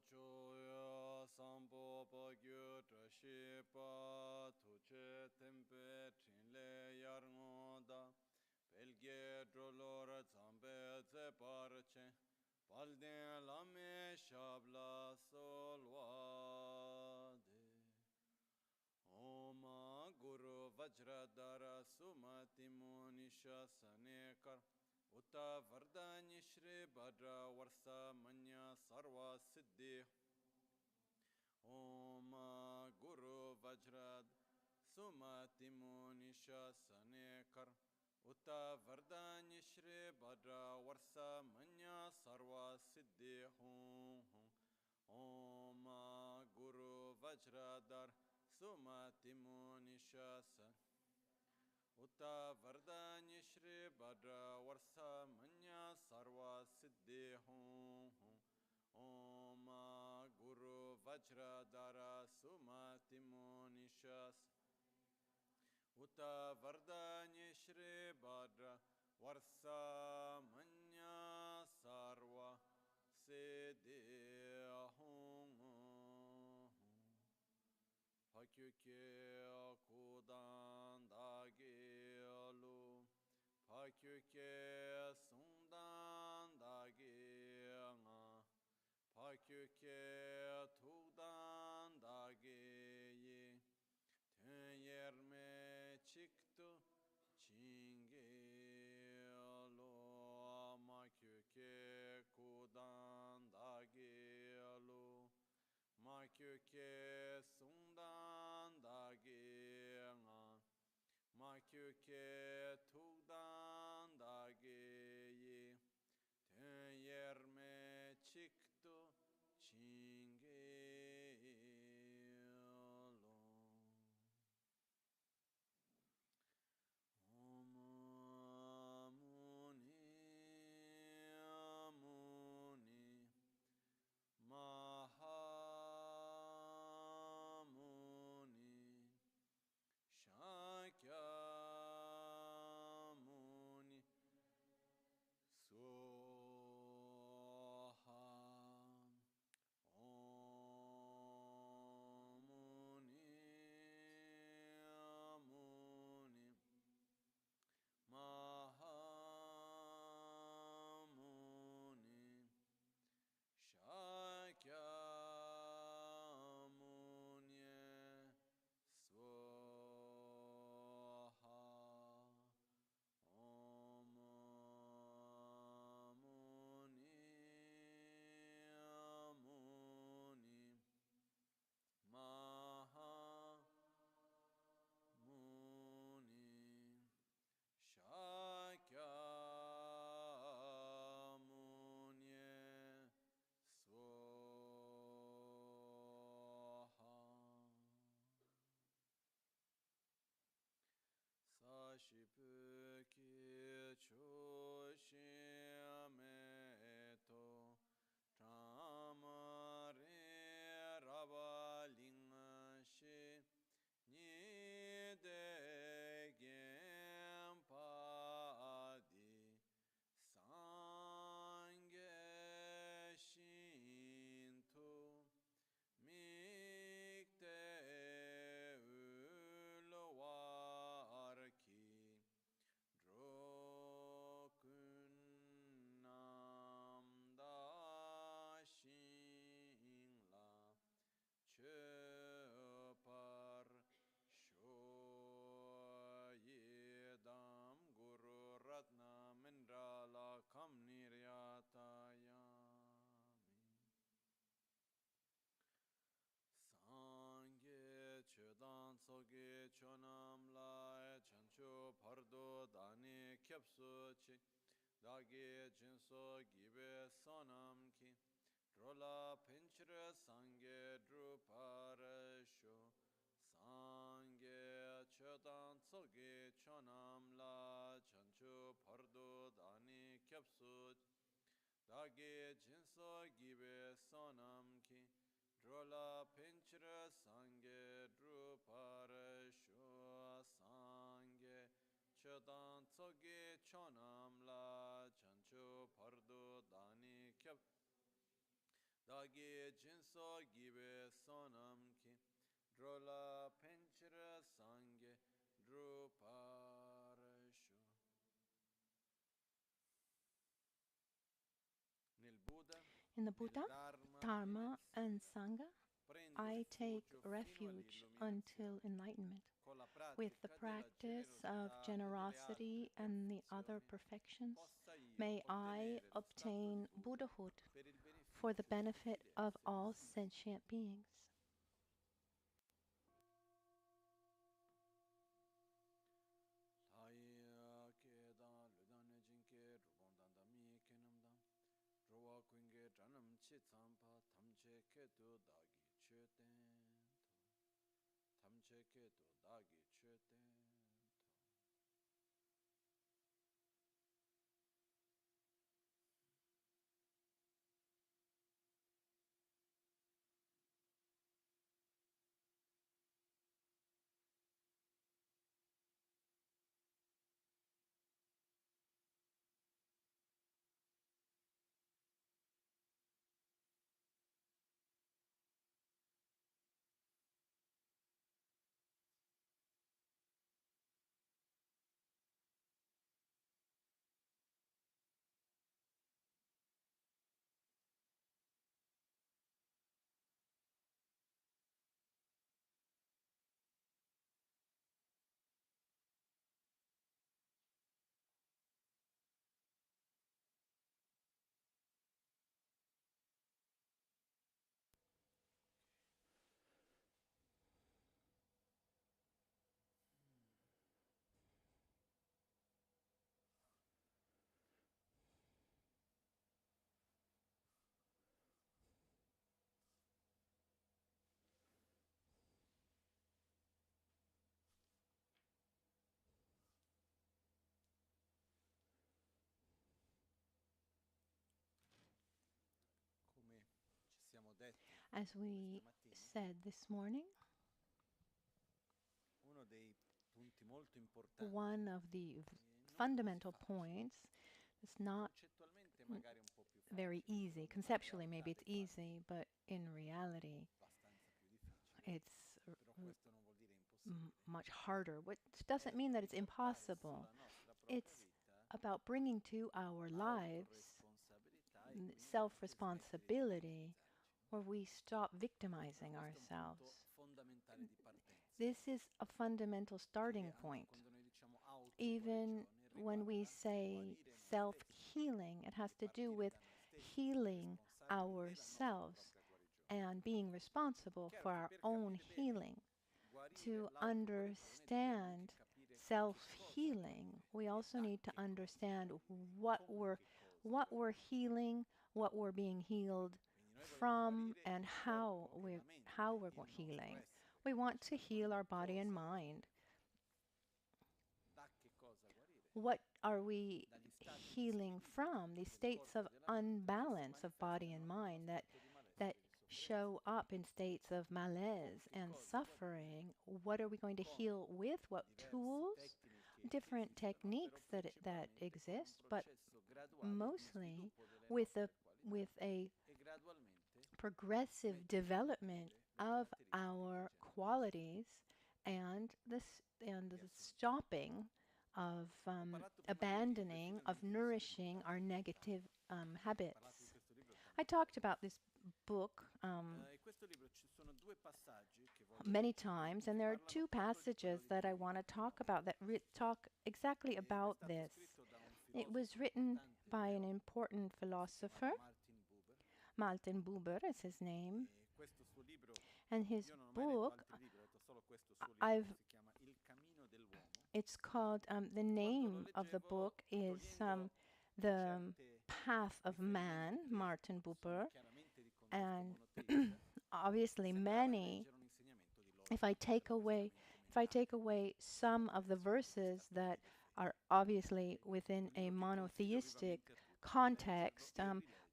choya sampo pa gyu trashi pa tuche tempe trinle yarngoda pelge drolora zambe ze parche palden lame shabla solvade Om Guru Vajradhara Sumati Munisha Sanekar Uta Vardani Shri Bhadra Varsa Manya Sarva Siddhi Om Guru Vajrad Sumati Munisha Sanekar Uta Vardani Shri Bhadra Varsa Manya Sarva Siddhi Om Guru Vajradhar Sumati Munisha Uta Vardani Shri Bhadra Varsa Manya Sarva Siddhi Om Guru Vajradhara Sumati Munisha Uta Vardani Shri Bhadra Varsa Manya Sarva Siddhi Pakyuke kudan dagi alu, pakyuke sundan dagi nga, pakyuke tudan dagi yi, ten yerme çıktı çingi alu, makyuke kudan dagi alu. Makyuke sundan dagi nga, makyuke tuğdan dagi yi, ten yerme çıktı çingi alo. Om Muni Muni Mahamuni Shakyamuni Soha Om Muni Muni Mahamuni Shakyamuni Swaha Om Muni Muni Mahamuni Shakyamuni Swaha Sashipu ki choshiameto Tamare Rabalingashi Nide Gempadi Sange Shinto Mikte Ulwarki Drokunam Dashingla Chöpar Shoyedam Guru Ratna Mindrala Kam Niryatayami Sangye Chodan Soge Chonam Lai Chancho Pardo Dani Kyapso Chi Dagi Jinso Gibe Sonam Ki Drola Pinchra Sangye Druparasho Sangye Chodan Soge Chonam La Chancho Pardo Dani Kyapso Dagi Jinso Gibe Sonam Ki Drola Pinchra Sangye Druparasho Sangye Chodan Soge Chonam La Chancho Pardo Dani Kyapso dagi jinso gibe sonam ki drola penchira sange druparashu. In the Buddha, Dharma, and Sangha, I take refuge until enlightenment. With the practice of generosity and the other perfections, may I obtain Buddhahood for the benefit of all sentient beings. As we said this morning, one of the fundamental points is not very easy. Conceptually, maybe it's easy, but in reality, it's much harder. Which doesn't mean that it's impossible. It's about bringing to our lives self-responsibility, where we stop victimizing ourselves. This is a fundamental starting point. Even when we say self-healing, it has to do with healing ourselves and being responsible for our own healing. To understand self-healing, we also need to understand what we're healing, what we're being healed from, and how we're healing. We want to heal our body and mind. What are we healing from? These states of unbalance of body and mind that show up in states of malaise and suffering. What are we going to heal with? What tools? Different techniques that exist, but mostly with a progressive development of our qualities and the stopping of abandoning, of nourishing our negative habits. I talked about this book many times, and there are two passages that I want to talk about that talk exactly about this. It was written by an important philosopher. Martin Buber is his name. And his book, it's called, the name of the book is The Path of Man, Martin Buber. And obviously if I take away some of the verses that are obviously within a monotheistic context,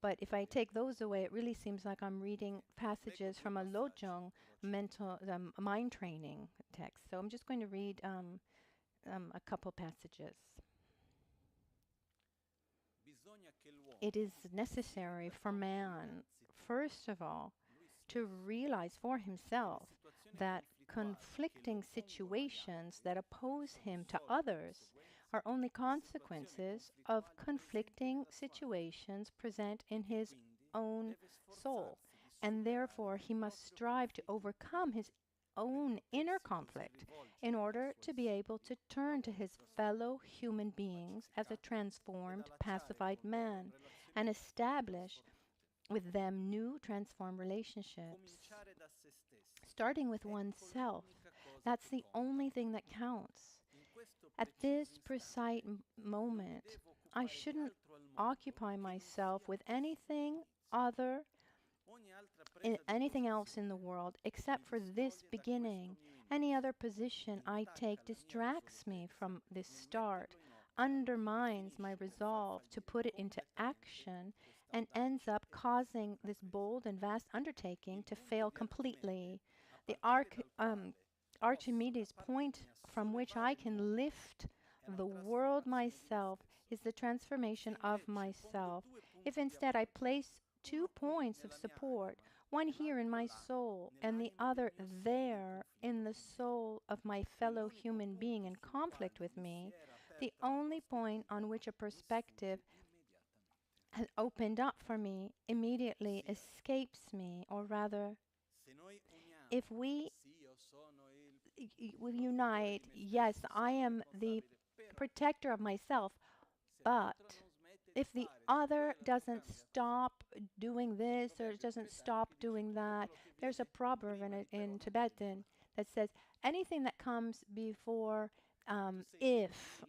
but if I take those away, it really seems like I'm reading passages from a Lojong mental mind training text. So I'm just going to read a couple passages. It is necessary for man, first first of all, to realize for himself that conflicting situations that oppose him to others are only consequences of conflicting situations present in his own soul, and therefore he must strive to overcome his own inner conflict in order to be able to turn to his fellow human beings as a transformed, pacified man and establish with them new transformed relationships. Starting with oneself, that's the only thing that counts. At this precise moment, I shouldn't occupy myself with anything anything else in the world except for this beginning. Any other position I take distracts me from this start, undermines my resolve to put it into action, and ends up causing this bold and vast undertaking to fail completely. The Archimedes' point from which I can lift the world myself is the transformation of myself. If instead I place 2 points of support, one here in my soul and the other there in the soul of my fellow human being in conflict with me, the only point on which a perspective has opened up for me immediately escapes me, or rather, if we will unite, yes, I am the protector of myself, but if the other doesn't stop doing this or doesn't stop doing that, there's a proverb in Tibetan that says anything that comes before it's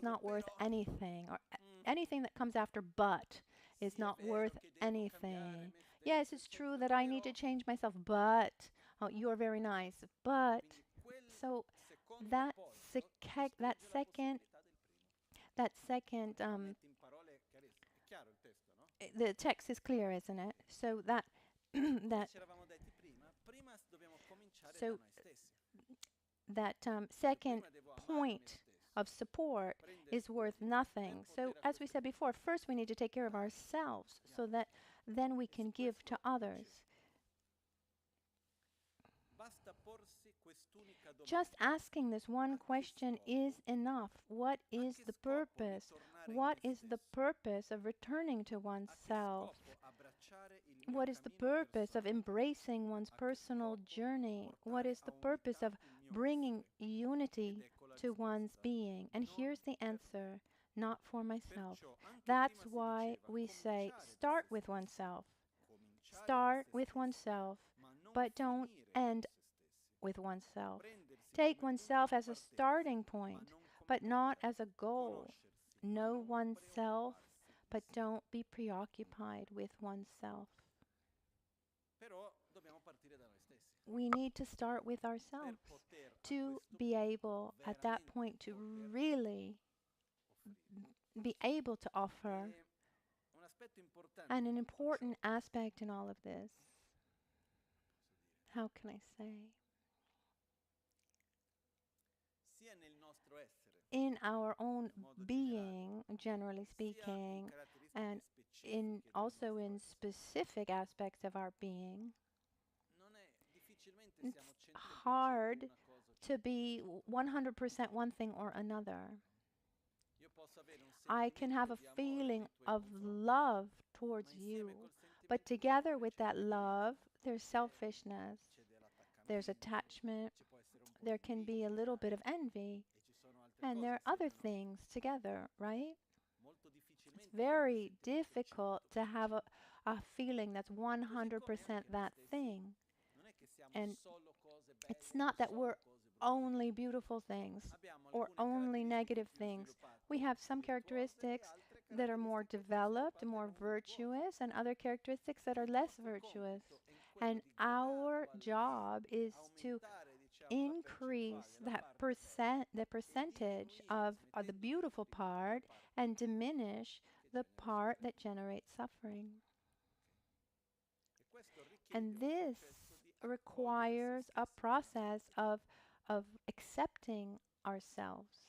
not worth anything, or anything that comes after but is not worth anything. Yes, it's true that I need to change myself, but you're very nice, but so that second the text is clear, isn't it? So that that so that second point of support is worth nothing. So as we said before, first we need to take care of ourselves so that then we can give to others. Just asking this one question is enough. What is the purpose? What is the purpose of returning to oneself? What is the purpose of embracing one's personal journey? What is the purpose of bringing unity to one's being? And here's the answer: not for myself. That's why we say start with oneself. Start with oneself, but don't end with oneself. Take oneself as a starting point, but not as a goal. Know oneself, but don't be preoccupied with oneself. We need to start with ourselves to be able, at that point, to really be able to offer. And an important aspect in all of this, how can I say? In our own being, generally speaking, and also in specific aspects of our being, it's hard to be 100% one thing or another. I can have a feeling of love towards you, but together with that love, there's selfishness, there's attachment, there can be a little bit of envy, and there are other things together, right? It's very difficult to have a feeling that's 100% that thing. And it's not that we're only beautiful things or only negative things. We have some characteristics that are more developed, more virtuous, and other characteristics that are less virtuous. And our job is to increase the percentage of the beautiful part and diminish the part that generates suffering. And this requires a process of accepting ourselves.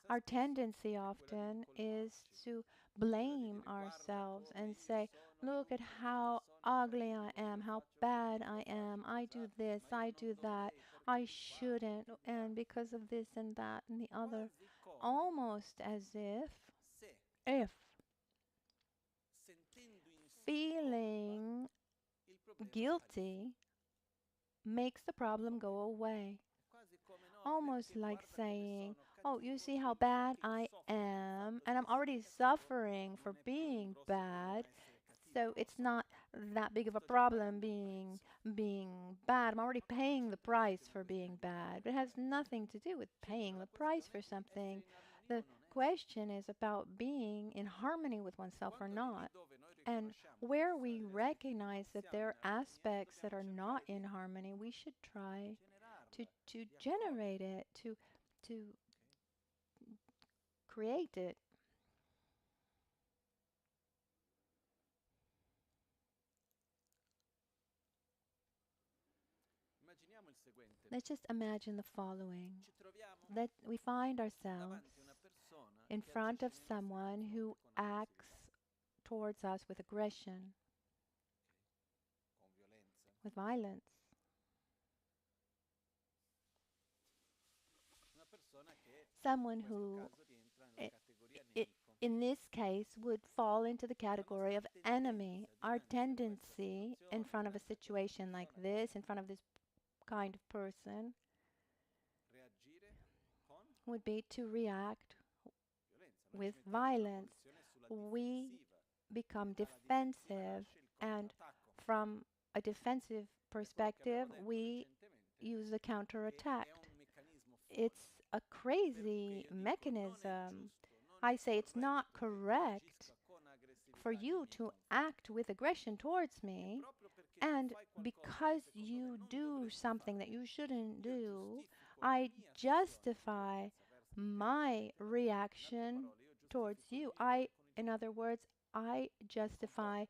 Our tendency often is to blame ourselves and say, Look at how ugly I am, how bad I am. I do this, I do that. I shouldn't, and because of this and that and the other. Almost as if feeling guilty makes the problem go away. Almost like saying, oh, you see how bad I am, and I'm already suffering for being bad, so it's not that big of a problem being bad. I'm already paying the price for being bad. But it has nothing to do with paying the price for something. The question is about being in harmony with oneself or not. And where we recognize that there are aspects that are not in harmony, we should try to generate it, to create it. Let's just imagine the following. That we find ourselves in front of someone who acts towards us with aggression, with violence. Someone who, in this case, would fall into the category of enemy. Our tendency in front of a situation like this, in front of this kind of person, would be to react with violence. We become defensive, and from a defensive perspective, we use a counterattack. It's a crazy mechanism. I say it's not correct for you to act with aggression towards me, and because you do something that you shouldn't do, I justify my reaction towards you. In other words, I justify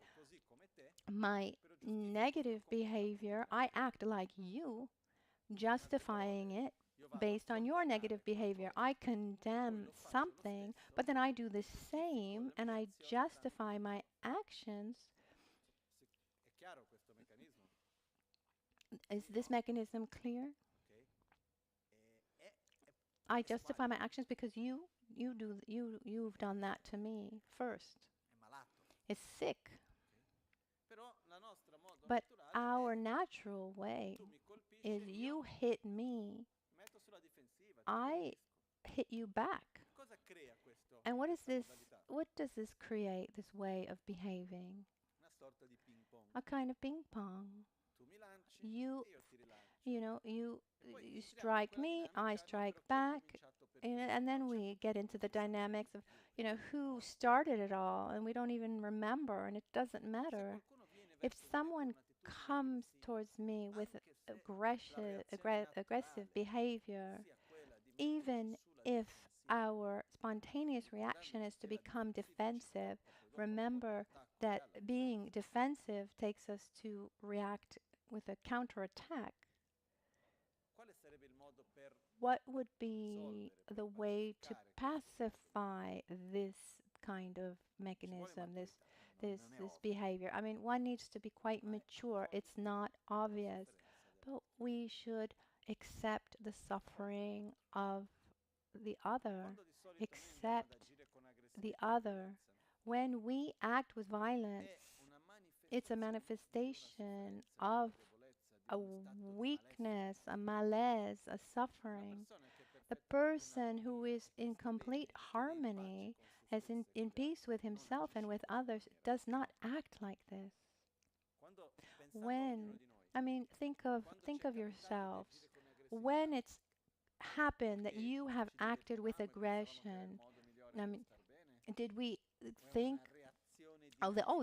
my negative behavior. I act like you, justifying it based on your negative behavior. I condemn something, but then I do the same and I justify my actions. Is this mechanism clear? I justify my actions because you've done that to me first. It's sick. But our natural way is you hit me, I hit you back. And what is this? What does this create, this way of behaving? A kind of ping pong. You strike me, I strike back, and then we get into the dynamics of, who started it all, and we don't even remember, and it doesn't matter. If someone comes towards me with aggressive behavior, even if our spontaneous reaction is to become defensive, remember that being defensive takes us to react with a counterattack. What would be the way to pacify this kind of mechanism, this behavior? I mean, one needs to be quite mature. It's not obvious, but we should accept the suffering of the other, accept the other. When we act with violence, it's a manifestation of a weakness, a malaise, a suffering. The person who is in complete harmony, as in peace with himself and with others, does not act like this. Think of yourselves. When it's happened that you have acted with aggression, did we think,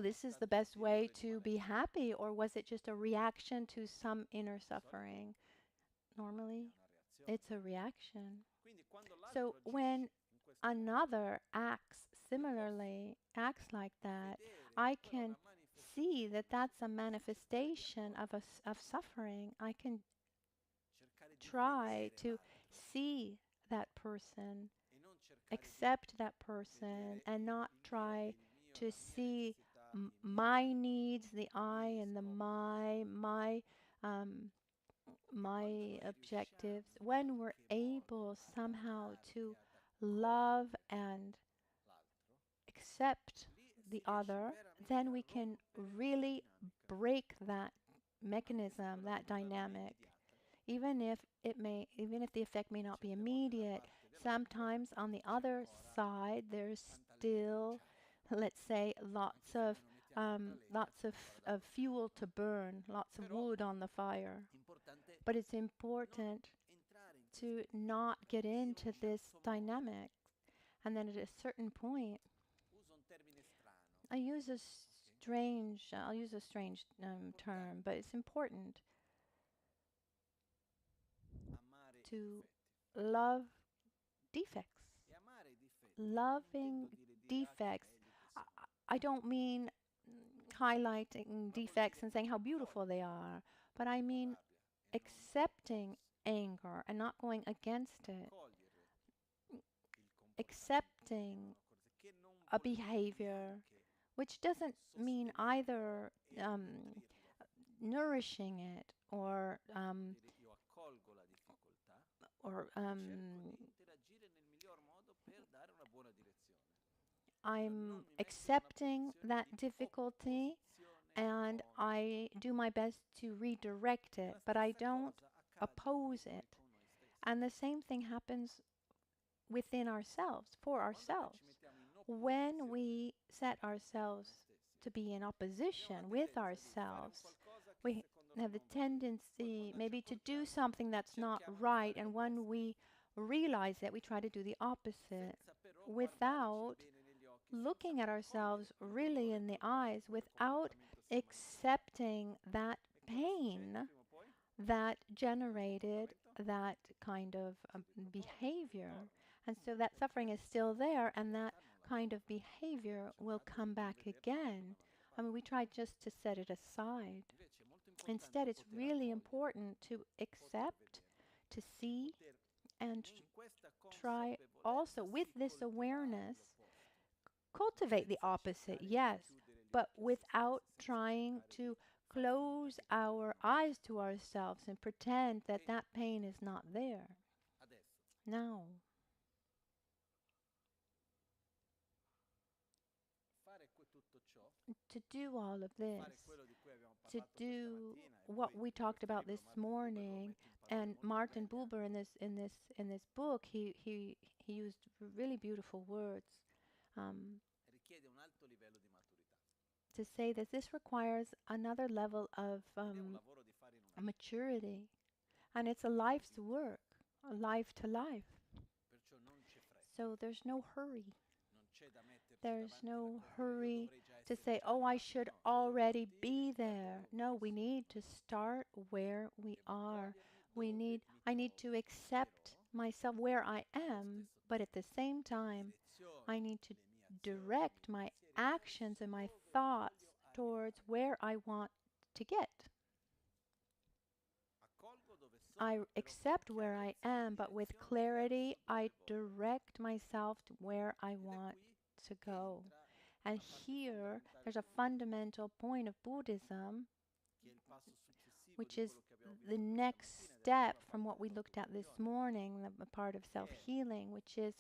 this is the best way to be happy, or was it just a reaction to some inner suffering? Normally, it's a reaction. So when another acts similarly, acts like that, I can see that that's a manifestation of suffering. I can try to see that person, accept that person, and not try to see my needs, the I and the my objectives, when we're able somehow to love and accept the other, then we can really break that mechanism, that dynamic, even if the effect may not be immediate. Sometimes on the other side, there's still, let's say, lots of fuel to burn, lots of wood on the fire. But it's important to not get into this dynamic. And then at a certain point, I'll use a strange term, but it's important to love defects. Loving defects. I don't mean highlighting defects and saying how beautiful they are, but I mean accepting anger and not going against it. Accepting a behavior, which doesn't mean either nourishing it or I'm accepting that difficulty and I do my best to redirect it, but I don't oppose it. And the same thing happens within ourselves, for ourselves. When we set ourselves to be in opposition with ourselves, we have the tendency maybe to do something that's not right, and when we realize it, we try to do the opposite without looking at ourselves really in the eyes, without accepting that pain that generated that kind of behavior. And so that suffering is still there, and that kind of behavior will come back again. I mean, we try just to set it aside. Instead, it's really important to accept, to see, and try also with this awareness, cultivate the opposite, yes, but without trying to close our eyes to ourselves and pretend that that pain is not there. Now, to do all of this, to do what we talked about this morning, and Martin Buber in this book, he used really beautiful words to say that this requires another level of maturity, and it's a life's work, a life to life. So there's no hurry. There's no hurry to say, oh, I should already be there. No, we need to start where we are. I need to accept myself where I am, but at the same time, I need to direct my actions and my thoughts towards where I want to get. I accept where I am, but with clarity, I direct myself to where I want to go. And here, there's a fundamental point of Buddhism, which is the next step from what we looked at this morning, the part of self-healing, which is,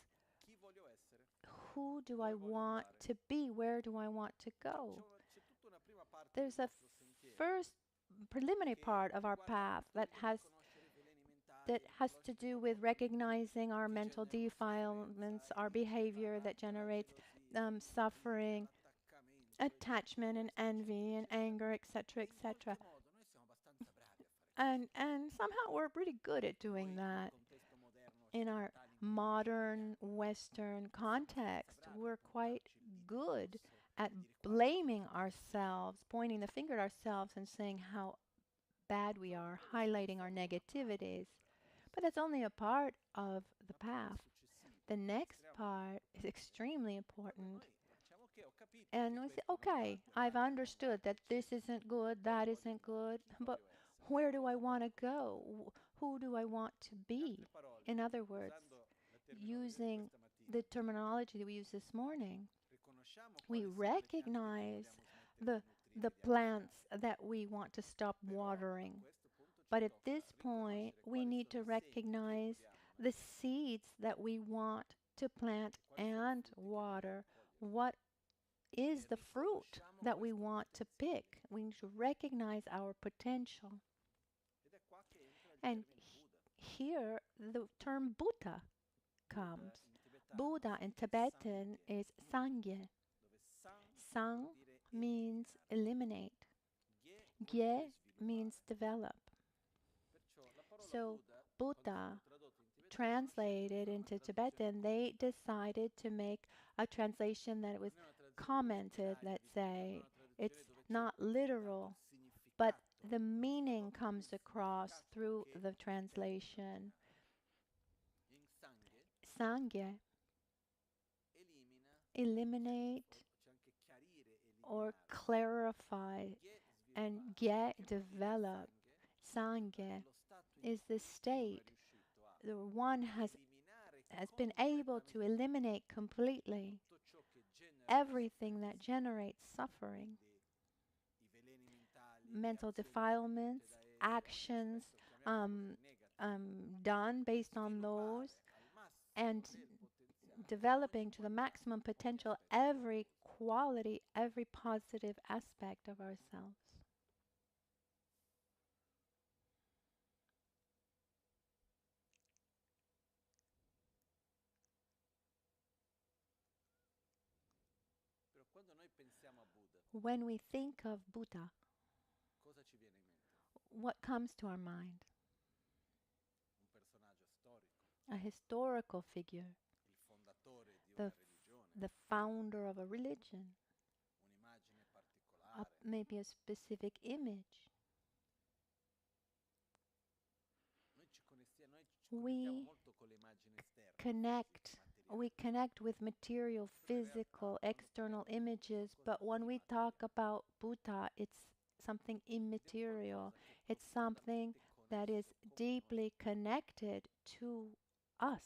who do I want to be? Where do I want to go? There's a first preliminary part of our path that has to do with recognizing our mental defilements, our behavior that generates suffering, attachment and envy and anger, etc., etc. And somehow we're pretty good at doing that. In our modern Western context, we're quite good at blaming ourselves, pointing the finger at ourselves and saying how bad we are, highlighting our negativities. But that's only a part of the path. The next part is extremely important. And we say, okay, I've understood that this isn't good, that isn't good, but where do I want to go? Who do I want to be? In other words, using the terminology that we used this morning, we recognize the plants that we want to stop watering. But at this point, we need to recognize the seeds that we want to plant and water. What is the fruit that we want to pick? We need to recognize our potential. And here the term Buddha comes. Buddha in Tibetan is Sangye. Sang means eliminate. Gye means develop. So Buddha, translated into Tibetan, they decided to make a translation that was commented, let's say. It's not literal, but the meaning comes across through the translation. Sangye, eliminate or clarify, and Gye, develop. Sangye is the state the one has been able to eliminate completely everything that generates suffering, mental defilements, actions done based on those, and developing to the maximum potential every quality, every positive aspect of ourselves. When we think of Buddha, what comes to our mind? A historical figure, the founder of a religion, maybe a specific image. We connect with material, physical, external images, but when we talk about Buddha, it's something immaterial. It's something that is deeply connected to us.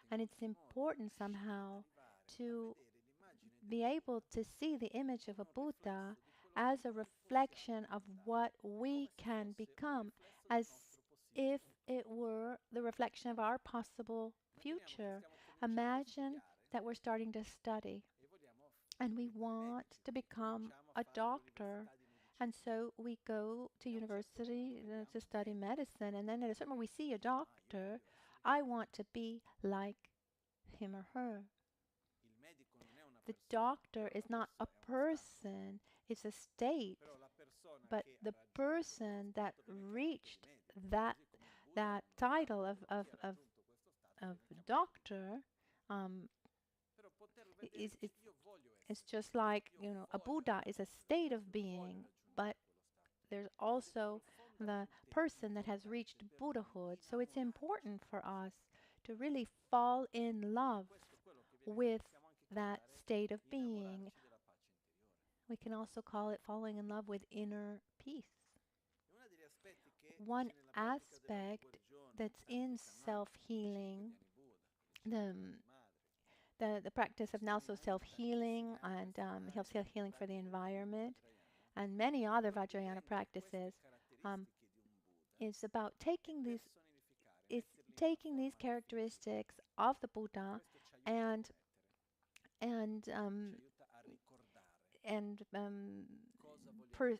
And it's important somehow to be able to see the image of a Buddha as a reflection of what we can become, as if it were the reflection of our possible future. Imagine that we're starting to study and we want to become a doctor. And so we go to university to study medicine, and then at a certain moment we see a doctor. I want to be like him or her. The doctor is not a person, it's a state. But the person that reached that title of doctor it's just like, a Buddha is a state of being, but there's also the person that has reached Buddhahood. So it's important for us to really fall in love with that state of being. We can also call it falling in love with inner peace. One aspect that's in self-healing, the practice of NgalSo Self-Healing and Self-Healing for the environment, and many other Vajrayana practices, is about taking these characteristics of the Buddha and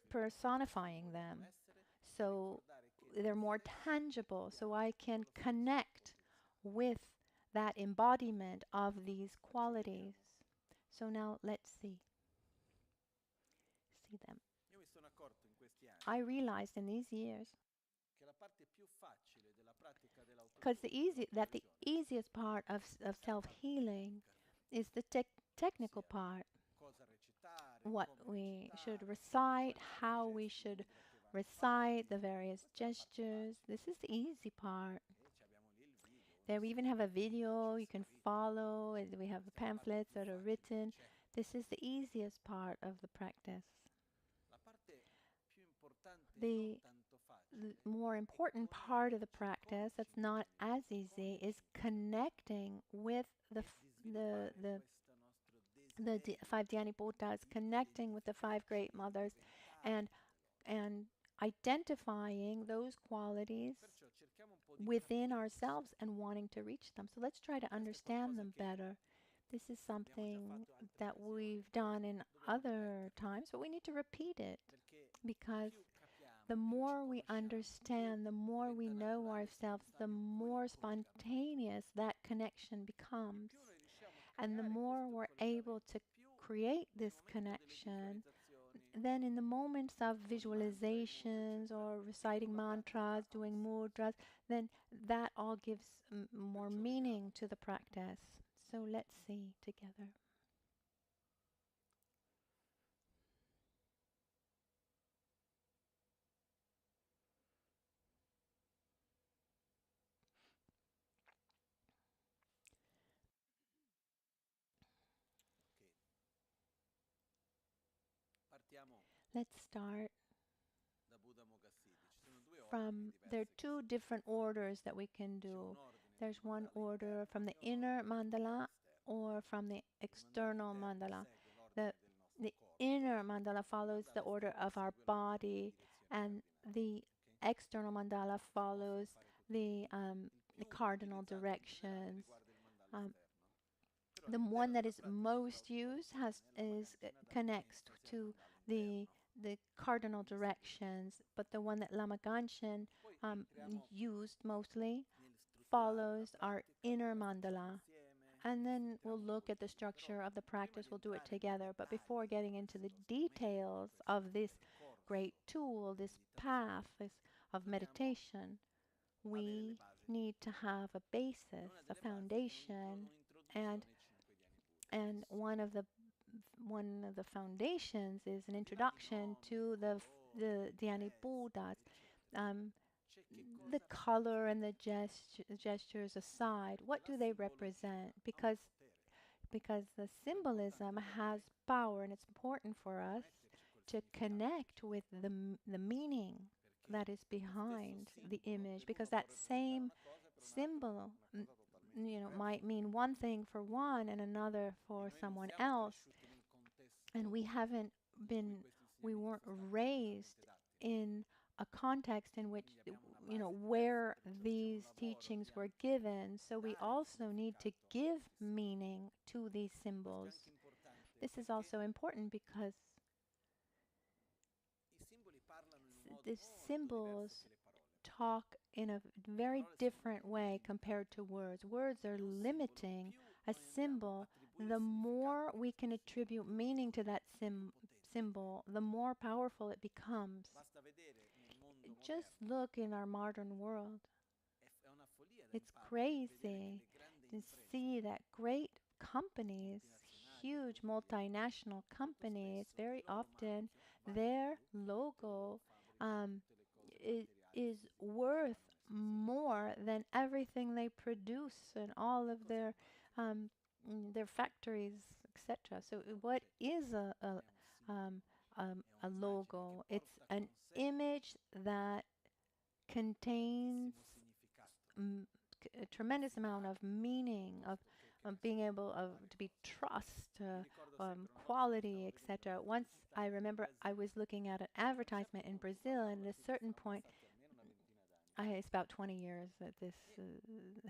personifying them, so they're more tangible, so I can connect with that embodiment of these qualities. So now let's see them. I realized in these years because the easiest part of self-healing is the technical part. What we should recite, how we should recite the various gestures. This is the easy part. There we even have a video you can follow, and we have pamphlets that are written. This is the easiest part of the practice. The more important part of the practice that's not as easy is connecting with the the five Dhyani Buddhas, connecting with the five great mothers, and and identifying those qualities within ourselves and wanting to reach them. So let's try to understand them better. This is something that we've done in other times, but we need to repeat it, because the more we understand, the more we know ourselves, the more spontaneous that connection becomes. And the more we're able to create this connection, then in the moments of visualizations or reciting mantras, doing mudras, then that all gives more meaning to the practice. So let's see together. Let's start from, there are two different orders that we can do. There's one order from the inner mandala or from the external mandala. The inner mandala follows the order of our body, and the external mandala follows the cardinal directions. The one that is most used connects to the cardinal directions, but the one that Lama Ganshin used mostly follows our inner mandala. And then we'll look at the structure of the practice. We'll do it together. But before getting into the details of this great tool, this path of meditation, we need to have a basis, a foundation, and one of the foundations is an introduction to the Dhyani Buddhas. The color and the gestures aside, what do they represent? Because the symbolism has power, and it's important for us to connect with the meaning that is behind the image, because that same symbol might mean one thing for one and another for someone else. And we weren't raised in a context in which, where these teachings were given. So we also need to give meaning to these symbols. This is also important because the symbols talk in a very different way compared to words. Words are limiting. A symbol, the more we can attribute meaning to that symbol, the more powerful it becomes. Just look in our modern world. It's crazy to see that great companies, huge multinational companies, very often their logo is worth more than everything they produce and all of their factories, etc. So what is a logo? It's an image that contains a tremendous amount of meaning, of being able to be trust, quality, etc. Once I remember I was looking at an advertisement in Brazil, and at a certain point, it's about 20 years that this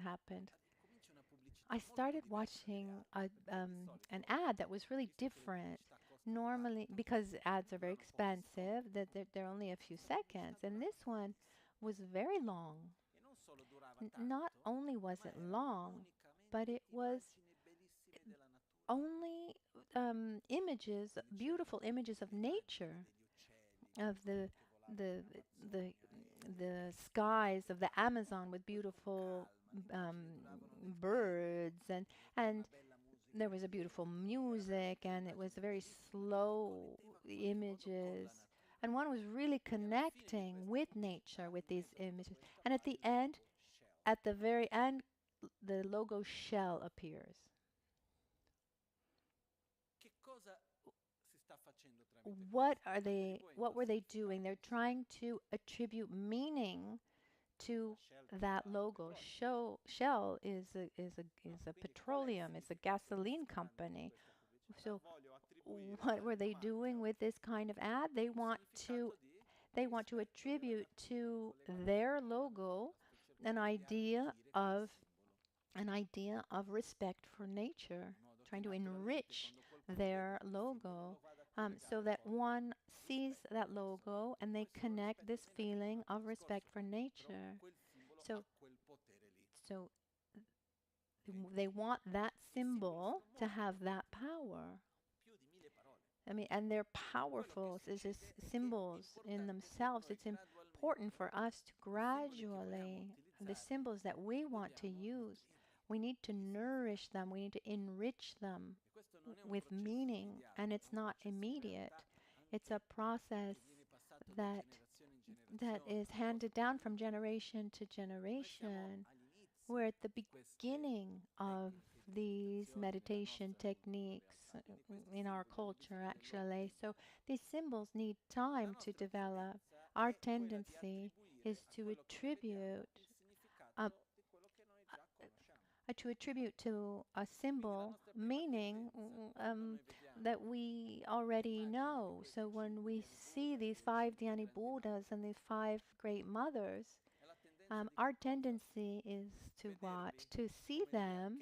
happened. I started watching an ad that was really different. Normally, because ads are very expensive, that they're only a few seconds, and this one was very long. Not only was it long, but it was only images, beautiful images of nature, of the skies of the Amazon with beautiful birds, and there was a beautiful music, and it was very slow images, and one was really connecting with nature with these images. And at the very end, the logo Shell appears. What were they doing? They're trying to attribute meaning to that logo. Shell is a petroleum, it's a gasoline company. So what were they doing with this kind of ad? They want to attribute to their logo an idea of respect for nature, trying to enrich their logo, so that one sees that logo and they connect this feeling of respect for nature. So, so they want that symbol to have that power. I mean, and they're powerful. It's just symbols in themselves. It's important for us to gradually, the symbols that we want to use, we need to nourish them. We need to enrich them with meaning. And it's not immediate. It's a process that is handed down from generation to generation. We're at the beginning of these meditation techniques in our culture, actually. So these symbols need time to develop. Our tendency is to attribute to a symbol meaning that we already know. So when we see these 5 Dhyani Buddhas and these 5 great mothers, our tendency is to what? To see them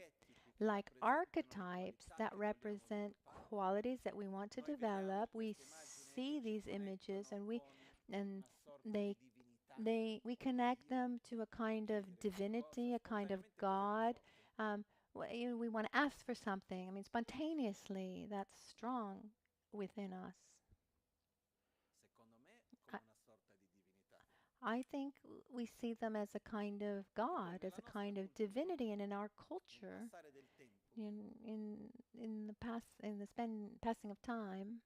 like archetypes that represent qualities that we want to develop. We see these images and we connect them to a kind of divinity, a kind of God. We want to ask for something. I mean, spontaneously, that's strong within us. I think we see them as a kind of God, as a kind of divinity, and in our culture, in the passing of time,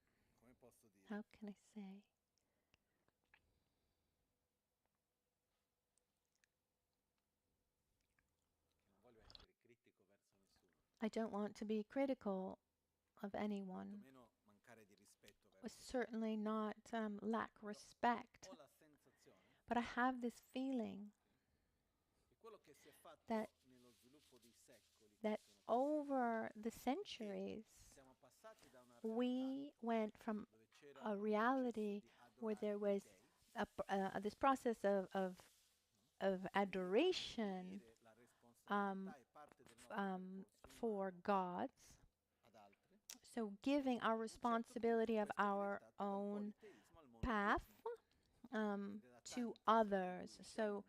how can I say? I don't want to be critical of anyone. Certainly not lack respect. But I have this feeling that over the centuries, we went from a reality where there was this process of adoration for gods. So giving our responsibility of our own path to others. So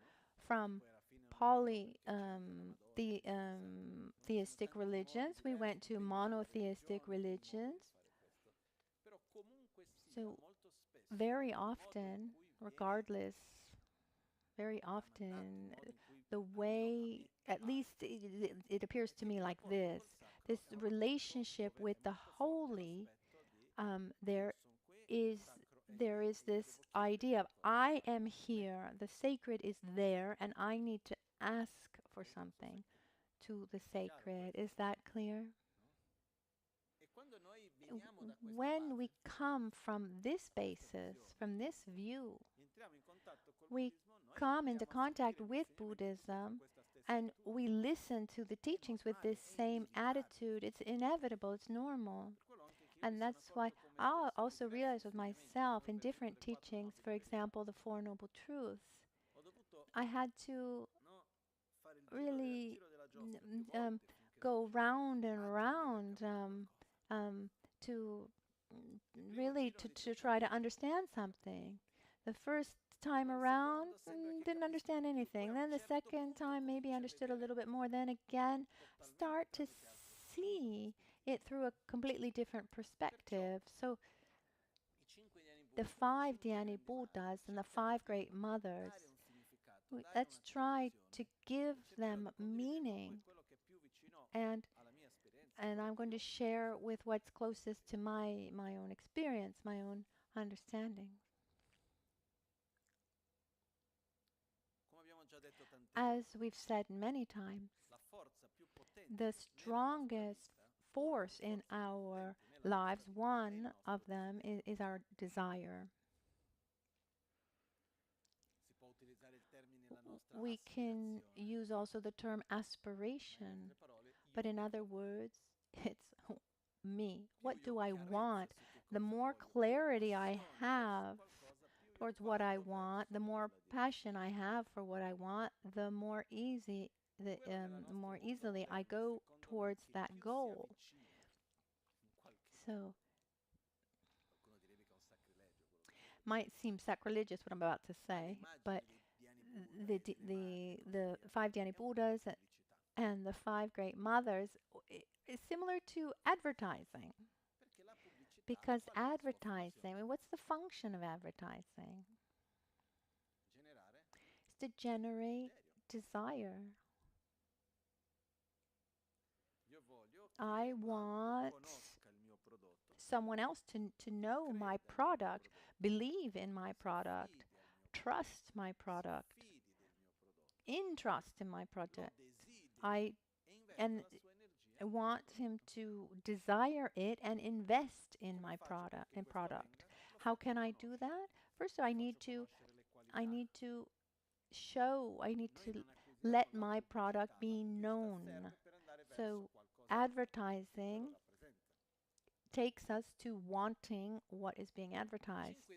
from theistic religions, we went to monotheistic religions. So very often, very often, the way, at least it appears to me like this relationship with the holy, there is this idea of I am here, the sacred is there, and I need to ask for something to the sacred. Is that clear? When we come from this basis, from this view, we come into contact with Buddhism and we listen to the teachings with this same attitude. It's inevitable, it's normal. And that's why I also realize with myself in different teachings, for example, the Four Noble Truths, I had to really go round and round to really to try to understand something. The first time around, didn't understand anything. Then the second time, maybe understood a little bit more. Then again, start to see it through a completely different perspective. So the 5 Dhyani Buddhas and the 5 great mothers, let's try to give them meaning. And I'm going to share with what's closest to my own experience, my own understanding. As we've said many times, the strongest force in our lives, one of them is our desire. We can use also the term aspiration, but in other words, me? What do I want? The more clarity I have towards what I want, the more passion I have for what I want, the more more easily I go towards that goal. So, might seem sacrilegious what I'm about to say, but the five Dhyani Buddhas and the five great mothers is similar to advertising. Because advertising, I mean, what's the function of advertising? It's to generate desire. I want someone else to know my product, believe in my product, trust my product, entrust in my product. I want him to desire it and invest in my product. How can I do that? First, I need to let my product be known. So advertising takes us to wanting what is being advertised.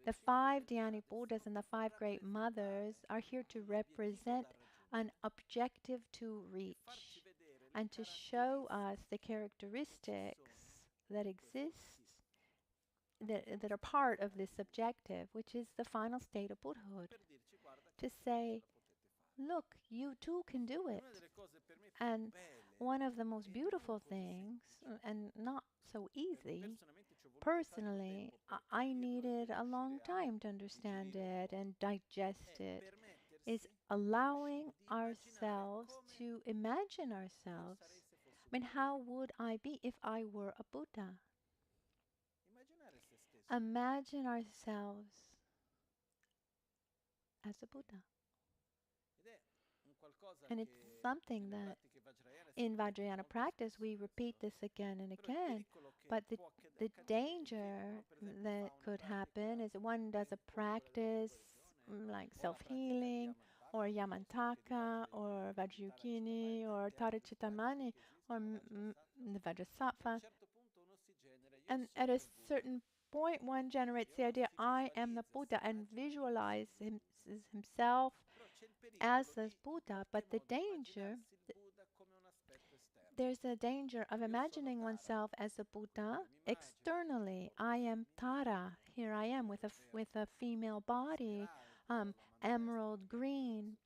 The five Dhyani Buddhas and the five great mothers are here to represent an objective to reach and to show us the characteristics that exist, that are part of this objective, which is the final state of Buddhahood. To say, look, you too can do it. And one of the most beautiful things, and not so easy, personally, I needed a long time to understand it and digest it, is allowing ourselves to imagine ourselves. I mean, how would I be if I were a Buddha? Imagine ourselves as a Buddha. And it's something that in Vajrayana practice we repeat this again and again. But the danger that could happen is one does a practice like self-healing or Yamantaka or Vajrayogini or Tarachitamani or the Vajrasattva. And at a certain point one generates the idea, I am the Buddha, and visualizes himself as a Buddha. But the danger, there's a danger of imagining oneself as a Buddha externally. I am Tara. Here I am with a female body, emerald green,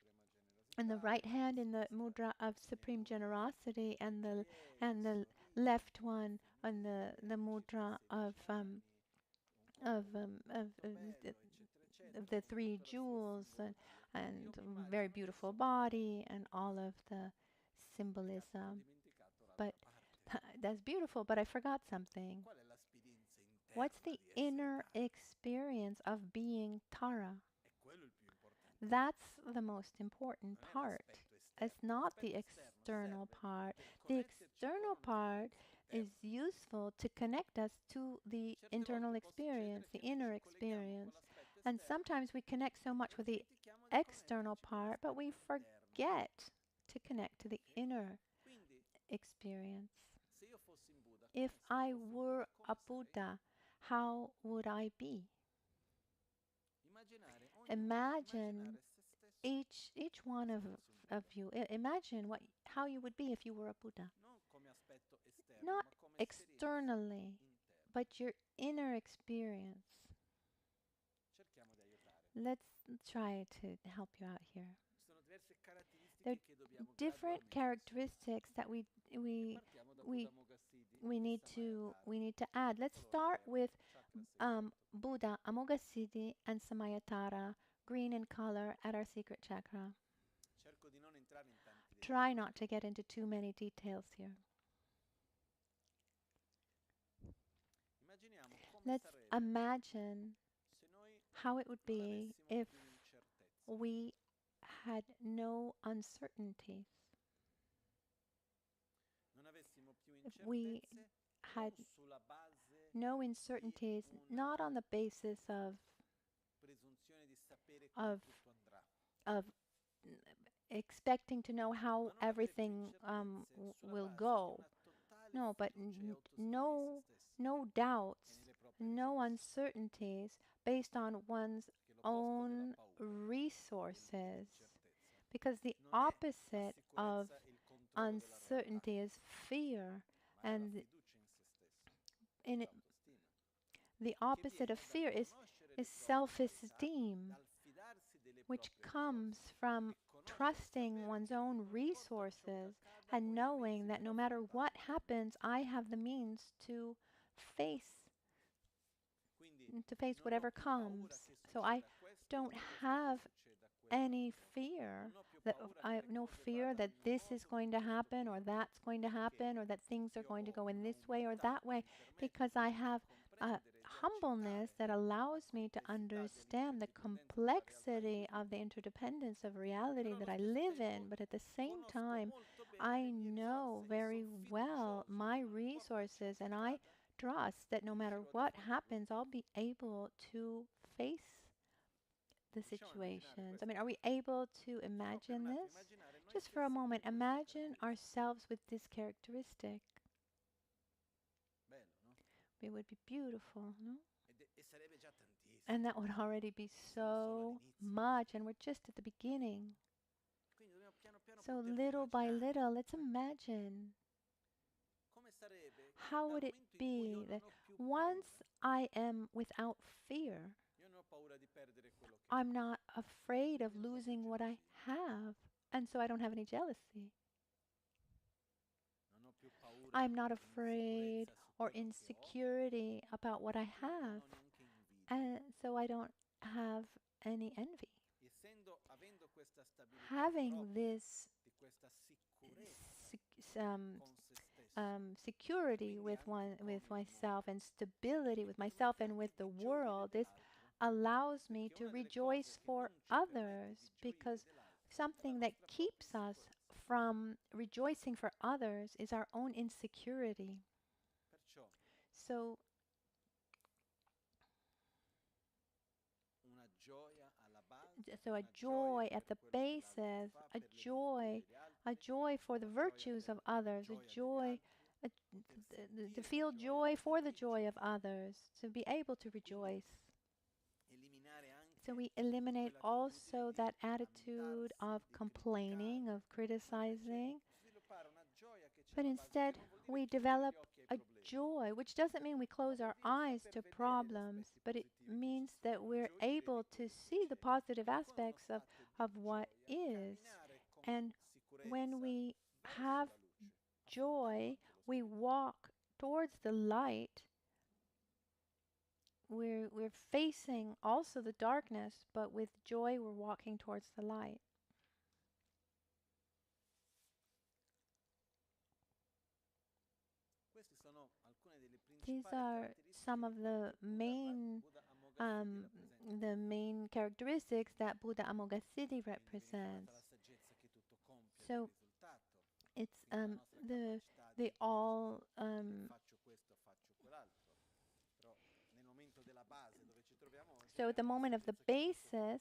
and the right hand in the mudra of supreme generosity, and the left one on the mudra of the three jewels, and very beautiful body and all of the symbolism. But that's beautiful, but I forgot something. What's the inner experience of being Tara? That's the most important part. It's not the external part. The external part is useful to connect us to the internal experience, the inner experience. And sometimes we connect so much with the external part, but we forget to connect to the inner experience. If I were a Buddha, how would I be? Imagine each one of you. Imagine how you would be if you were a Buddha. Not externally, but your inner experience. Let's try to help you out here. There are different characteristics that we need to add. Let's start with Buddha, Amoghasiddhi, and Samayatara, green in color at our secret chakra. Try not to get into too many details here. Let's imagine how it would be if we had no uncertainties. If we had no uncertainties, not on the basis of expecting to know how everything will go, No, but no doubts, no uncertainties based on one's own resources. Because the opposite of uncertainty is fear, and in it, the opposite of fear is self-esteem, which comes from trusting one's own resources and knowing that no matter what happens, I have the means to face whatever comes. So I don't have any fear that no fear that this is going to happen or that's going to happen or that things are going to go in this way or that way, because I have a humbleness that allows me to understand the complexity of the interdependence of reality that I live in. But at the same time, I know very well my resources, and I trust that no matter what happens, I'll be able to face the situations. I mean, are we able to imagine this? Just for a moment, imagine ourselves with this characteristic. It would be beautiful, no? And that would already be so much, and we're just at the beginning. So little by little, let's imagine. How would it be that once I am without fear, I'm not afraid of losing what I have, and so I don't have any jealousy. I'm not afraid or insecurity about what I have, and so I don't have any envy. Having this security with myself, and stability with myself and with the world, this allows me to rejoice for others, because something that keeps us from rejoicing for others is our own insecurity. So a joy at the basis, a joy for the virtues of others, to feel joy for the joy of others, to be able to rejoice. So we eliminate also that attitude of complaining, of criticizing, but instead we develop a joy, which doesn't mean we close our eyes to problems, but it means that we're able to see the positive aspects of what is. And when we have joy, we walk towards the light. We're facing also the darkness, but with joy we're walking towards the light. These are some of the main characteristics that Buddha Amoghasiddhi represents. So it's the all so at the moment of the basis,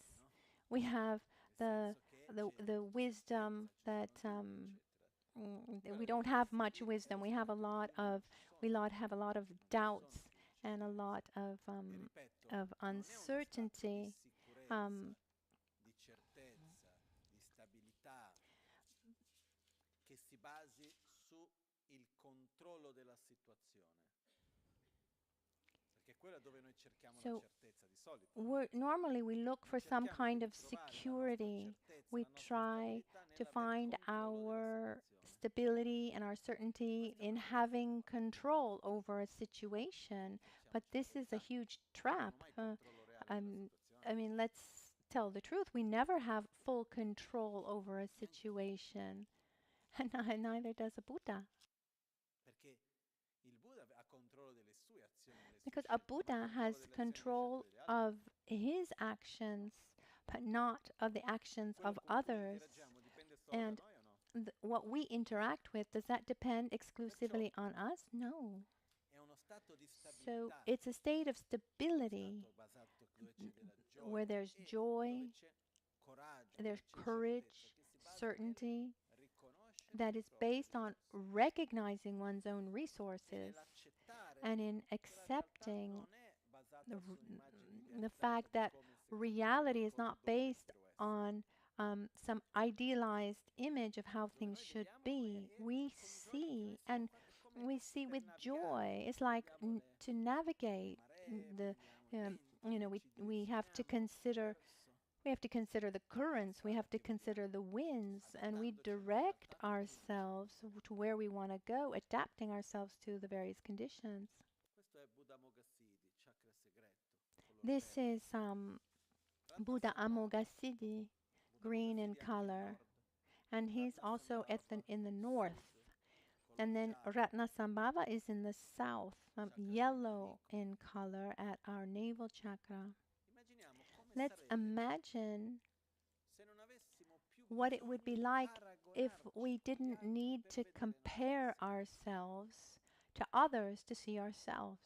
we have the wisdom that we don't have much wisdom. We have a lot of doubts and a lot of uncertainty. So normally we look for some kind of security. We try to find our stability and our certainty in having control over a situation, but this is a huge trap. I mean, let's tell the truth. We never have full control over a situation, and neither does a Buddha. Because a Buddha has control of his actions, but not of the actions of others. And what we interact with, does that depend exclusively on us? No. So it's a state of stability where there's joy, there's courage, certainty, that is based on recognizing one's own resources and in accepting the fact that reality is not based on some idealized image of how things should be. We see, and we see with joy. It's like to navigate the, we have to consider. We have to consider the currents, we have to consider the winds, and we direct ourselves to where we want to go, adapting ourselves to the various conditions. This is Buddha Amoghasiddhi, green in color, and he's also in the north. And then Ratnasambhava is in the south, yellow in color at our navel chakra. Let's imagine what it would be like if we didn't need to compare ourselves to others to see ourselves.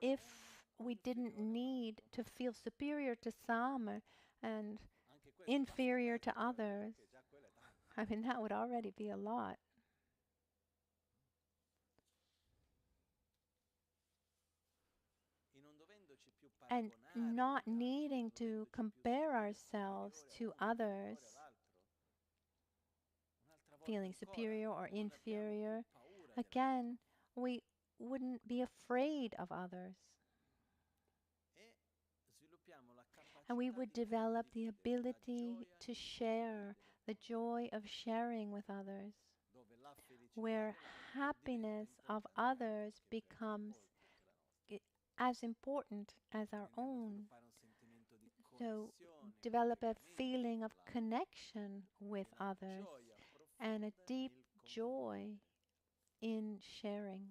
If we didn't need to feel superior to some and inferior to others, I mean, that would already be a lot. And not needing to compare ourselves to others, feeling superior or inferior, again, we wouldn't be afraid of others. And we would develop the ability to share, the joy of sharing with others, where happiness of others becomes as important as our own. So develop a feeling of connection with others and a deep joy in sharing.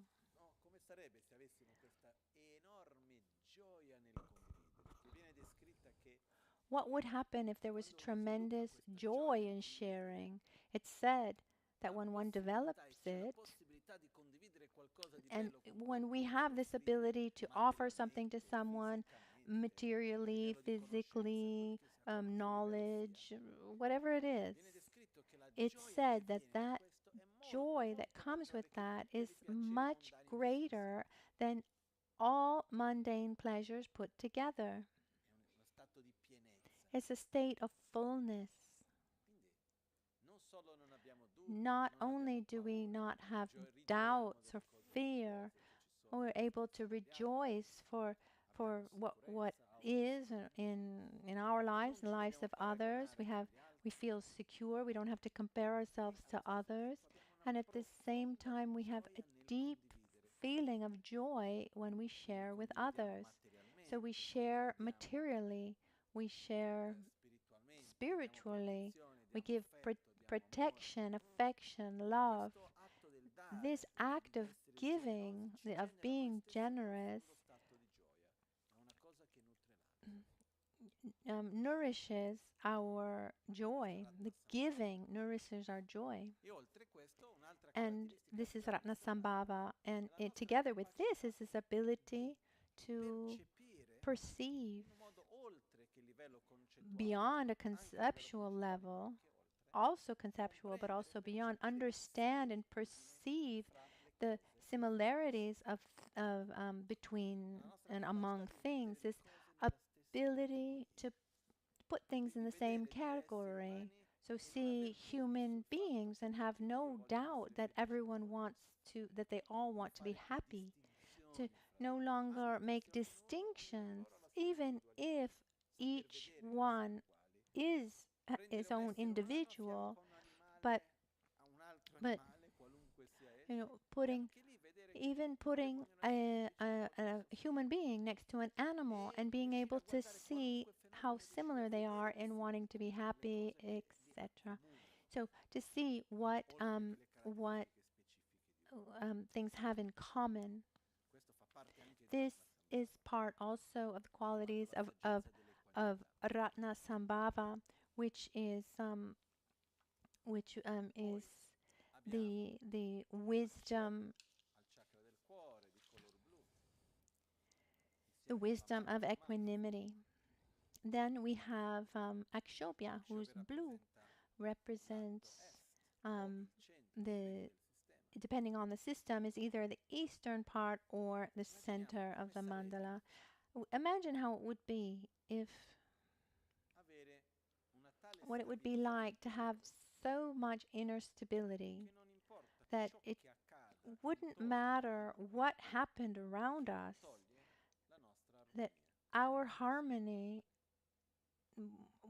What would happen if there was a tremendous joy in sharing? It's said that when one develops it, and when we have this ability to offer something to someone, materially, physically, knowledge, whatever it is, it's said that that joy that comes with that is much greater than all mundane pleasures put together. It's a state of fullness. Not only do we not have doubts or fear, we're able to rejoice for what is in our lives, the lives of others. We feel secure. We don't have to compare ourselves to others, and at the same time, we have a deep feeling of joy when we share with others. So we share materially, we share spiritually, we give protection, affection, love. This act of giving, of being generous, nourishes our joy. The giving nourishes our joy. And this is Ratnasambhava. And together with this is this ability to perceive beyond a conceptual level, also conceptual, but also beyond, understand and perceive the similarities of between and among things, this ability to put things in the same category. So see human beings and have no doubt that that they all want to be happy, to no longer make distinctions, even if each one is his own individual, but putting a human being next to an animal and being able to see how similar they are in wanting to be happy, etc. So to see what things have in common. This is part also of the qualities of Ratnasambhava, which is the wisdom the wisdom of equanimity. Then we have Akshobhya, who's blue, represents the, depending on the system, is either the eastern part or the center of the mandala. Imagine how it would be if, what it would be like to have so much inner stability that it wouldn't matter what happened around us, that our harmony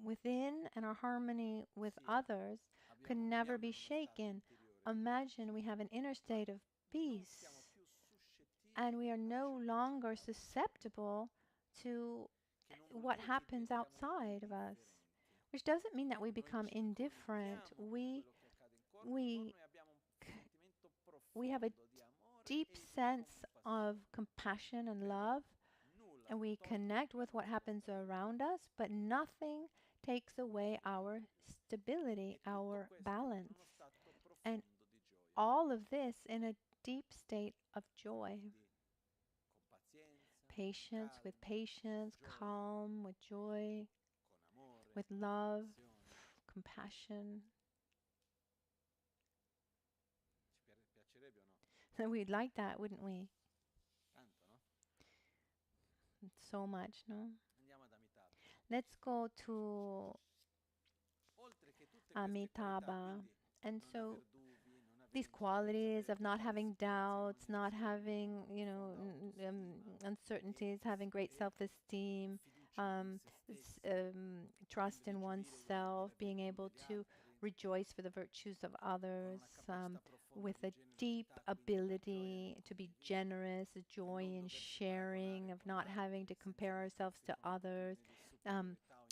within and our harmony with others could never be shaken. Imagine we have an inner state of peace and we are no longer susceptible to what happens outside of us, which doesn't mean that we become indifferent. We have a deep sense of compassion and love, and we connect with what happens around us, but nothing takes away our stability, our balance. And all of this in a deep state of joy. Patience, calm, with joy, with love, compassion. We'd like that, wouldn't we? So much, no? Let's go to Amitabha. And so these qualities of not having doubts, not having, uncertainties, having great self-esteem, trust in oneself, being able to rejoice for the virtues of others, with a deep ability to be generous, a joy in sharing, of not having to compare ourselves to others,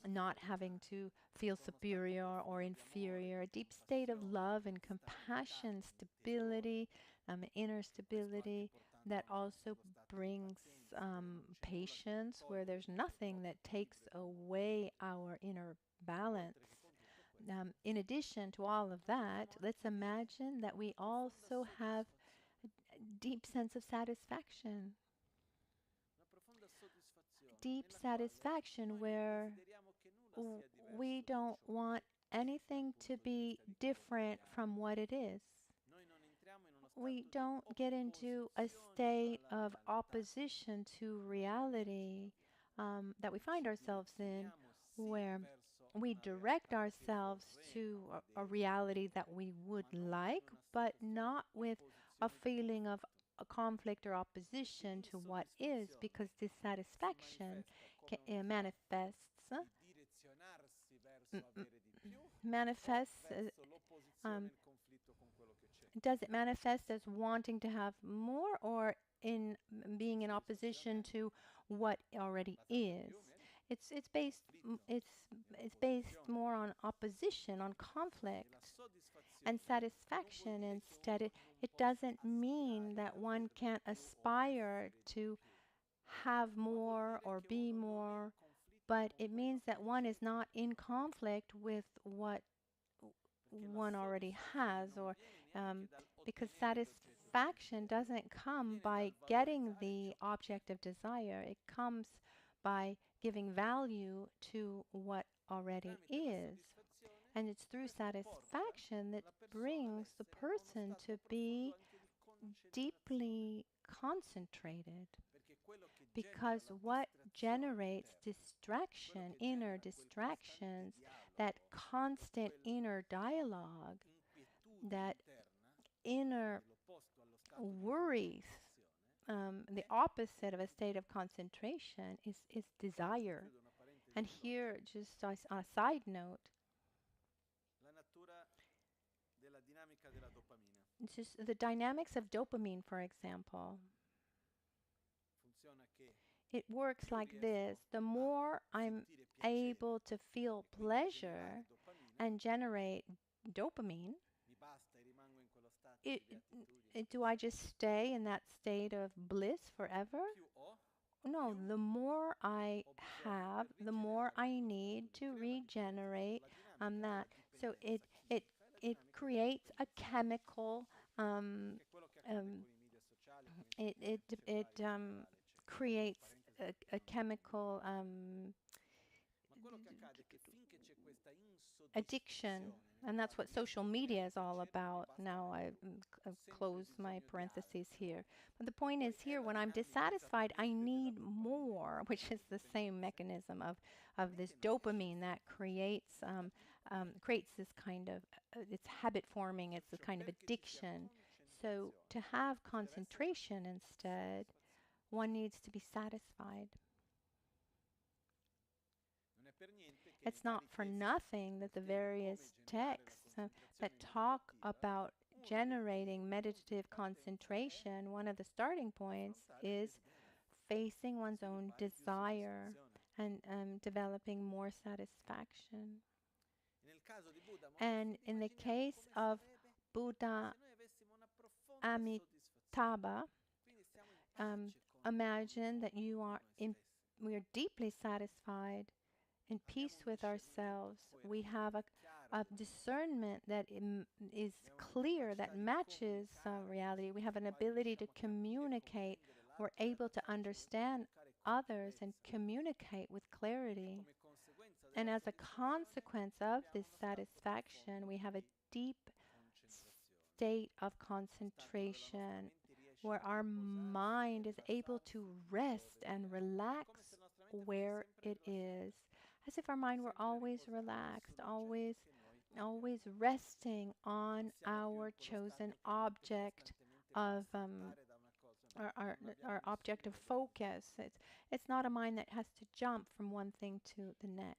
not having to feel superior or inferior, a deep state of love and compassion, stability, inner stability that also brings patience, where there's nothing that takes away our inner balance. In addition to all of that, let's imagine that we also have a deep sense of satisfaction. Deep satisfaction where we don't want anything to be different from what it is. We don't get into a state of opposition to reality that we find ourselves in, where we direct ourselves to a reality that we would like, but not with a feeling of a conflict or opposition to what is, because dissatisfaction manifests does it manifest as wanting to have more, or in being in opposition to what already is? It's based more on opposition, on conflict. And satisfaction instead, it doesn't mean that one can't aspire to have more or be more, but it means that one is not in conflict with what one already has, or because satisfaction doesn't come by getting the object of desire. It comes by giving value to what already is. And it's through satisfaction that brings the person to be deeply concentrated. Because what generates distraction, inner distractions, that constant inner dialogue, that inner worries, the opposite of a state of concentration is desire. And here, just on a side note, it's just the dynamics of dopamine, for example. It works like this. The more I'm able to feel pleasure and generate dopamine, do I just stay in that state of bliss forever? No, the more I have, the more I need to regenerate that. So it creates a chemical, it creates a chemical addiction, and that's what social media is all about. Now I've closed my parentheses here. But the point is here, when I'm dissatisfied, I need more, which is the same mechanism of this dopamine that creates this kind of, it's habit forming, it's a kind of addiction. So to have concentration instead, one needs to be satisfied. It's not for nothing that the various texts that talk about generating meditative concentration, one of the starting points is facing one's own desire and developing more satisfaction. And in the case of Buddha Amitabha, imagine that we are deeply satisfied, in peace with ourselves. We have a discernment that is clear, that matches reality. We have an ability to communicate. We're able to understand others and communicate with clarity. And as a consequence of this satisfaction, we have a deep state of concentration where our mind is able to rest and relax where it is, as if our mind were always relaxed, always resting on our chosen object of our object of focus. It's not a mind that has to jump from one thing to the next.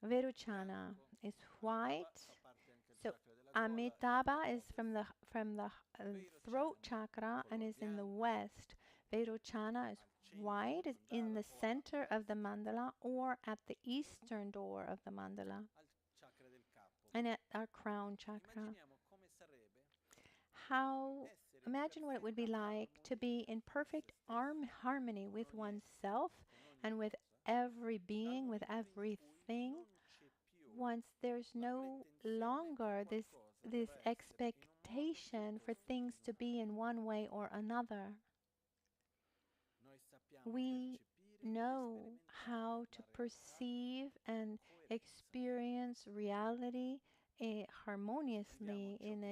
Vairochana is white. So Amitabha is from the throat chakra and is in the west. Vairochana is white, is in the center of the mandala or at the eastern door of the mandala and at our crown chakra. Imagine what it would be like to be in perfect harmony with oneself and with every being, with everything, once there's no longer this expectation for things to be in one way or another. We know how to perceive and experience reality harmoniously in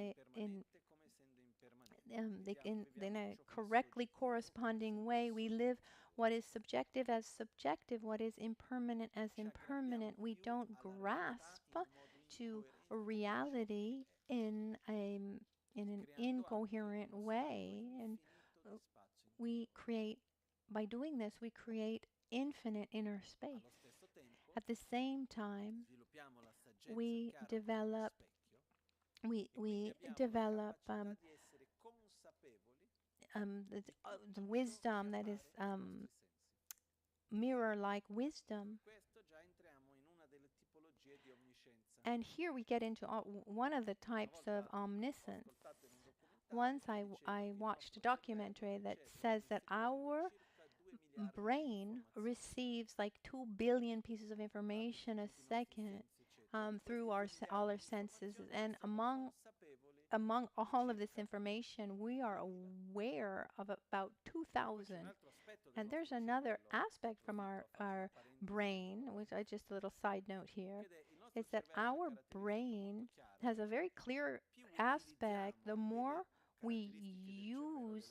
a correctly corresponding way. We live what is subjective as subjective, what is impermanent as impermanent. We don't grasp to reality in an incoherent way, and by doing this, we create infinite inner space. At the same time, we develop the wisdom that is mirror-like wisdom. And here we get into one of the types of omniscience. Once I watched a documentary that says that our brain receives like 2 billion pieces of information a second through all our senses, and among all of this information, we are aware of about 2,000. And there's another aspect from our brain, which just a little side note here, is that our brain has a very clear aspect. The more we use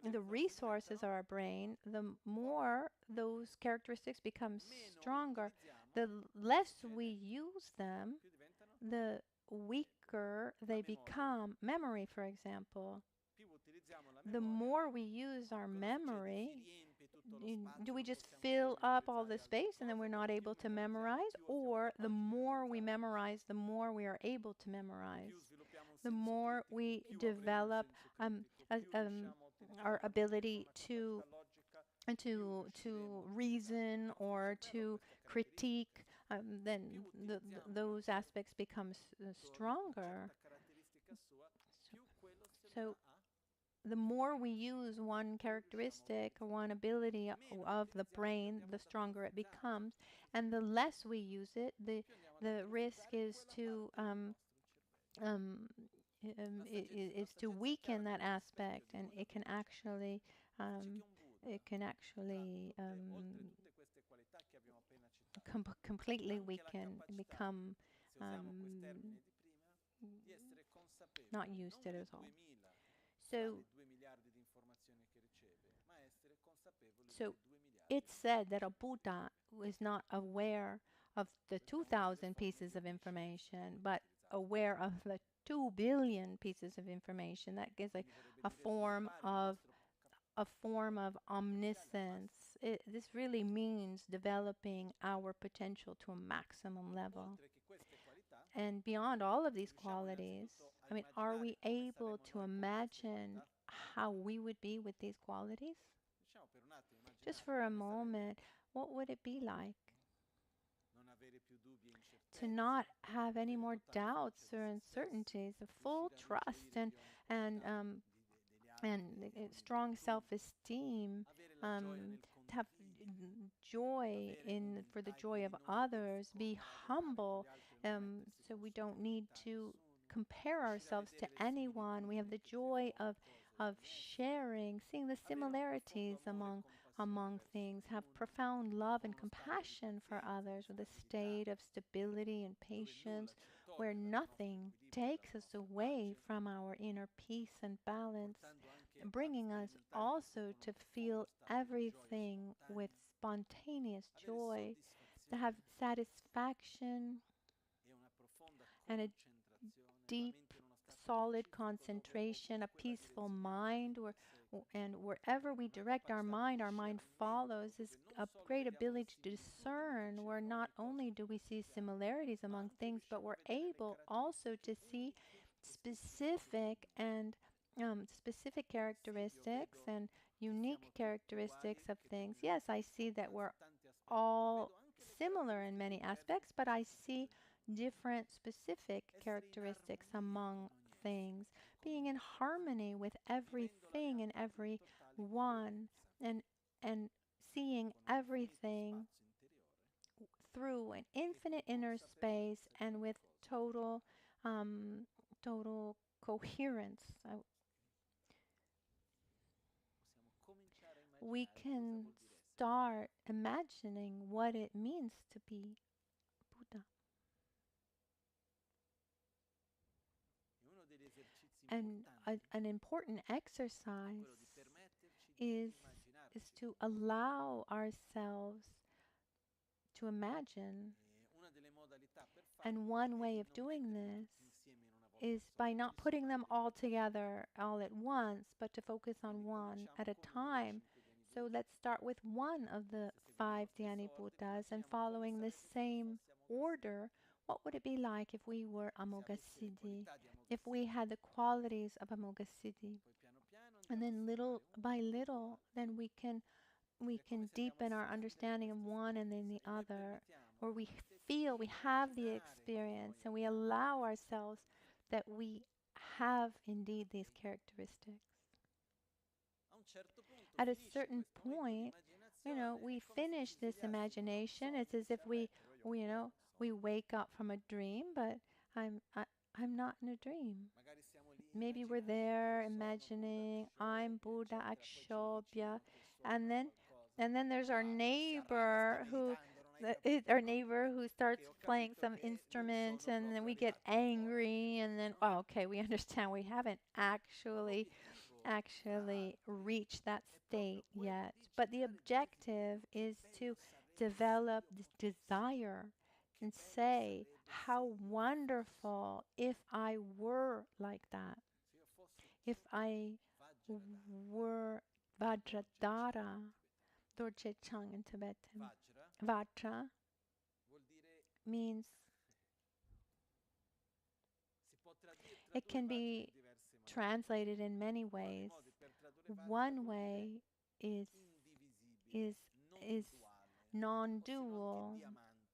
the resources of our brain, the more those characteristics become stronger. The less we use them, the weaker they become. Memory, for example. The more we use our memory, do we just fill up all the space and then we're not able to memorize? Or the more we memorize, the more we are able to memorize. The more we develop our ability to reason or to critique, then those aspects become stronger. So the more we use one characteristic or one ability of the brain, the stronger it becomes. And the less we use it, the risk is to is to weaken that aspect, and it can actually um, completely weaken, become not used it at all. So it's said that a Buddha is not aware of the 2,000 pieces of information, but aware of the 2 billion pieces of information. That gives a form of omniscience. This really means developing our potential to a maximum level. And beyond all of these qualities, I mean, are we able to imagine how we would be with these qualities? Just for a moment, what would it be like to not have any more doubts or uncertainties, a full trust and strong self-esteem, to have joy for the joy of others, be humble, so we don't need to compare ourselves to anyone. We have the joy of sharing, seeing the similarities among things, have profound love and compassion for others, with a state of stability and patience where nothing takes us away from our inner peace and balance, bringing us also to feel everything with spontaneous joy, to have satisfaction and a deep, solid concentration, a peaceful mind, and wherever we direct our mind follows. Is a great ability to discern, where not only do we see similarities among things, but we're able also to see specific characteristics and unique characteristics of things. Yes, I see that we're all similar in many aspects, but I see different specific characteristics among things, being in harmony with everything and everyone, and seeing everything through an infinite inner space and with total coherence. We can start imagining what it means to be Buddha. And an important exercise is to allow ourselves to imagine. And one way of doing this is by not putting them all together all at once, but to focus on one at a time. So let's start with one of the 5 Dhyani Buddhas, and following the same order, what would it be like if we were Amoghasiddhi, if we had the qualities of Amoghasiddhi? And then little by little, then we can deepen our understanding of one and then the other, where we feel we have the experience and we allow ourselves that we have indeed these characteristics. At a certain point, we finish this imagination. It's as if we wake up from a dream, but I'm not in a dream. Maybe we're there imagining I'm Buddha Akshobhya, and then there's our neighbor who starts playing some instrument, and then we get angry, and then okay, we understand we haven't actually reached that state yet. But the objective is to develop this desire and say, how wonderful if I were like that. If I were Vajradhara, Dorje Chang in Tibetan. Vajra means, it can be translated in many ways. One way is non-dual,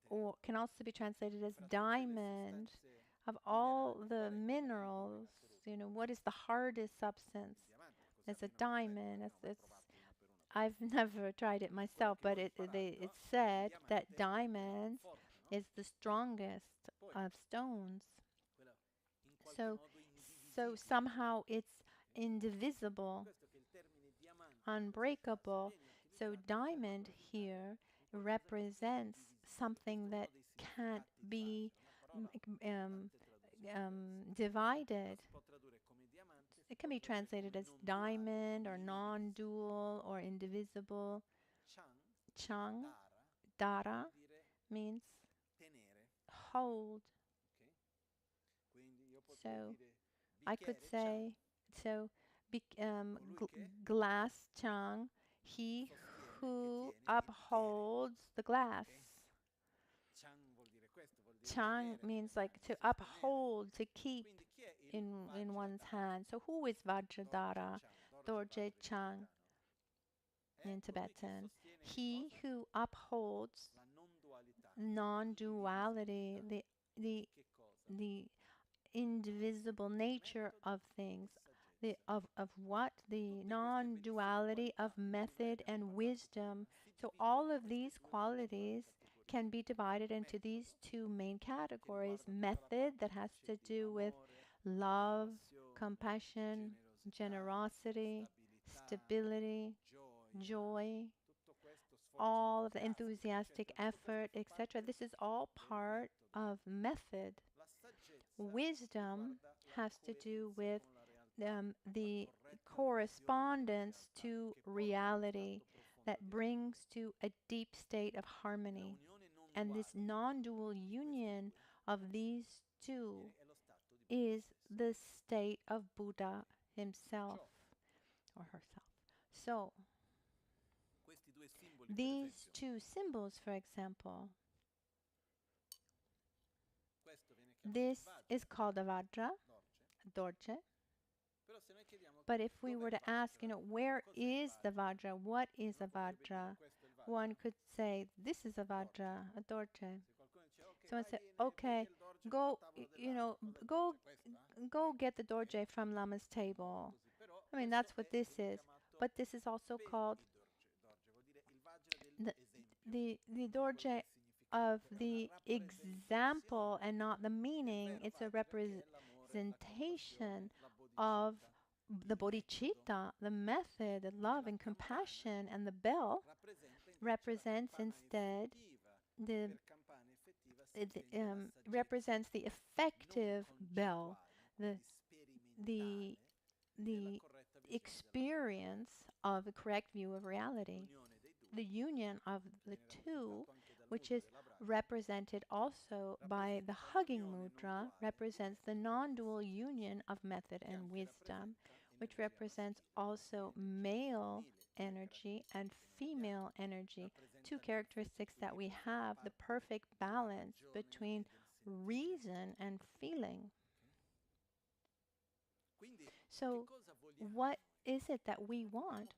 or can also be translated as diamond. Of all the minerals, what is the hardest substance? It's a diamond. I've never tried it myself, but it's said that diamonds is the strongest of stones. So So somehow it's indivisible, unbreakable. So diamond here represents something that can't be divided. It can be translated as diamond or non-dual or indivisible. Chang, dara, means hold. So I could say, so glass chang, he who upholds the glass. Chang means like to uphold, to keep in one's hand. So who is Vajradhara? Dorje Chang in Tibetan. He who upholds non-duality, the indivisible nature of things, of what? The non-duality of method and wisdom. So all of these qualities can be divided into these two main categories. Method, that has to do with love, compassion, generosity, stability, joy, all of the enthusiastic effort, etc. This is all part of method. Wisdom has to do with the correspondence to reality that brings to a deep state of harmony. And this non-dual union of these two is the state of Buddha himself or herself. So, these two symbols, for example, this is called a Vajra, Dorje. But if we were to ask, where is the Vajra? What is a Vajra? One could say, this is a Vajra, a Dorje. Someone said, okay, go get the Dorje from Lama's table. I mean, that's what this is. But this is also called the Dorje of the example and not the meaning. It's a representation of the bodhicitta, the method, the love and compassion, and the bell represents instead represents the effective bell, the experience of a correct view of reality, the union of the two, which is represented also by the hugging mudra, represents the non-dual union of method and wisdom, which represents also male energy and female energy, two characteristics that we have, the perfect balance between reason and feeling. So, what is it that we want?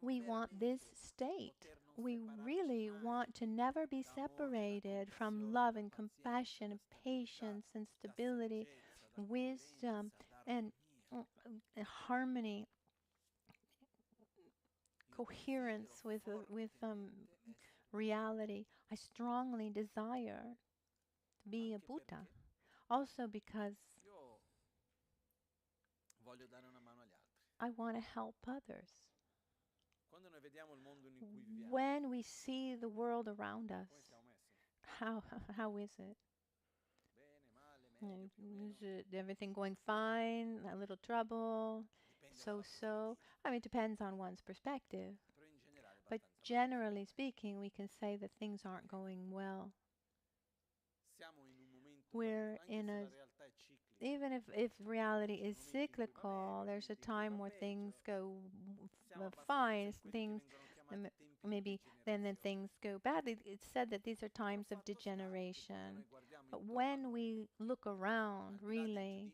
We want this state. We really want to never be separated from love and compassion, and patience and stability, wisdom and harmony, coherence with reality. I strongly desire to be a Buddha. Also because I want to help others. When we see the world around us, how is it? Is it everything going fine? A little trouble? So? I mean, it depends on one's perspective. But generally speaking, we can say that things aren't going well. We're in a, even if reality is cyclical, there's a time where things go fine, things maybe then things go badly. It's said that these are times of degeneration. But when we look around, really,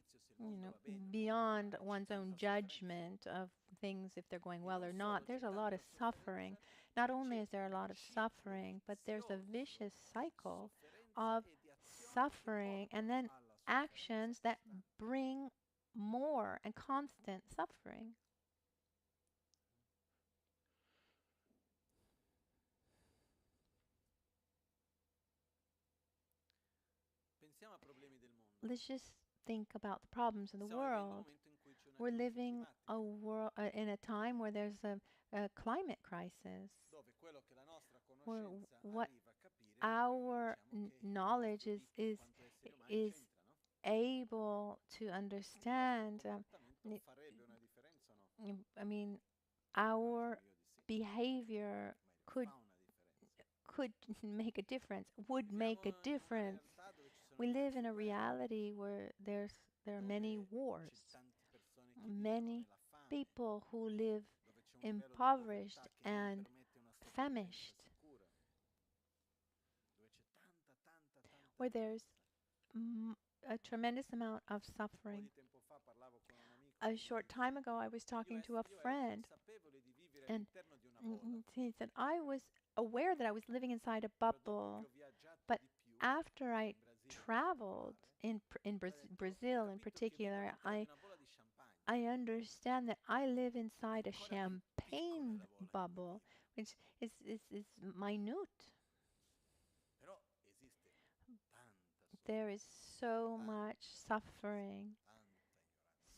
beyond one's own judgment of things, if they're going well or not, there's a lot of suffering. Not only is there a lot of suffering, but there's a vicious cycle of suffering and then actions that bring more and constant suffering. Let's just think about the problems of the world. We're living in a time where there's a climate crisis, where what our knowledge is able to understand. I mean, our behavior could make a difference, would make a difference. We live in a reality where there are many wars, many people who live impoverished and famished, where there's a tremendous amount of suffering. A short time ago, I was talking to a friend, and he said, I was aware that I was living inside a bubble, but after I traveled in Brazil in particular, I understand that I live inside a champagne bubble, which is minute. There is so much suffering,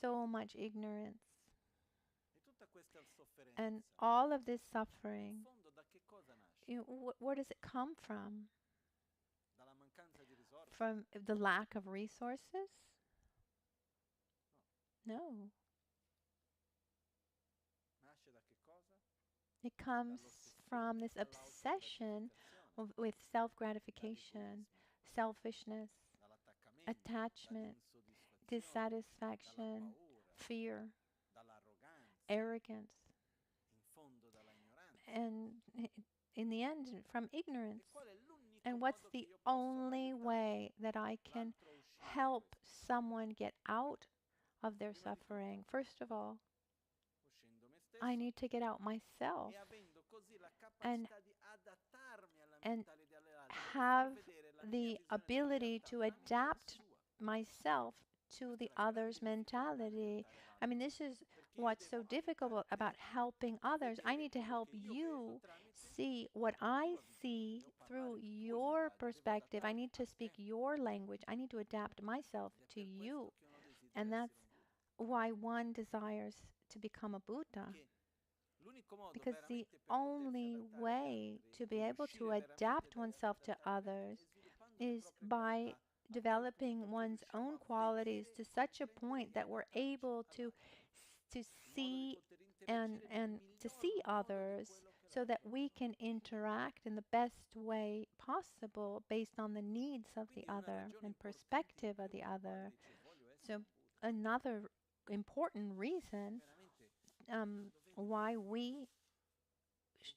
so much ignorance. And all of this suffering, where does it come from? From the lack of resources? No. It comes from this obsession with self-gratification, selfishness, attachment, dissatisfaction, fear, arrogance, and in the end, from ignorance. And what's the only way that I can help someone get out of their suffering? First of all, I need to get out myself and have the ability to adapt myself to the other's mentality. I mean, this is what's so difficult about helping others. I need to help you see what I see through your perspective. I need to speak your language. I need to adapt myself to you. And that's why one desires to become a Buddha. Because the only way to be able to adapt oneself to others is by developing one's own qualities to such a point that we're able to see and to see others, so that we can interact in the best way possible based on the needs of the other and perspective of the other. So another important reason why we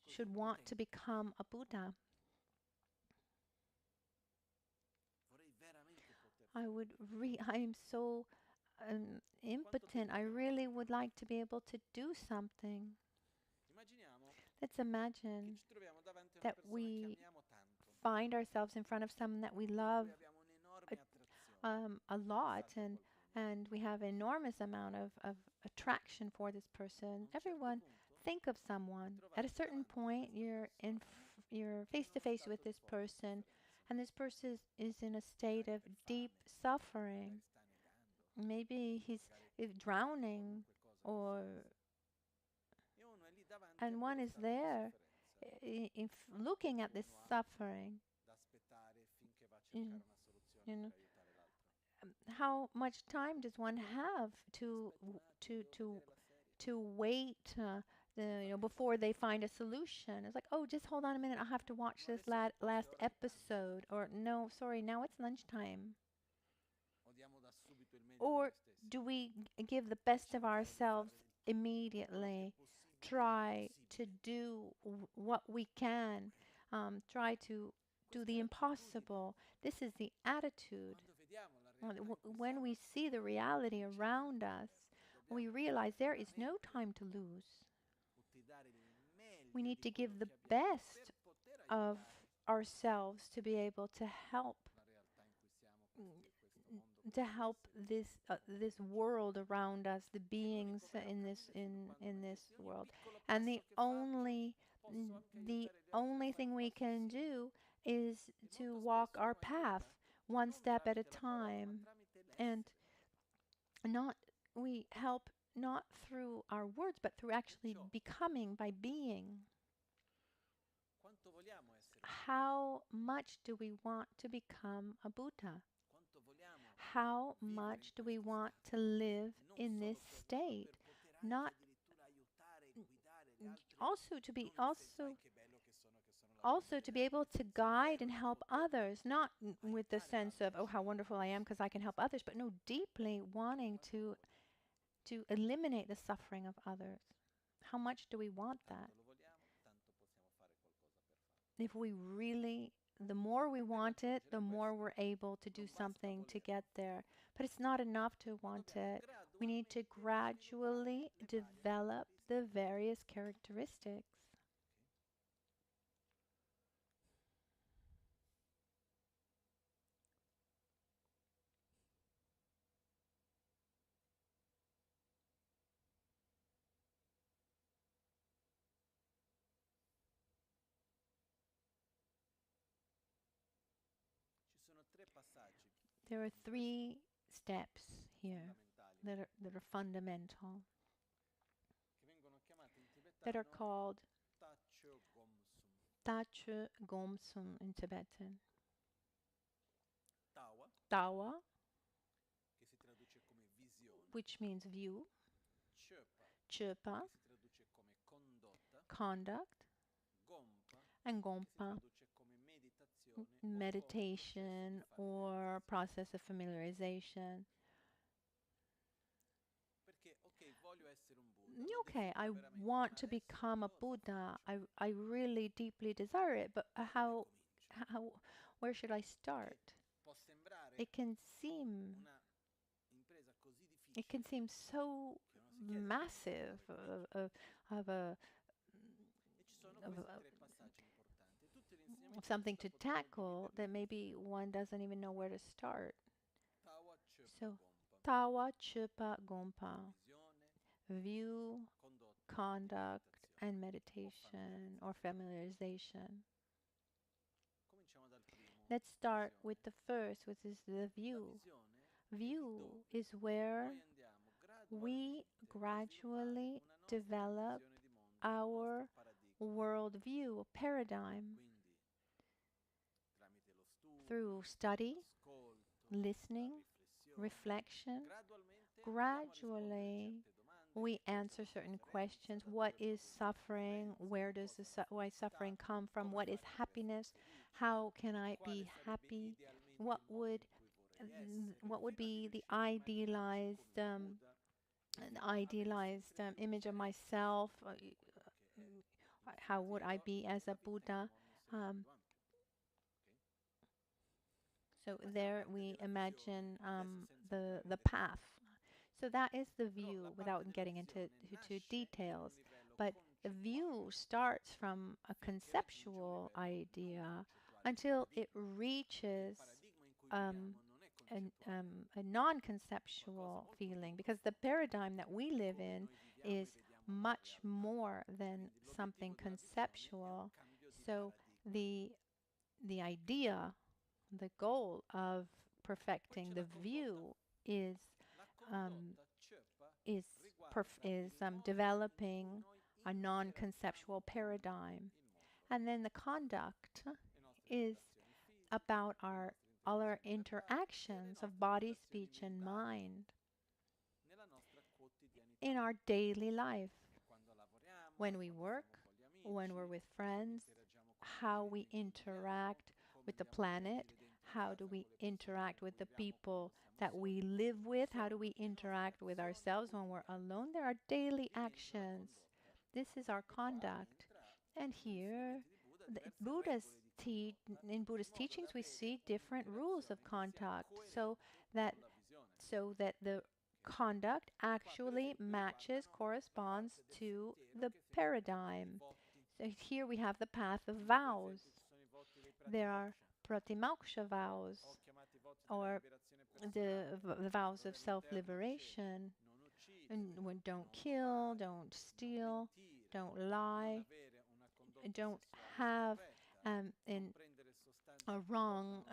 should want to become a Buddha. I am so impotent. I really would like to be able to do something. Let's imagine that we find ourselves in front of someone that we love a lot, and we have an enormous amount of attraction for this person. Everyone, think of someone. At a certain point, you're face to face with this person, and this person is in a state of deep suffering. Maybe he's drowning, and one is there, looking at this suffering. You know, how much time does one have to wait? Before they find a solution. It's like, oh, just hold on a minute. I'll have to watch this last episode. Or no, sorry, now it's lunchtime. Or do we give the best of ourselves immediately? Try to do what we can. Try to do the impossible. This is the attitude. When we see the reality around us, we realize there is no time to lose. We need to give the best of ourselves to be able to help this world around us, the beings in this world. And the only thing we can do is to walk our path one step at a time, and we help not through our words, but through actually becoming, by being. How much do we want to become a Buddha? How much do we want to live in this state? Not also to be to be able to guide and help others, not with the sense of, oh, how wonderful I am because I can help others, but no, deeply wanting to eliminate the suffering of others. How much do we want that? If we really, the more we want it, the more we're able to do something to get there. But it's not enough to want it. We need to gradually develop the various characteristics. There are 3 steps here that are fundamental, that are called Tache Gomsum in Tibetan. Tawa, which means view. Chöpa, conduct. And Gompa, meditation or process of familiarization. Okay, I want to become a Buddha. I really deeply desire it, but where should I start? It can seem so massive of something to tackle that maybe one doesn't even know where to start. So, Tawa, Chupa, Gompa, view, conduct, and meditation or familiarization. Let's start with the first, which is the view. View is where we gradually develop our worldview, paradigm, through study, listening, reflection. Gradually, we answer certain questions. What is suffering? Where does why suffering come from? What is happiness? How can I be happy? What would be the idealized image of myself? How would I be as a Buddha? So there we imagine the path. So that is the view, without getting into details. But the view starts from a conceptual idea until it reaches a non-conceptual feeling, because the paradigm that we live in is much more than something conceptual. So the idea, the goal of perfecting the view is developing a non-conceptual paradigm. And then the conduct is about all our interactions of body, speech, and mind in our daily life. When we work, when we're with friends, how we interact with the planet, how do we interact with the people that we live with, how do we interact with ourselves when we're alone. There are daily actions. This is our conduct. And here, in Buddha's teachings, we see different rules of conduct, so that the conduct actually corresponds to the paradigm. So here we have the path of vows. There are Pratimoksha vows, or the vows of self-liberation. And don't kill, don't steal, don't lie, don't have a wrong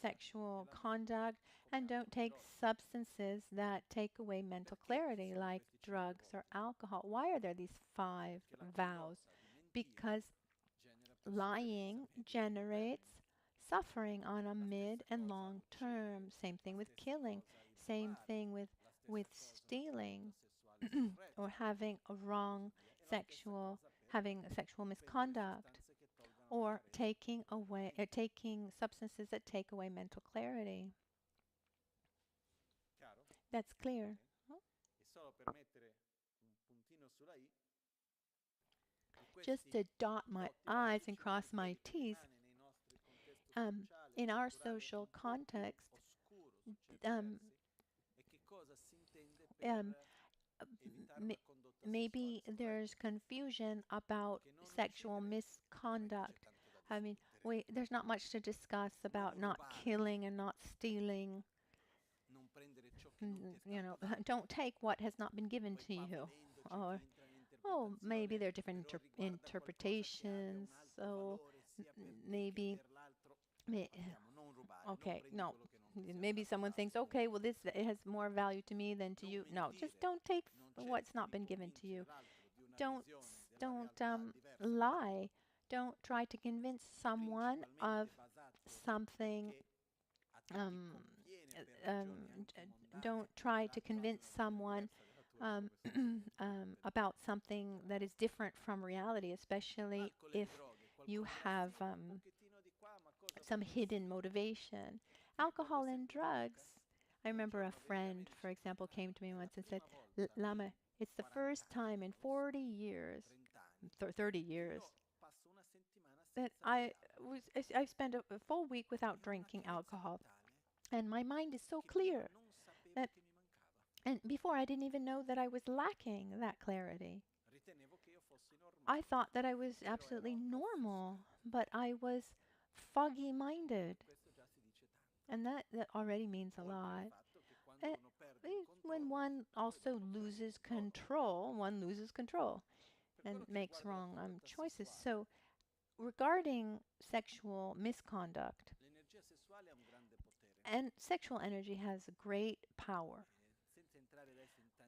sexual conduct, and don't take substances that take away mental clarity, like drugs or alcohol. Why are there these 5 vows? Because lying generates suffering on a mid and long term. Same thing with killing. Same thing with stealing or having a wrong having sexual misconduct, or taking substances that take away mental clarity. That's clear. Just to dot my I's and cross my T's, in our social context, maybe there's confusion about sexual misconduct. I mean, there's not much to discuss about not killing and not stealing. Don't take what has not been given to you. Or, maybe there are different interpretations. So maybe, okay, no. Maybe someone thinks, okay, well, it has more value to me than to you. No, just don't take what's not been given to you. Don't lie. Don't try to convince someone of something. Don't try to convince someone about something that is different from reality, especially if you have some hidden motivation. Alcohol and drugs. I remember a friend, for example, came to me once and said, Lama, it's the first time in 40 years, 30 years, that I spent a full week without drinking alcohol. And my mind is so clear that, and before I didn't even know that I was lacking that clarity. I thought that I was absolutely normal, but I was foggy-minded. And that already means a lot. And when one also loses control, and makes wrong choices. So regarding sexual misconduct, and sexual energy has great power.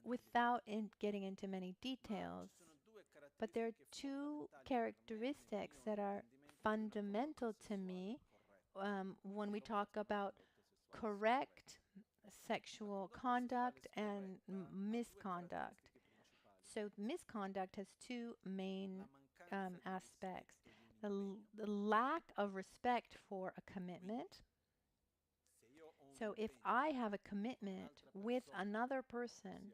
Without getting into many details, but there are 2 characteristics that are fundamental to me when we talk about correct sexual conduct and misconduct. So misconduct has 2 main aspects. The lack of respect for a commitment. So if I have a commitment with another person,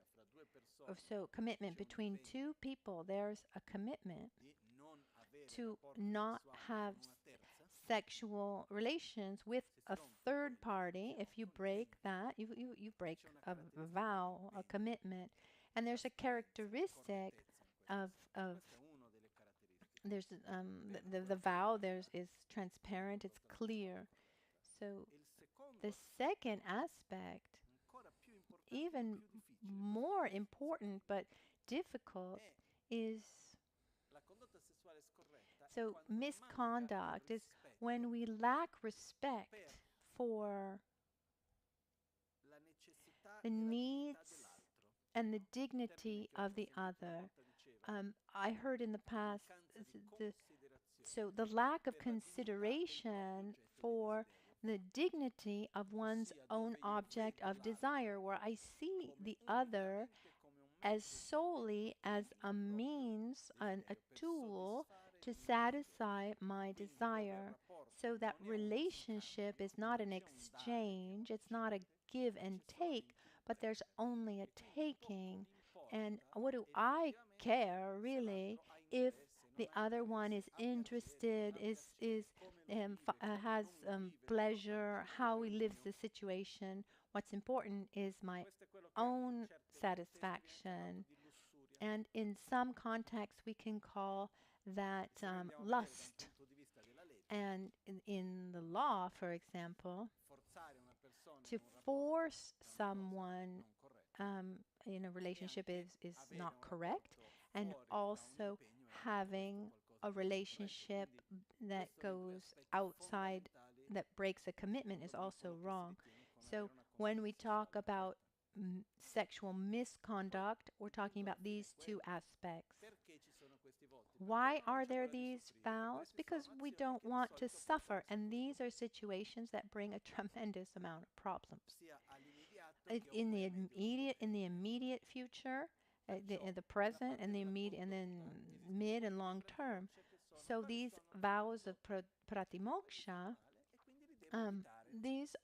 so commitment between 2 people, there's a commitment to not have sexual relations with a third party. If you break that, you break a vow, a commitment. And there's a characteristic of there's the vow is transparent, it's clear. So the second aspect, even more important but difficult, is so misconduct is when we lack respect for the needs and the dignity of the other. I heard in the past, so the lack of consideration for the dignity of one's own object of desire, where I see the other as solely as a means, a tool to satisfy my desire. So that relationship is not an exchange, it's not a give and take, but there's only a taking. And what do I care, really, if the other one is interested, has pleasure, how he lives the situation? What's important is my own satisfaction. And in some contexts, we can call that lust. And in the law, for example, to force someone in a relationship is not correct. And also having a relationship that goes outside breaks a commitment is also wrong. So when we talk about sexual misconduct, we're talking about these two aspects. Why are there these vows? Because we don't want to suffer, and these are situations that bring a tremendous amount of problems. In the immediate future, in the present, and the immediate, and then mid and long term. So these vows of pratimoksha, these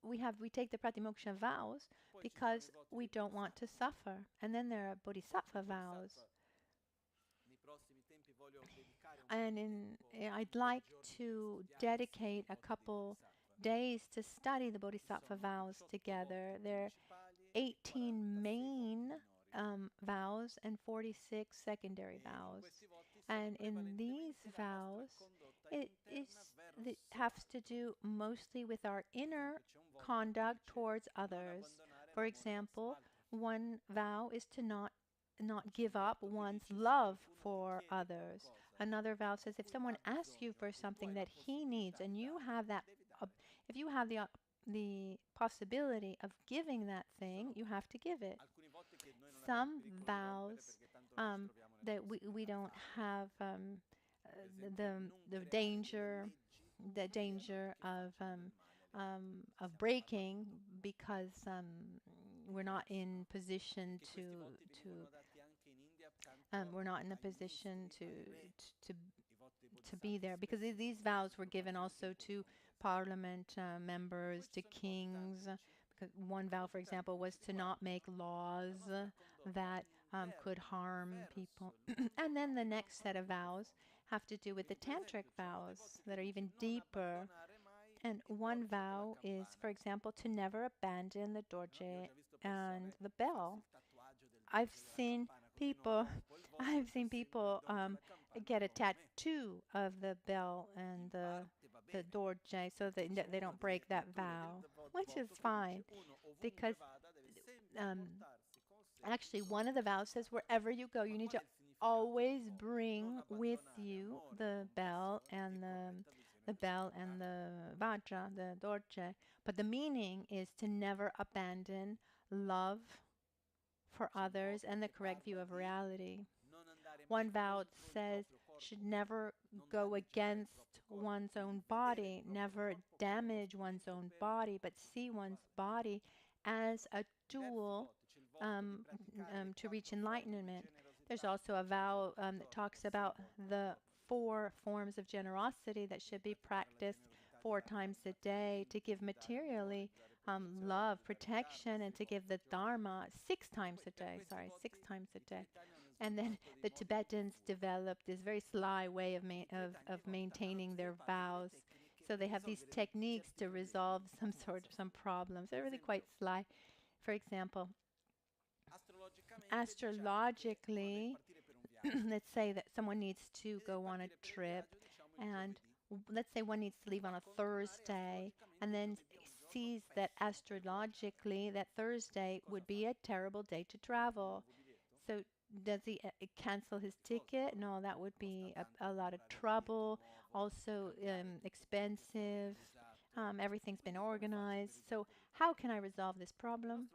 we take the pratimoksha vows because we don't want to suffer. And then there are bodhisattva vows. And I'd like to dedicate a couple days to study the bodhisattva vows together. There are 18 main vows and 46 secondary vows. And in these vows, it has to do mostly with our inner conduct towards others. For example, one vow is to not give up one's love for others. Another vow says if someone asks you for something that he needs and you have that, if you have the possibility of giving that thing, you have to give it. Some vows that we don't have the danger of breaking because we're not in position we're not in a position to be there, because these vows were given also to parliament members, to kings. Because one vow, for example, was to not make laws that could harm people. And then the next set of vows have to do with the tantric vows that are even deeper. And one vow is, for example, to never abandon the dorje and the bell. I've seen people get a tattoo of the bell and the dorje so that they don't break that vow, which is fine, because actually one of the vows says wherever you go, you need to always bring with you the bell and the vajra, the dorje. But the meaning is to never abandon love for others and the correct view of reality. One vow says should never go against one's own body, never damage one's own body, but see one's body as a tool to reach enlightenment. There's also a vow that talks about the 4 forms of generosity that should be practiced 4 times a day, to give materially love, protection, and to give the Dharma 6 times a day. 6 times a day. And then the Tibetans developed this very sly way of maintaining their vows. So they have these techniques to resolve some problems. They're really quite sly. For example, astrologically, let's say that someone needs to go on a trip, and let's say one needs to leave on a Thursday, and then sees that astrologically that Thursday would be a terrible day to travel. So does he cancel his ticket? No, that would be a lot of trouble, also expensive. Everything's been organized. So how can I resolve this problem?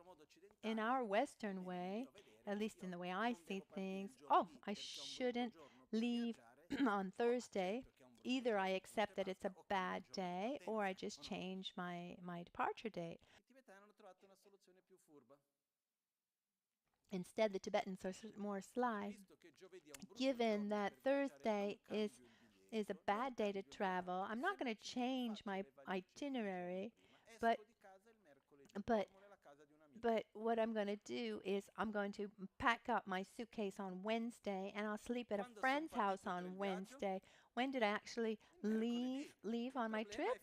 In our Western way, at least in the way I see things, I shouldn't leave on Thursday. Either I accept that it's a bad day, or I just change my departure date. Instead, the Tibetans are more sly. Given that Thursday is a bad day to travel, I'm not going to change my itinerary, but what I'm going to do is I'm going to pack up my suitcase on Wednesday, and I'll sleep at a friend's house on Wednesday. When did I actually leave on my trip?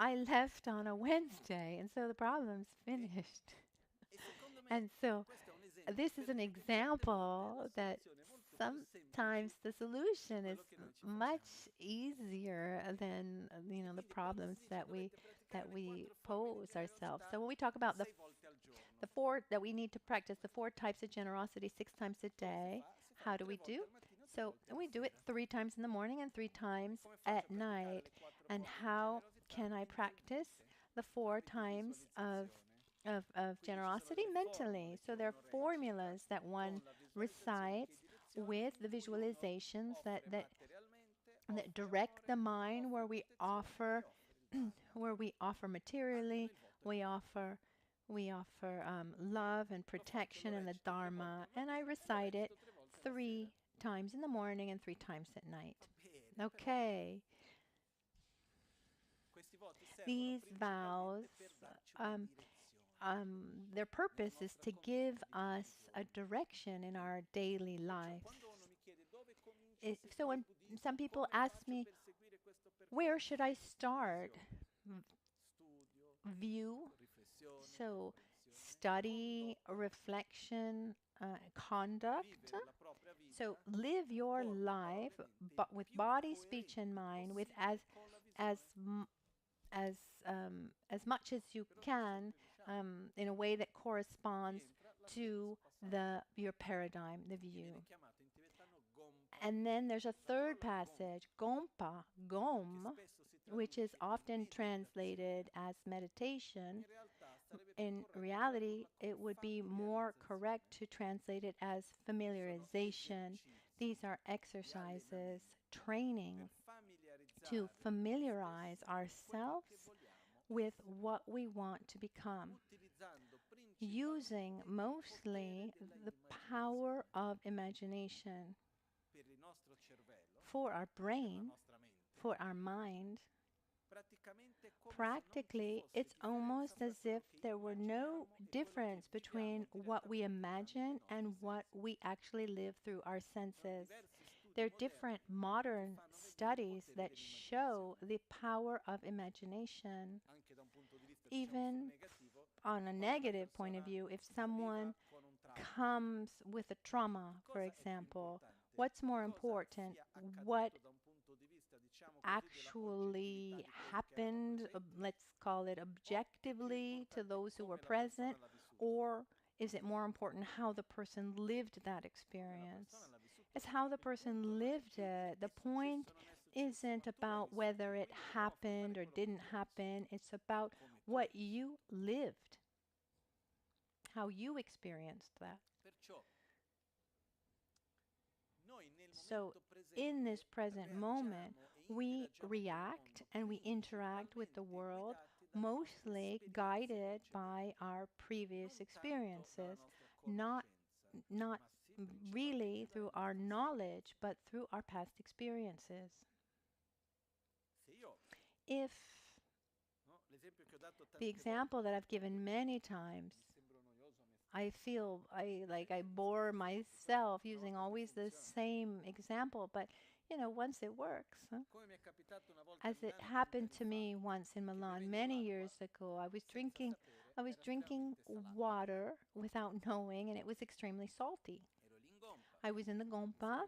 I left on a Wednesday, and so the problem's finished. And so this is an example that sometimes the solution is much easier than the problems that we pose ourselves. So when we talk about the 4 that we need to practice, the 4 types of generosity 6 times a day, how do we do? So we do it 3 times in the morning and 3 times at night. And how can I practice the 4 times of generosity mentally? So there are formulas that one recites with the visualizations that direct the mind, where we offer where we offer materially, we offer love and protection and the Dharma, and I recite it 3 times in the morning and 3 times at night. Okay. These vows, their purpose is to give us a direction in our daily life. So when some people ask me, where should I start? View, so study, reflection, conduct. So live your life, but with body, speech, and mind, with as as as much as you can, in a way that corresponds to your paradigm, the view. And then there's a third passage, Gompa, Gom, which is often translated as meditation. In reality, it would be more correct to translate it as familiarization. These are exercises, training to familiarize ourselves with what we want to become, using mostly the power of imagination for our brain, for our mind. Practically, it's almost as if there were no difference between what we imagine and what we actually live through our senses. There are different modern studies that show the power of imagination. Even on a negative point of view, if someone comes with a trauma, for example, what's more important? What actually happened, let's call it objectively, to those who were present, or is it more important how the person lived that experience? It's how the person lived it. The point isn't about whether it happened or didn't happen. It's about what you lived, how you experienced that. So in this present moment, we react and we interact with the world, mostly guided by our previous experiences, not really through our knowledge, but through our past experiences. If the example that I've given many times, I feel like I bore myself using always the same example, but once it works. As it happened to me once in Milan many years ago, I was drinking water without knowing, and it was extremely salty. I was in the Gompa,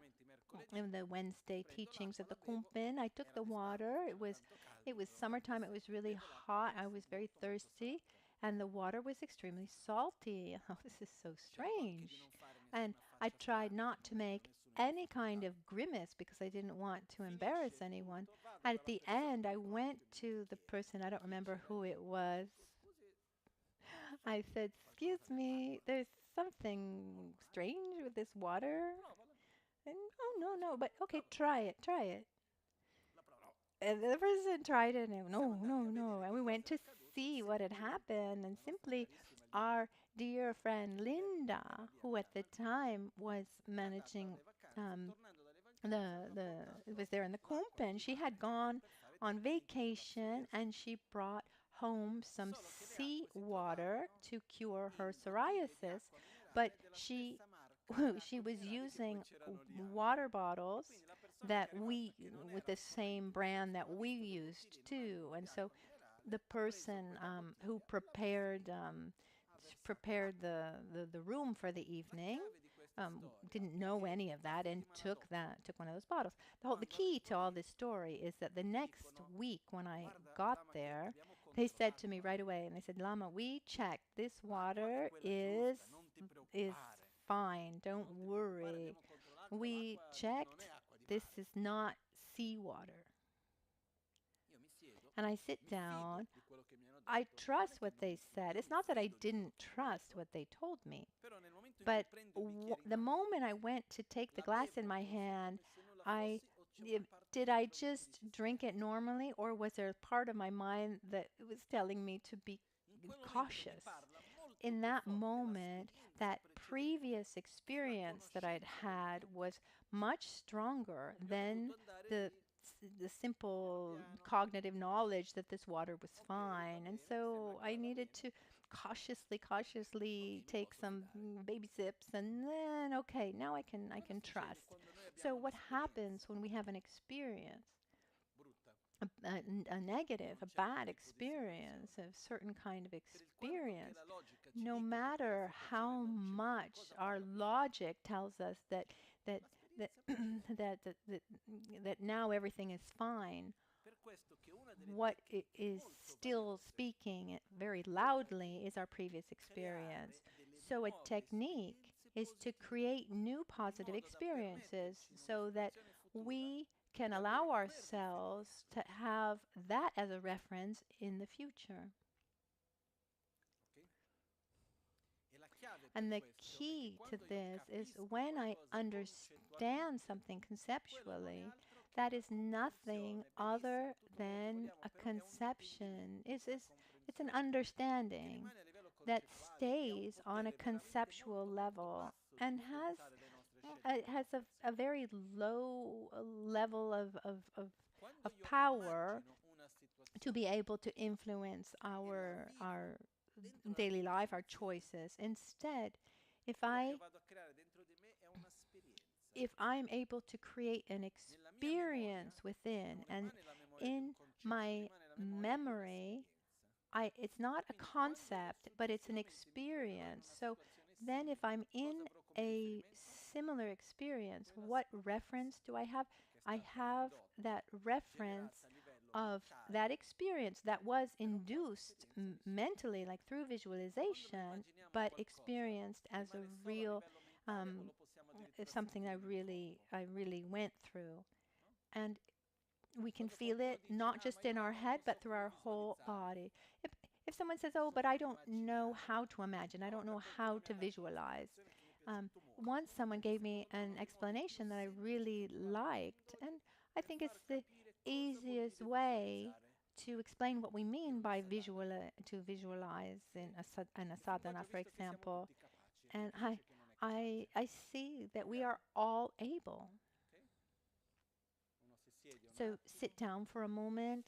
in the Wednesday teachings of the Kumpen. I took the water. It was summertime. It was really hot. I was very thirsty, and the water was extremely salty. Oh, this is so strange. And I tried not to make any kind of grimace because I didn't want to embarrass anyone. And at the end, I went to the person, I don't remember who it was. I said, "Excuse me, there's something strange with this water." And, "Oh, no, but okay, try it. And the person tried it, and no. And we went to see what had happened, and simply our dear friend Linda, who at the time was managing was there in the Kumpen. She had gone on vacation, and she brought home some sea water to cure her psoriasis, but she was using water bottles that with the same brand that we used too. And so the person who prepared the room for the evening didn't know any of that and took one of those bottles. The key to all this story is that the next week when I got there, they said to me right away, and they said, "Lama, we checked. This water is fine. Don't worry. We checked. This is not seawater." and I sit down, I trust what they said. It's not that I didn't trust what they told me, but the moment I went to take the glass in my hand, did I just drink it normally, or was there a part of my mind that was telling me to be cautious? In that moment, that previous experience that I'd had was much stronger than the simple cognitive knowledge that this water was fine. And so I needed to cautiously take some baby sips, and then, okay, now I can trust. So what happens when we have an experience, a negative, a bad experience, a certain kind of experience, no matter how much our logic tells us that that that that now everything is fine, what is still speaking very loudly is our previous experience. So a technique is to create new positive experiences so that we can allow ourselves to have that as a reference in the future. And the key to this is when I understand something conceptually, that is nothing other than a conception. It's an understanding that stays on a conceptual level and has a very low level of power to be able to influence our daily life, our choices. Instead, if I'm able to create an experience within, and in my memory, it's not a concept, but it's an experience. So then if I'm in a similar experience, what reference do I have? I have that reference of that experience that was induced mentally, like through visualization, but experienced as a real, something I really went through. And we can feel it not just in our head, but through our whole body. If someone says, oh, but I don't know how to imagine, I don't know how to visualize. Once someone gave me an explanation that I really liked, and I think it's the easiest way to explain what we mean by to visualize in a sadhana, for example. And I see that we are all able. So sit down for a moment.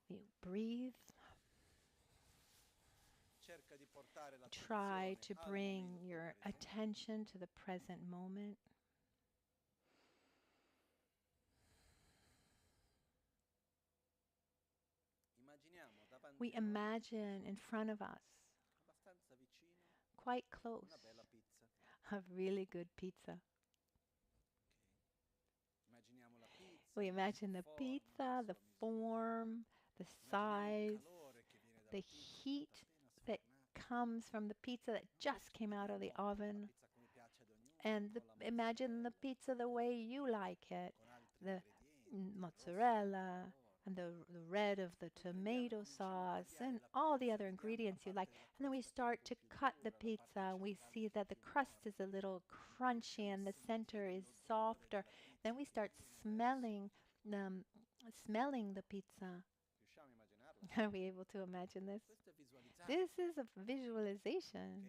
You breathe. Try to bring your attention to the present moment. We imagine in front of us, quite close, a really good pizza. We imagine the pizza, the form, the size, the heat that comes from the pizza that just came out of the oven. And imagine the pizza the way you like it, the mozzarella, and the red of the tomato sauce, and all the other ingredients you like. And then we start to cut the pizza, and we see that the crust is a little crunchy and the center is softer. Then we start smelling the pizza. Are we able to imagine this? This is a visualization.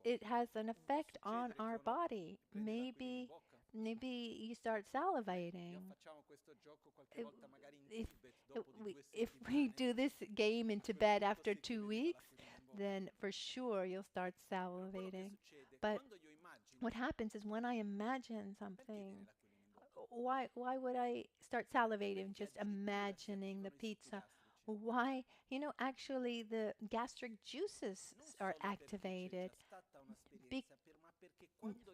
It has an effect on our body. Maybe you start salivating. If we do this game in Tibet after 2 weeks, then for sure you'll start salivating. But what happens is when I imagine something, why would I start salivating just imagining the pizza? Why? Actually the gastric juices are activated.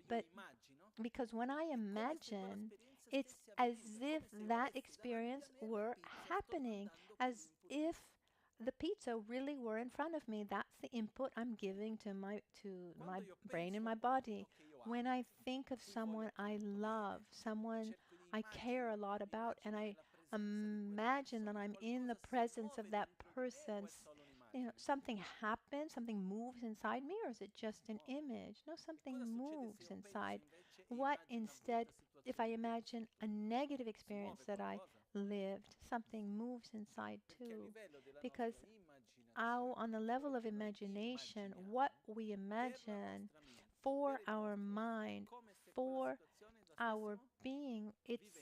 But because when I imagine, it's as if that experience were happening, as if the pizza really were in front of me. That's the input I'm giving to my brain and my body. when I think of someone I love, someone I care a lot about, and I imagine that I'm in the presence of that person, something happens, something moves inside me, or is it just an image? No, something moves inside. What instead, if I imagine a negative experience that I lived, something moves inside too. Because on the level of imagination, what we imagine for our mind, for our being, it's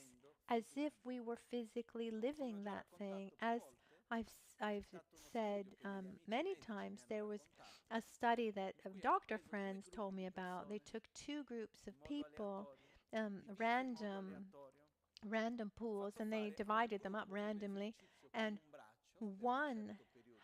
as if we were physically living that thing. As I've said many times, there was a study that doctor friends told me about. They took two groups of people, random pools, and they divided them up randomly, and one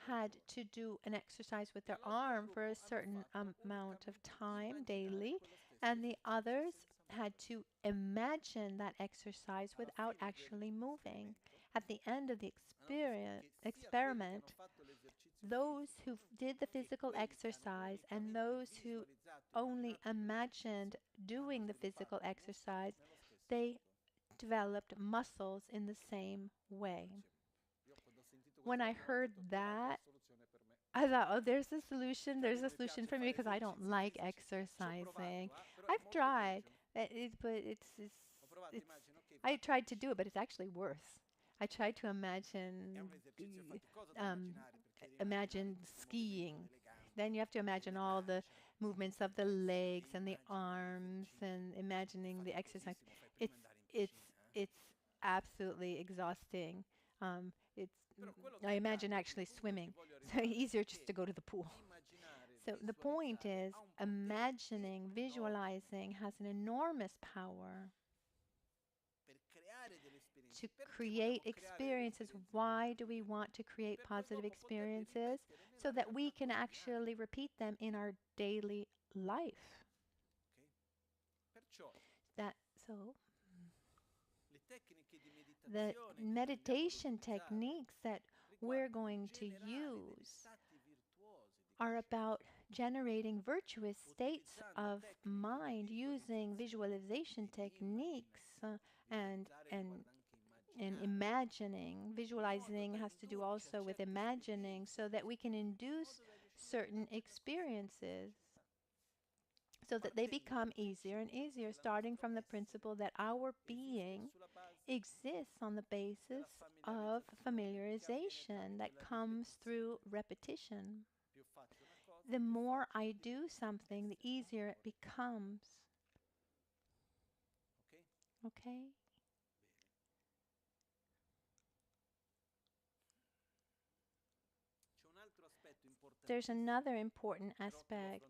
had to do an exercise with their arm for a certain amount of time daily, and the others had to imagine that exercise without actually moving. At the end of the experiment, those who did the physical exercise and those who only imagined doing the physical exercise, they developed muscles in the same way. When I heard that, I thought, oh, there's a solution. There's a solution for me because I don't like exercising. I've tried, but I tried to do it, but it's actually worse. I tried to imagine skiing. Then you have to imagine all the movements of the legs and the arms and imagining the exercise. It's absolutely exhausting. I imagine actually swimming. So easier just to go to the pool. So the point is, imagining, visualizing has an enormous power to create experiences. Why do we want to create positive experiences? So that we can actually repeat them in our daily life. The meditation techniques that we're going to use are about generating virtuous states of mind using visualization techniques and imagining. Visualizing has to do also with imagining so that we can induce certain experiences so that they become easier and easier, starting from the principle that our being exists on the basis of familiarization that comes through repetition. The more I do something, the easier it becomes. Okay? There's another important aspect,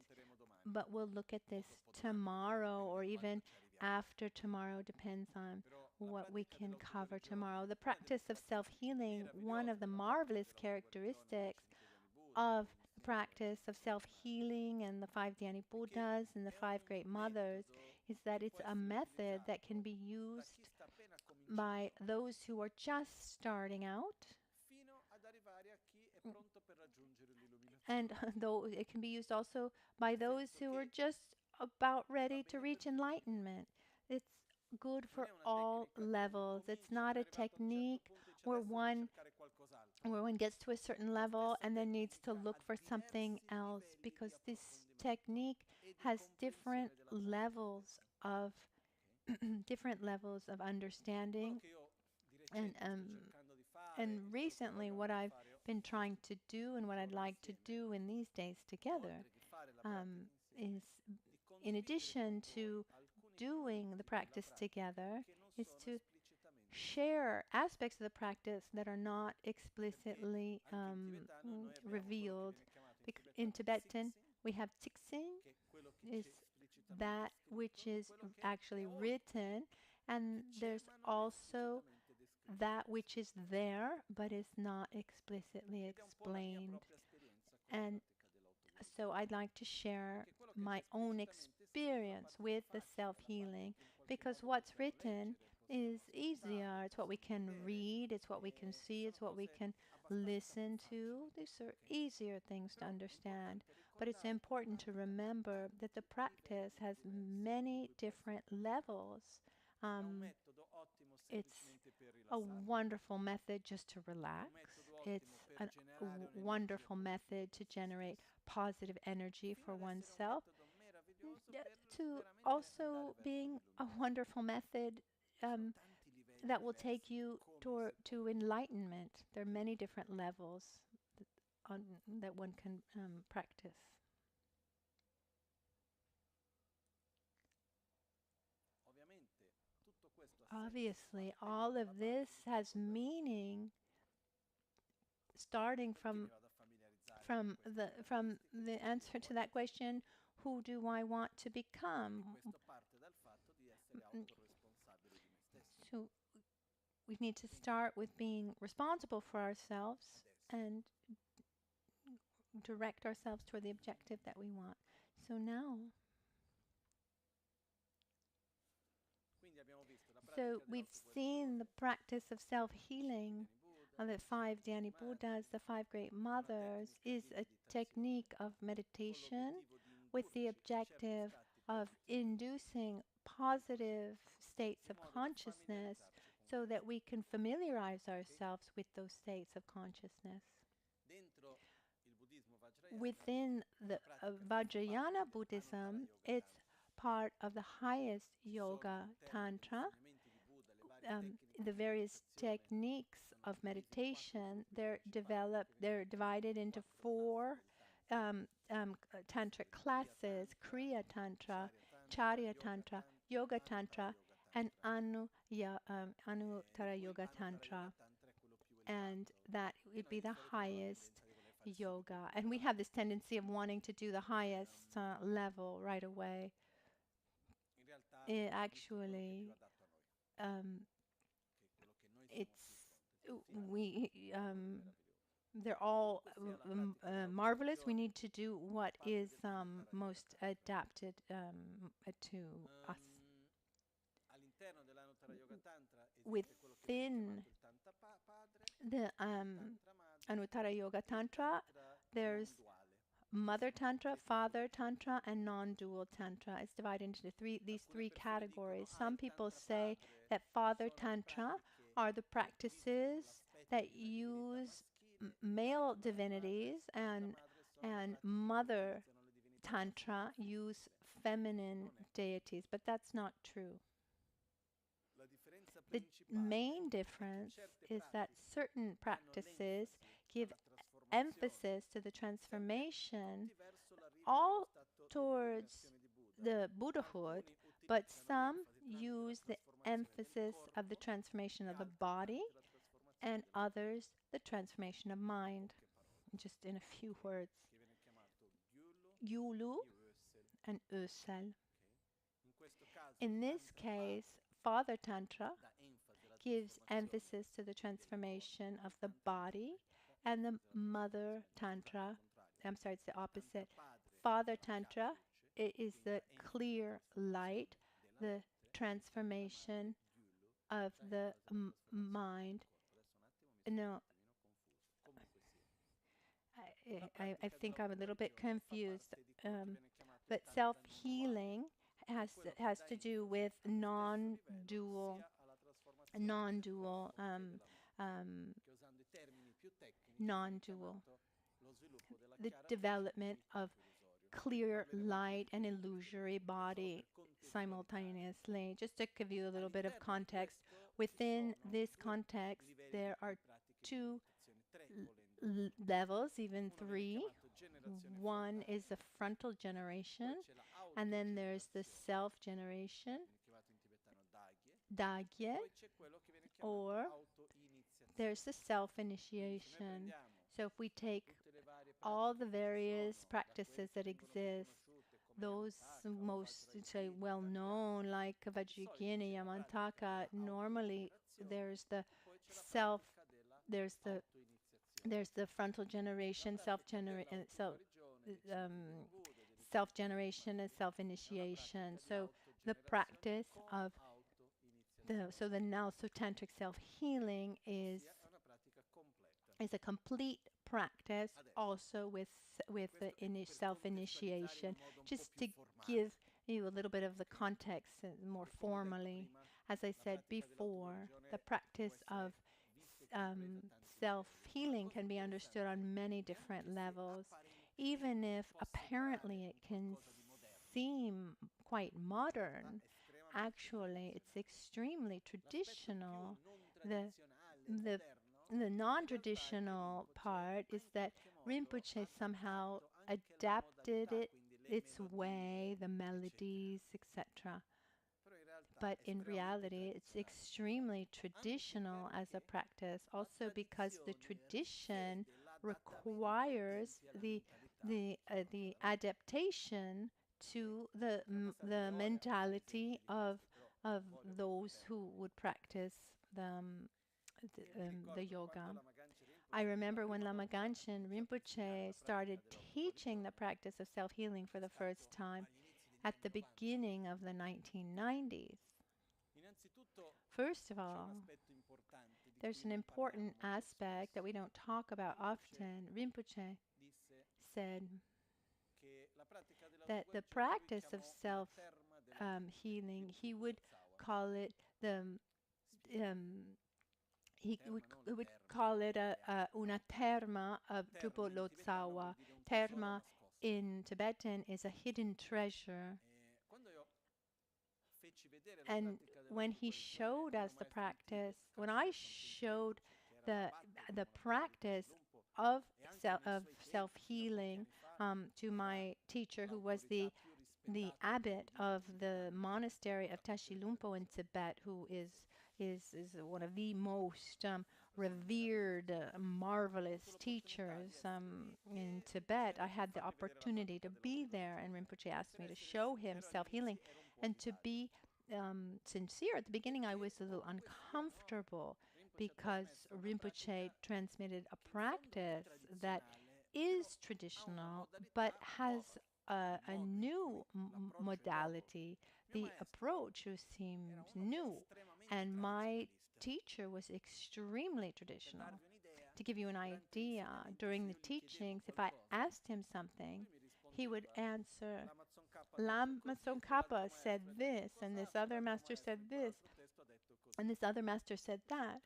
but we'll look at this tomorrow or even after tomorrow, depends on what we can cover tomorrow. The practice of self-healing, one of the marvelous characteristics of the practice of self-healing and the 5 Dhyani Buddhas and the 5 Great Mothers is that it's a method that can be used by those who are just starting out, and though it can be used also by those who are just about ready to reach enlightenment. It's good for all levels. It's not a technique where one gets to a certain level and then needs to look for something else, because this technique has different levels of understanding. And recently what I've been trying to do and what I'd like to do in these days together is, in addition to doing the practice together, is to share aspects of the practice that are not explicitly revealed. In Tibetan, we have tixing, is that which is actually written, and there's also that which is there but is not explicitly explained. And so I'd like to share my own experience with the self-healing, because what's written is easier. It's what we can read, it's what we can see, it's what we can listen to. These are easier things to understand. But it's important to remember that the practice has many different levels. It's a wonderful method just to relax. It's a wonderful method to generate positive energy for oneself. To also being a wonderful method that will take you to enlightenment. There are many different levels that one can practice. Obviously, all of this has meaning starting from the answer to that question, who do I want to become? So we need to start with being responsible for ourselves and direct ourselves toward the objective that we want. So now, so we've seen the practice of self-healing of the 5 Dhyani Buddhas, the 5 Great Mothers, is a technique of meditation with the objective of inducing positive states of consciousness so that we can familiarize ourselves with those states of consciousness. Within the Vajrayana Buddhism, it's part of the highest yoga tantra. The various techniques of meditation, they're divided into 4 tantric classes: Kriya Tantra, Charya Tantra, Yoga Tantra, and Anuttara Yoga Tantra. And that would be the highest yoga. And we have this tendency of wanting to do the highest level right away. Actually, they're all marvelous. We need to do what is most adapted to us. Within the Anuttara Yoga Tantra, there's Mother Tantra, Father Tantra, and non-dual Tantra. It's divided into these three categories. Some people say that Father Tantra are the practices that use male divinities, and Mother Tantra use feminine deities, but that's not true. The main difference is that certain practices give emphasis to the transformation all towards the Buddhahood, but some use the emphasis of the transformation of the body and others the transformation of mind. Just in a few words. Gyulu and Ösel. In this case, Father Tantra gives emphasis to the transformation of the body, and the Mother Tantra, it's the opposite. Father Tantra is the clear light, the transformation of the mind. No, I think I'm a little bit confused, but self-healing has to do with non-dual, the development of clear light and illusory body simultaneously. Just to give you a little bit of context, within this context, there are 2 levels, even 3. One is the frontal generation, and then there's the self-generation, Dagye, or there's the self-initiation. So if we take all the various practices that exist, those most well-known, like Vajrayana, Yamantaka, normally there's the frontal generation, self-generation and self-initiation. So the practice of So the NgalSo Tantric Self-Healing is a complete practice, also with the self-initiation. Just to give you a little bit of the context more formally, as I said before, the practice of self-healing can be understood on many different levels, even if apparently it can seem quite modern. Actually, it's extremely traditional. The non-traditional part is that Rinpoche somehow adapted its way, the melodies, etc. But in reality, it's extremely traditional as a practice, also because the tradition requires the adaptation to the mentality of those who would practice the yoga. I remember when Lama Ganchen Rinpoche started teaching the practice of self-healing for the first time at the beginning of the 1990s. First of all, there's an important aspect that we don't talk about often. Rinpoche said that the practice of self-healing, he would call it he would call it una terma of Drupo Lotsawa. Terma in Tibetan is a hidden treasure. And when he showed us the practice, when I showed the practice of self-healing to my teacher, who was the abbot of the monastery of Tashilhunpo in Tibet, who is one of the most revered, marvelous teachers in Tibet. I had the opportunity to be there, and Rinpoche asked me to show him self-healing. And to be sincere, at the beginning I was a little uncomfortable because Rinpoche transmitted a practice that is traditional but has a new modality. The approach seems new, and my teacher was extremely traditional. To give you an idea, during the teachings, if I asked him something, he would answer, Lama Tsongkhapa said this, and this other master said this, and this other master said that.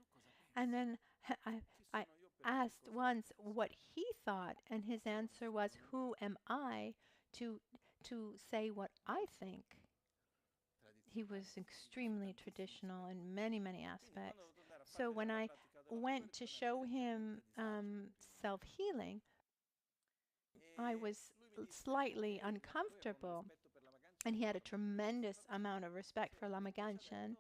And then I asked once what he thought, and his answer was, who am I to say what I think? He was extremely traditional in many, many aspects. So when I went to show him self-healing, I was slightly uncomfortable, and he had a tremendous amount of respect for Lama Ganchen.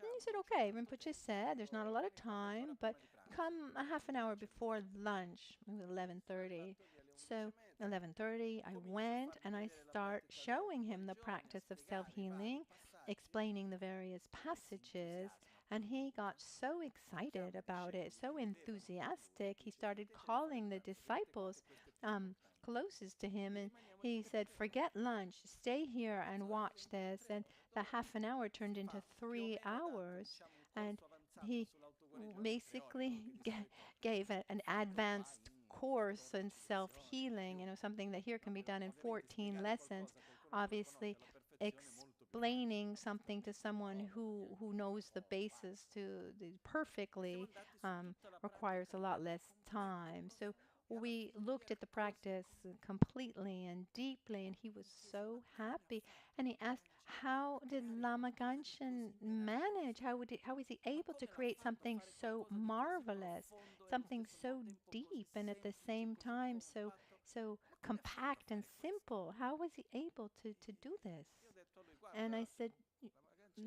And he said, okay, Rinpoche said, there's not a lot of time, but come a half an hour before lunch, 11:30. So 11:30, I went and I start showing him the practice of self-healing, explaining the various passages, and he got so excited about it, so enthusiastic, he started calling the disciples closest to him, and he said, forget lunch, stay here and watch this. And the half an hour turned into 3 hours, and he basically gave an advanced course in self-healing, something that here can be done in 14 lessons, obviously explaining something to someone who knows the basis perfectly requires a lot less time. So we looked at the practice completely and deeply, and he was so happy. And he asked, how did Lama Ganchen manage? How was he able to create something so marvelous, something so deep, and at the same time so compact and simple? How was he able to do this? And I said,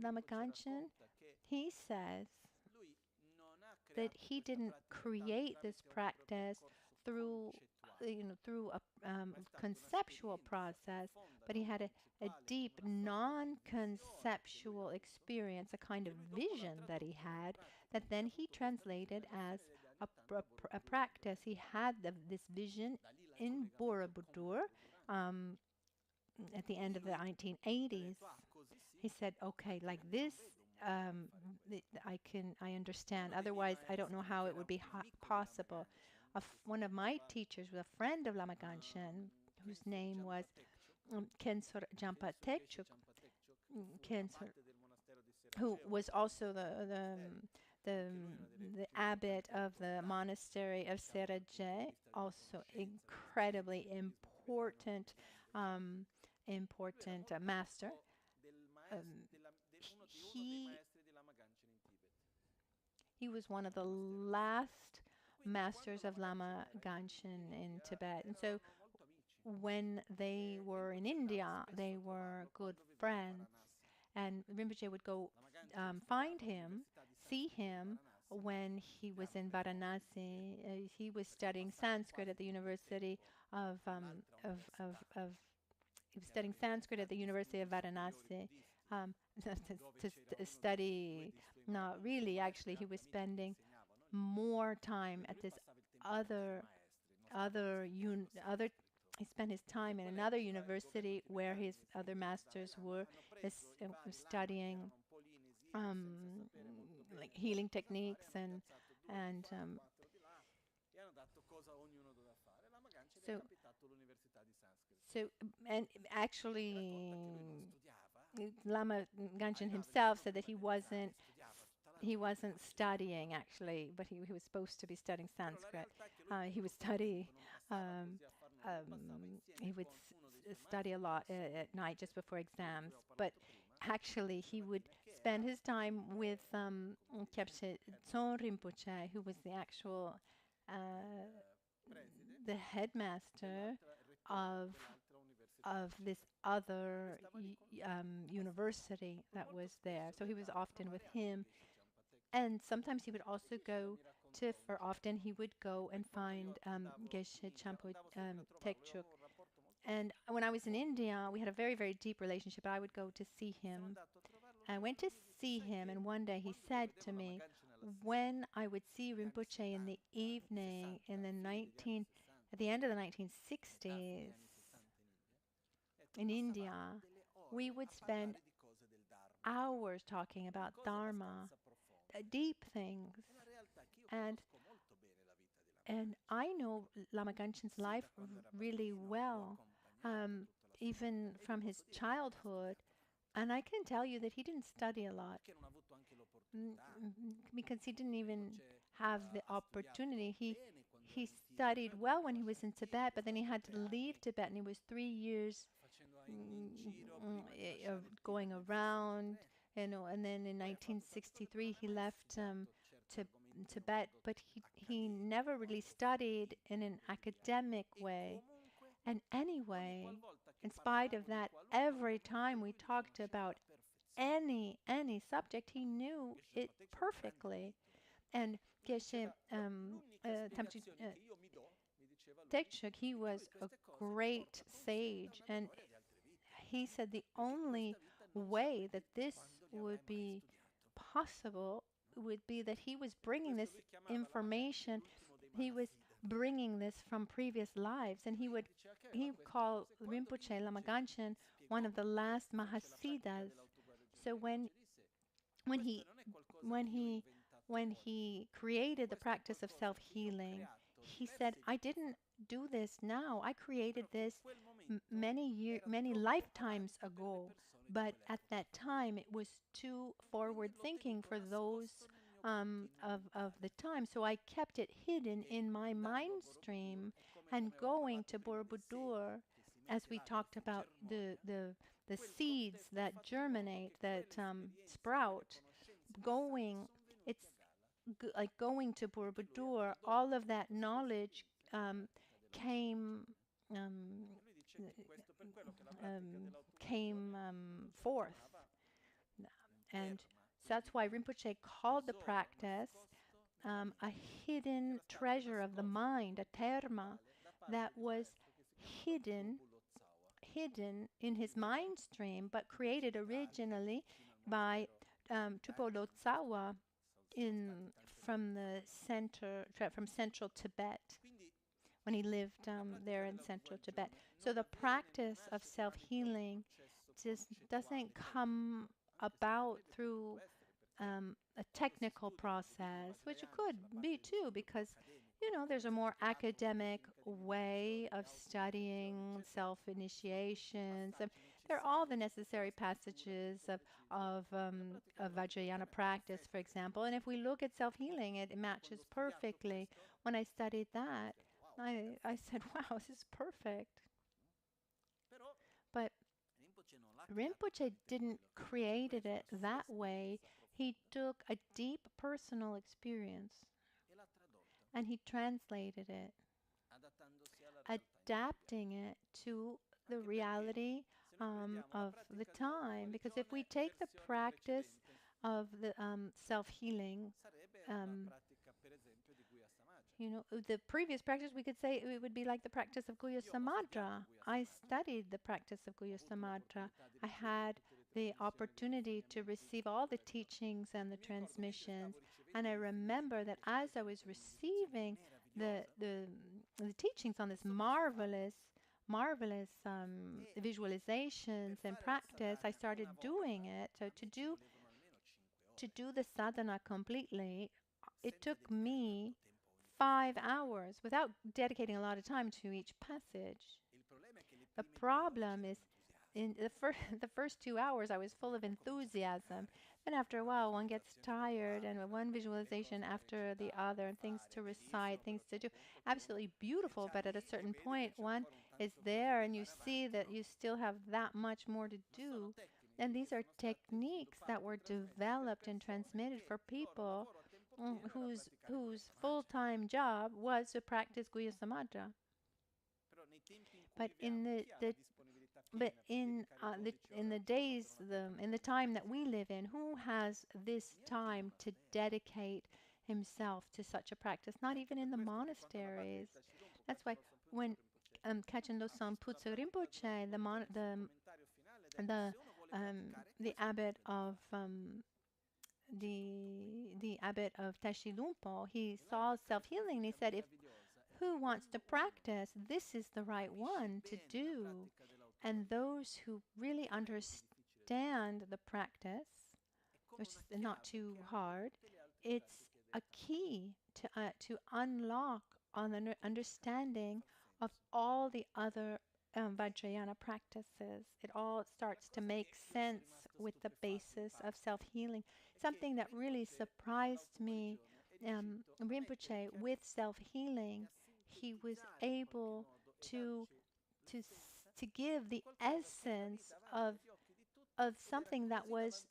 Lama Ganchen, he says that he didn't create this practice through a conceptual process, but he had a deep non-conceptual experience, a kind of vision that he had, that then he translated as a practice. He had this vision in Borobudur at the end of the 1980s. He said, okay, like this I understand. Otherwise, I don't know how it would be possible. One of my teachers was a friend of Lama Ganchen, whose name was Kensor Jampa Tekchuk, who was also the abbot of the monastery of Seraje, also incredibly important master. He was one of the last masters of Lama Ganchen in Tibet. And so when they were in India, they were good friends. And Rinpoche would go find him, see him when he was in Varanasi. He was studying Sanskrit at the University of he was studying Sanskrit at the University of Varanasi. To study, not really, actually, he was spending more time at this he spent his time in another university where his other masters were studying like healing techniques and and actually Lama Ganchen himself said that he wasn't studying actually, but he was supposed to be studying Sanskrit. He would study study a lot at night just before exams, but actually he would spend his time with Kyabche Tson Rinpoche, who was the actual the headmaster of this other university that was there. So he was often with him, and sometimes he would also go often he would go and find Geshe Champo Tekchuk. And when I was in India, we had a very, very deep relationship. I would go to see him. I went to see him, and one day he said to me, when I would see Rinpoche in the evening at the end of the 1960s in India, we would spend hours talking about Dharma, deep things. And I know Lama Ganchen's life really well, even from his childhood. And I can tell you that he didn't study a lot because he didn't even have the opportunity. He studied well when he was in Tibet, but then he had to leave Tibet, and he was 3 years going around, and then in 1963 he left Tibet, but he never really studied in an academic way. And anyway, in spite of that, every time we talked about any subject, he knew it perfectly. And Geshe Tekchuk, he was a great sage, and he said the only way that this would be possible would be that he was bringing this information, he was bringing this from previous lives, and he would call Rinpoche Lama Ganchen one of the last Mahasiddhas. So when he created the practice of self-healing, he said, I didn't do this now. I created this many lifetimes ago, but at that time it was too forward-thinking for those of the time. So I kept it hidden in my mind stream, and going to Borobudur, as we talked about the seeds that germinate, that sprout, like going to Borobudur, all of that knowledge came forth. And so that's why Rinpoche called the practice a hidden treasure of the mind, a terma that was hidden in his mind stream, but created originally by Tupo Lotsawa from central Tibet, when he lived there in central Tibet. So the practice of self-healing just doesn't come about through a technical process, which it could be too, because there's a more academic way of studying self-initiations. There are all the necessary passages of Vajrayana practice, for example. And if we look at self-healing, it matches perfectly. When I studied that, I said, wow, this is perfect. But Rinpoche didn't create it that way. He took a deep personal experience and he translated it, adapting it to the reality of the time. Because if we take the practice of the self-healing, the previous practice, we could say it would be like the practice of Guhya Samadra. I studied the practice of Guhya Samadra. I had the opportunity to receive all the teachings and the transmissions. And I remember that as I was receiving the teachings on this marvelous visualizations and practice, I started doing it. So to do the sadhana completely, it took me 5 hours without dedicating a lot of time to each passage. The problem is in the first 2 hours I was full of enthusiasm. Then after a while one gets tired, and one visualization after the other, and things to recite, things to do. Absolutely beautiful, but at a certain point one is there and you see that you still have that much more to do. And these are techniques that were developed and transmitted for people whose full-time job was to practice Guhya Samadra. But in the time that we live in, who has this time to dedicate himself to such a practice? Not even in the monasteries. That's why when Kachin Losang Putsu Rinpoche, the abbot of the abbot of Tashi Lumpo, he saw self-healing and he said, if who wants to practice, this is the right one to do. And those who really understand the practice, which is not too hard, it's a key to unlock on the understanding of all the other Vajrayana practices. It all starts to make sense with the basis of self-healing. Something that really surprised me, Rinpoche, with self-healing, he was able to give the essence of something that was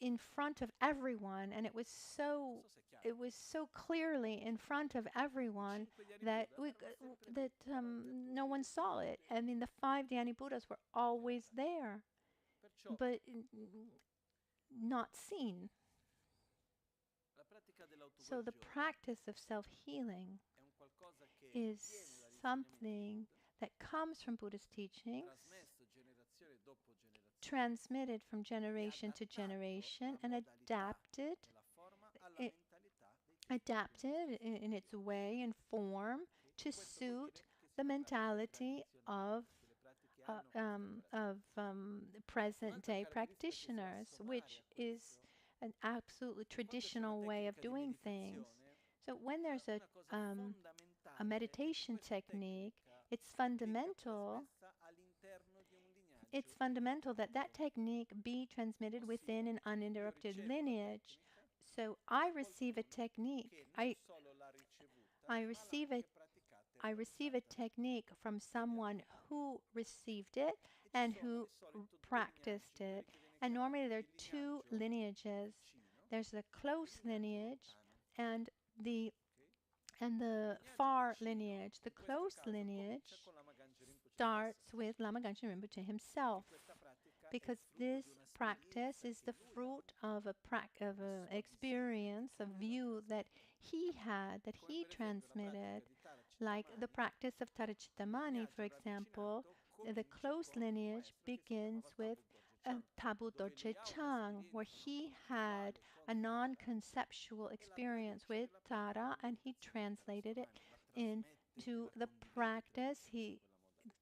in front of everyone, and it was so clearly in front of everyone that no one saw it. I mean, the 5 Dhyani Buddhas were always there, but not seen. So the practice of self-healing is something that comes from Buddhist teachings, transmitted from generation to generation, and adapted in its way and form to suit the mentality of present-day practitioners, which is an absolutely traditional way of doing things. So when there's a meditation technique, it's fundamental that that technique be transmitted within an uninterrupted lineage. So I receive a technique. I receive a technique from someone who received it and who practiced it. And normally there are 2 lineages. There's the close lineage and the far lineage. The close lineage starts with Lama Gangchen Rinpoche himself, because this practice is the fruit of an experience, a view that he had, that he transmitted, like the practice of Tarachittamani, for example. The close lineage begins with Tabu Dorje Chang, where he had a non-conceptual experience with Tara, and he translated it into the practice. He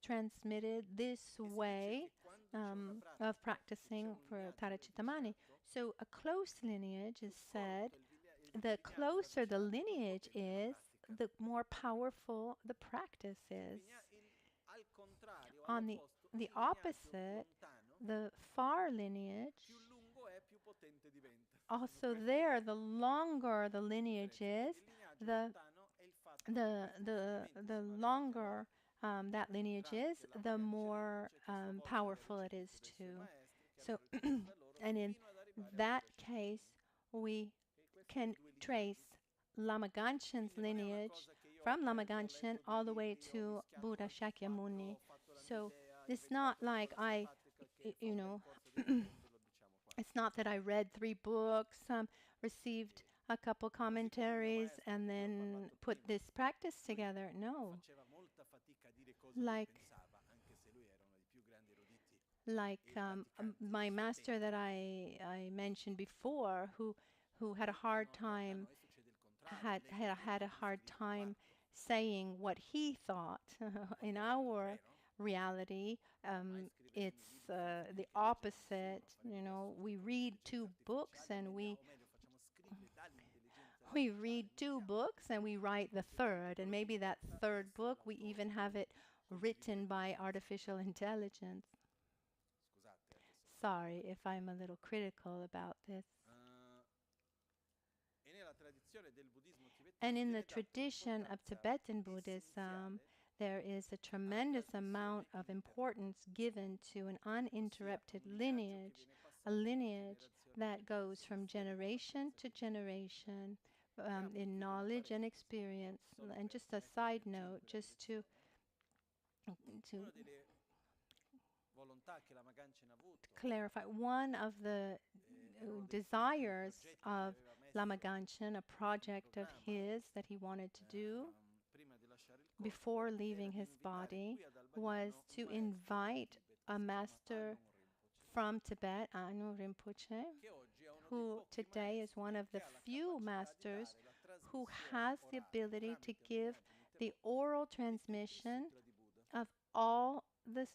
transmitted this way of practicing for Tarachitamani. So a close lineage is said, the closer the lineage is, the more powerful the practice is. On the opposite, the far lineage, also there, the longer the lineage is, the longer that lineage is, the more powerful it is too. So, and in that case, we can trace Lama Ganshin's lineage from Lama Ganshin all the way to Buddha Shakyamuni. So it's not like it's not that I read 3 books, received a couple commentaries, and then put this practice together. No. Like my master that I mentioned before, who had a hard time, had a hard time saying what he thought. In our reality, it's the opposite. You know, we read 2 books and we read 2 books and we write the 3rd, and maybe that 3rd book we even have it written by artificial intelligence. Sorry if I'm a little critical about this. And in the tradition of Tibetan Buddhism, there is a tremendous amount of importance given to an uninterrupted lineage, a lineage that goes from generation to generation in knowledge and experience. And just a side note, just to clarify, one of the desires of Lama Ganshin, a project of his that he wanted to do before leaving his body, was to invite a master from Tibet, Anu Rinpoche, who today is one of the few masters who has the ability to give the oral transmission of all the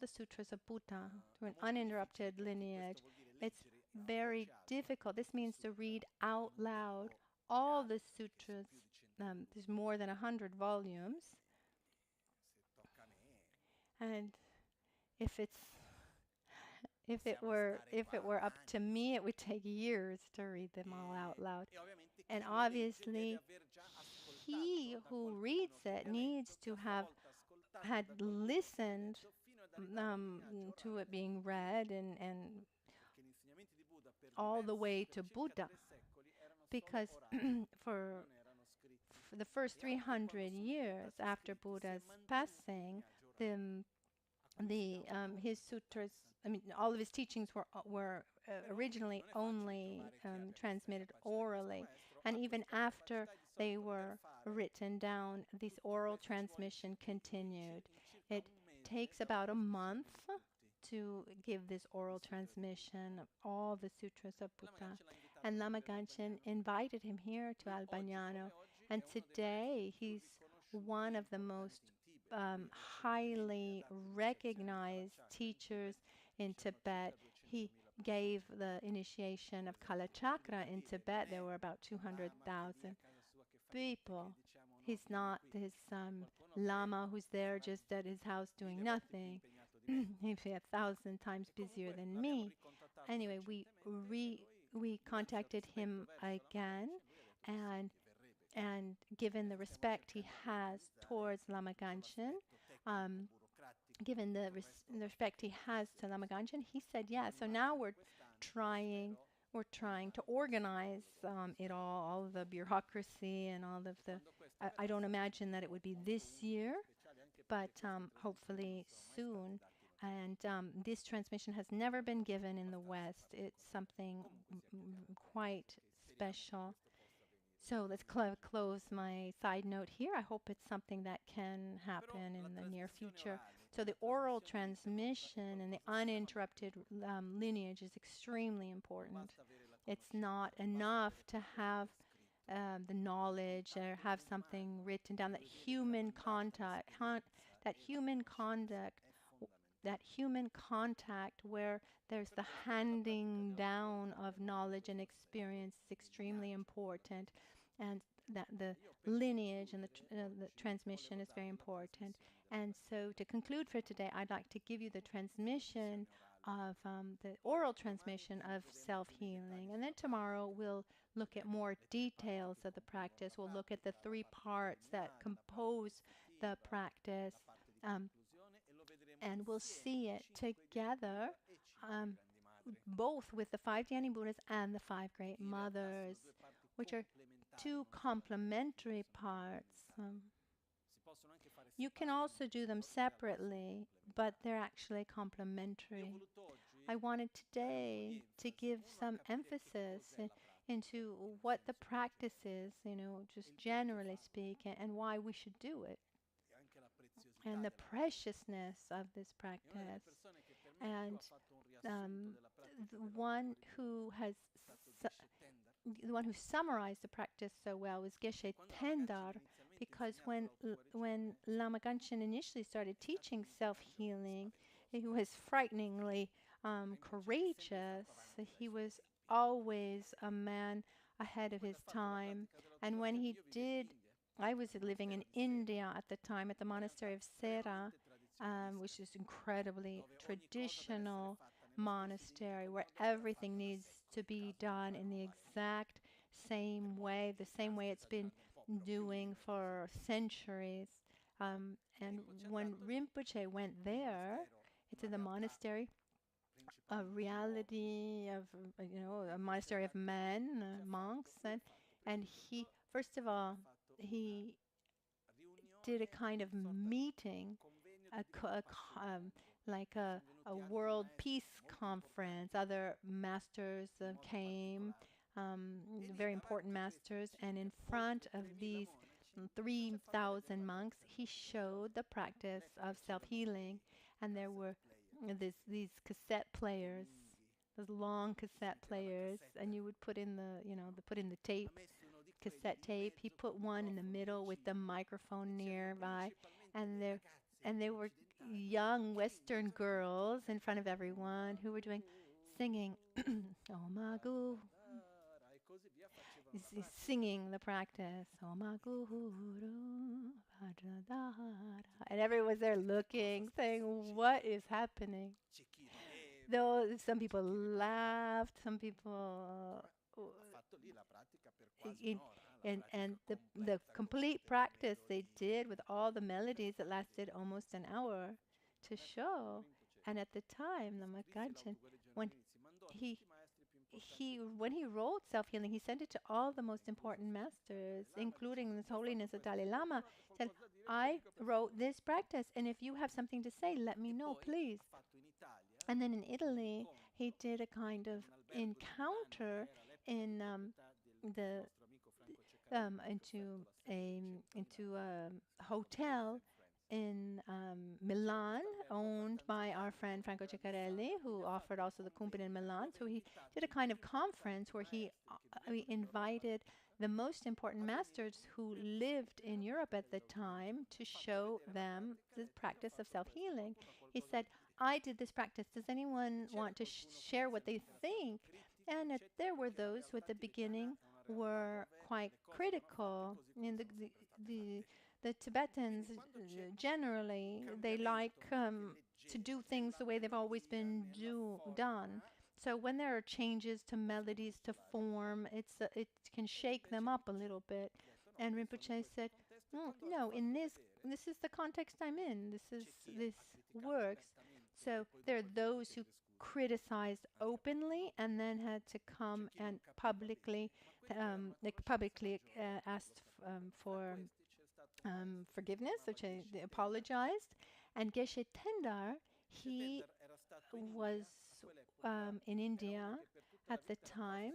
sutras of Buddha through an uninterrupted lineage. It's very difficult. This means to read out loud all the sutras. There's more than 100 volumes. And if it were up to me, it would take years to read them all out loud. And obviously, he who reads it needs to have had listened to it being read and all the way to Buddha, because for the first 300 years after Buddha's passing, his sutras, all of his teachings were originally only transmitted orally, and even after they were written down, this oral transmission continued. It takes about a month to give this oral transmission of all the sutras of Buddha. And Lama Ganshin invited him here to Albagnano, and today he's one of the most highly recognized teachers in Tibet. He gave the initiation of Kala Chakra in Tibet. There were about 200,000 people. He's not this Lama who's there just at his house doing nothing. He's 1,000 times busier than me. Anyway, we contacted him again, and given the respect he has towards Lama Ganshin, given the respect he has to Lama Ganshin, he said yes. So now we're trying to organize it all of the bureaucracy and all of the. I don't imagine that it would be this year, but hopefully soon. And this transmission has never been given in the West. It's something quite special. So let's close my side note here. I hope it's something that can happen in the near future. So the oral transmission and the uninterrupted lineage is extremely important. It's not enough to have the knowledge or have something written down. That human contact that human contact where there's the handing down of knowledge and experience is extremely important, and that the lineage and the transmission is very important. And so to conclude for today, I'd like to give you the transmission of the oral transmission of self-healing. And then tomorrow we'll look at more details of the practice. We'll look at the 3 parts that compose the practice, and we'll see it together, both with the 5 Dhyani Buddhas and the 5 Great Mothers, which are 2 complementary parts. You can also do them separately, but they're actually complementary. I wanted today to give some emphasis into what the practice is, just generally speaking, and why we should do it, and the preciousness of this practice. And the one who summarized the practice so well was Geshe Tendar, because when Lama Gangchen initially started teaching self-healing, he was frighteningly courageous. He was always a man ahead of his time. And when he did, I was living in India at the time, at the monastery of Sera, which is incredibly traditional monastery where everything needs to be done in the exact same way, the same way it's been doing for centuries. And when Rinpoche went there, into the monastery, a reality of, a monastery of men, monks, and he, first of all, he did a kind of meeting, like a world peace conference. Other masters came, very important masters, and in front of these 3,000 monks, he showed the practice of self-healing, and there were these cassette players, those long cassette players, and you would put in the tape, cassette tape. He put one in the middle with the microphone nearby, and they were young Western girls in front of everyone who were singing Oma Guru, singing the practice, Oma Guru Vajradhara, and everyone was there looking, saying, what is happening? Though some people laughed, some people and the complete practice they did with all the melodies that lasted almost an hour to show. And at the time, Lama Gangchen, when he wrote Self-Healing, he sent it to all the most important masters, including His Holiness the Dalai Lama, said, I wrote this practice, and if you have something to say, let me know, please. And then in Italy, he did a kind of encounter in into a hotel in Milan, owned by our friend Franco Ceccarelli, who offered also the Kumbin in Milan. So he did a kind of conference where he invited the most important masters who lived in Europe at the time to show them the practice of self-healing. He said, I did this practice. Does anyone want to share what they think? And there were those who at the beginning were quite critical. And the Tibetans generally, they like to do things the way they've always been done. So when there are changes to melodies, to form, it can shake them up a little bit. And Rinpoche said, no, this is the context I'm in. This works. So there are those who criticized openly and then had to come and publicly asked for forgiveness, which they apologized. And Geshe Tendar, he was in India at the time.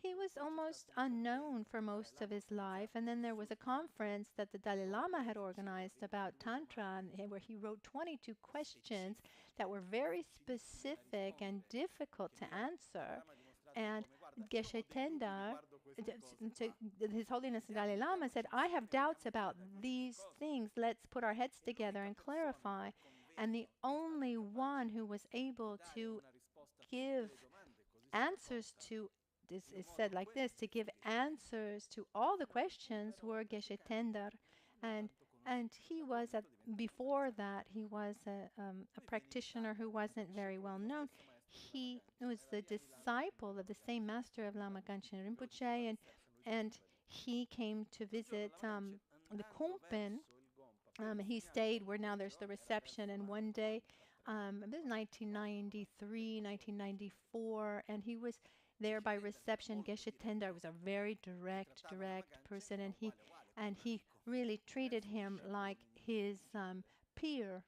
He was almost unknown for most of his life. And then there was a conference that the Dalai Lama had organized about Tantra, where he wrote 22 questions that were very specific and difficult to answer. And Geshe Tendar, His Holiness the Dalai Lama, said, I have doubts about these things. Let's put our heads together and clarify. And the only one who was able to give answers to this is said like this, to give answers to all the questions were Geshe Tendar, and he was before that he was a practitioner who wasn't very well known. He was the disciple of the same master of Lama Ganchen Rinpoche, and he came to visit the Kumpen. He stayed where now there's the reception, and one day, this is 1993, 1994, and he was there by reception. Geshe Tendar was a very direct person, and he really treated him like his peer.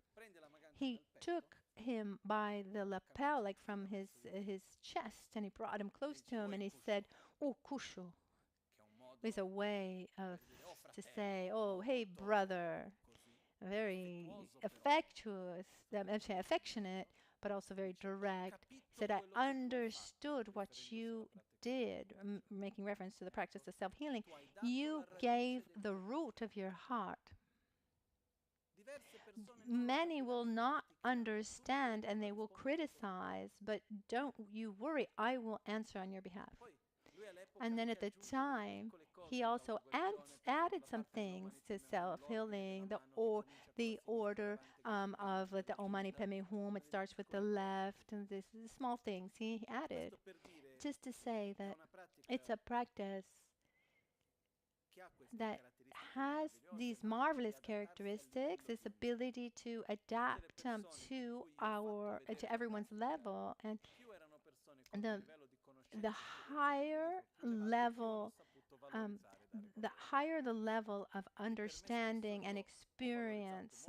He took him by the lapel, like from his chest, and he brought him close to him, and he said, "Oh, Kusho." It's a way of to say, "Oh, hey, brother." Very affectionate, but also very direct. He said, "I understood what you did," making reference to the practice of self-healing. "You gave the root of your heart. Many will not understand and they will criticize, but don't you worry, I will answer on your behalf." And then at the time, he also added some things to self-healing, the order of the Om Mani Padme Hum. It starts with the left, and this is small things he added, just to say that it's a practice that has these marvelous characteristics, this ability to adapt to everyone's level, and the higher level, the higher the level of understanding and experience,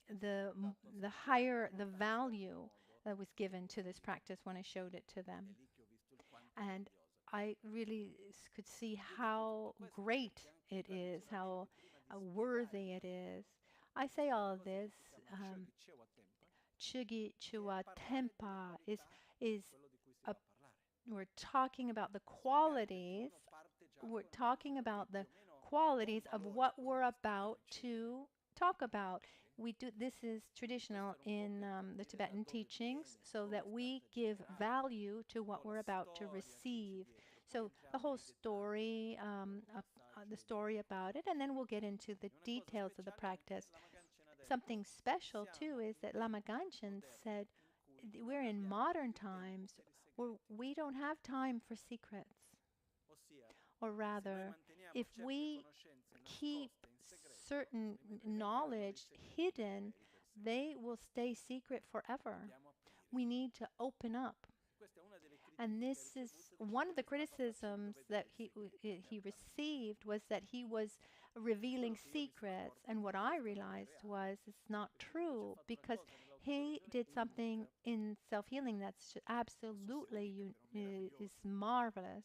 the higher the value that was given to this practice when I showed it to them. And I really could see how great it is, how worthy it is. I say all of this. Chugi Chua Tempa is we're talking about the qualities. We're talking about the qualities of what we're about to talk about. This is traditional in the Tibetan teachings, so that we give value to what we're about to receive. So the whole story, the story about it, and then we'll get into the details of the practice. Something special too is that Lama Ganchen said, we're in modern times where we don't have time for secrets. Or rather, if we keep certain knowledge hidden, they will stay secret forever. We need to open up. And this is one of the criticisms that he received, was that he was revealing secrets. And what I realized was it's not true, because he did something in self-healing that's absolutely is marvelous.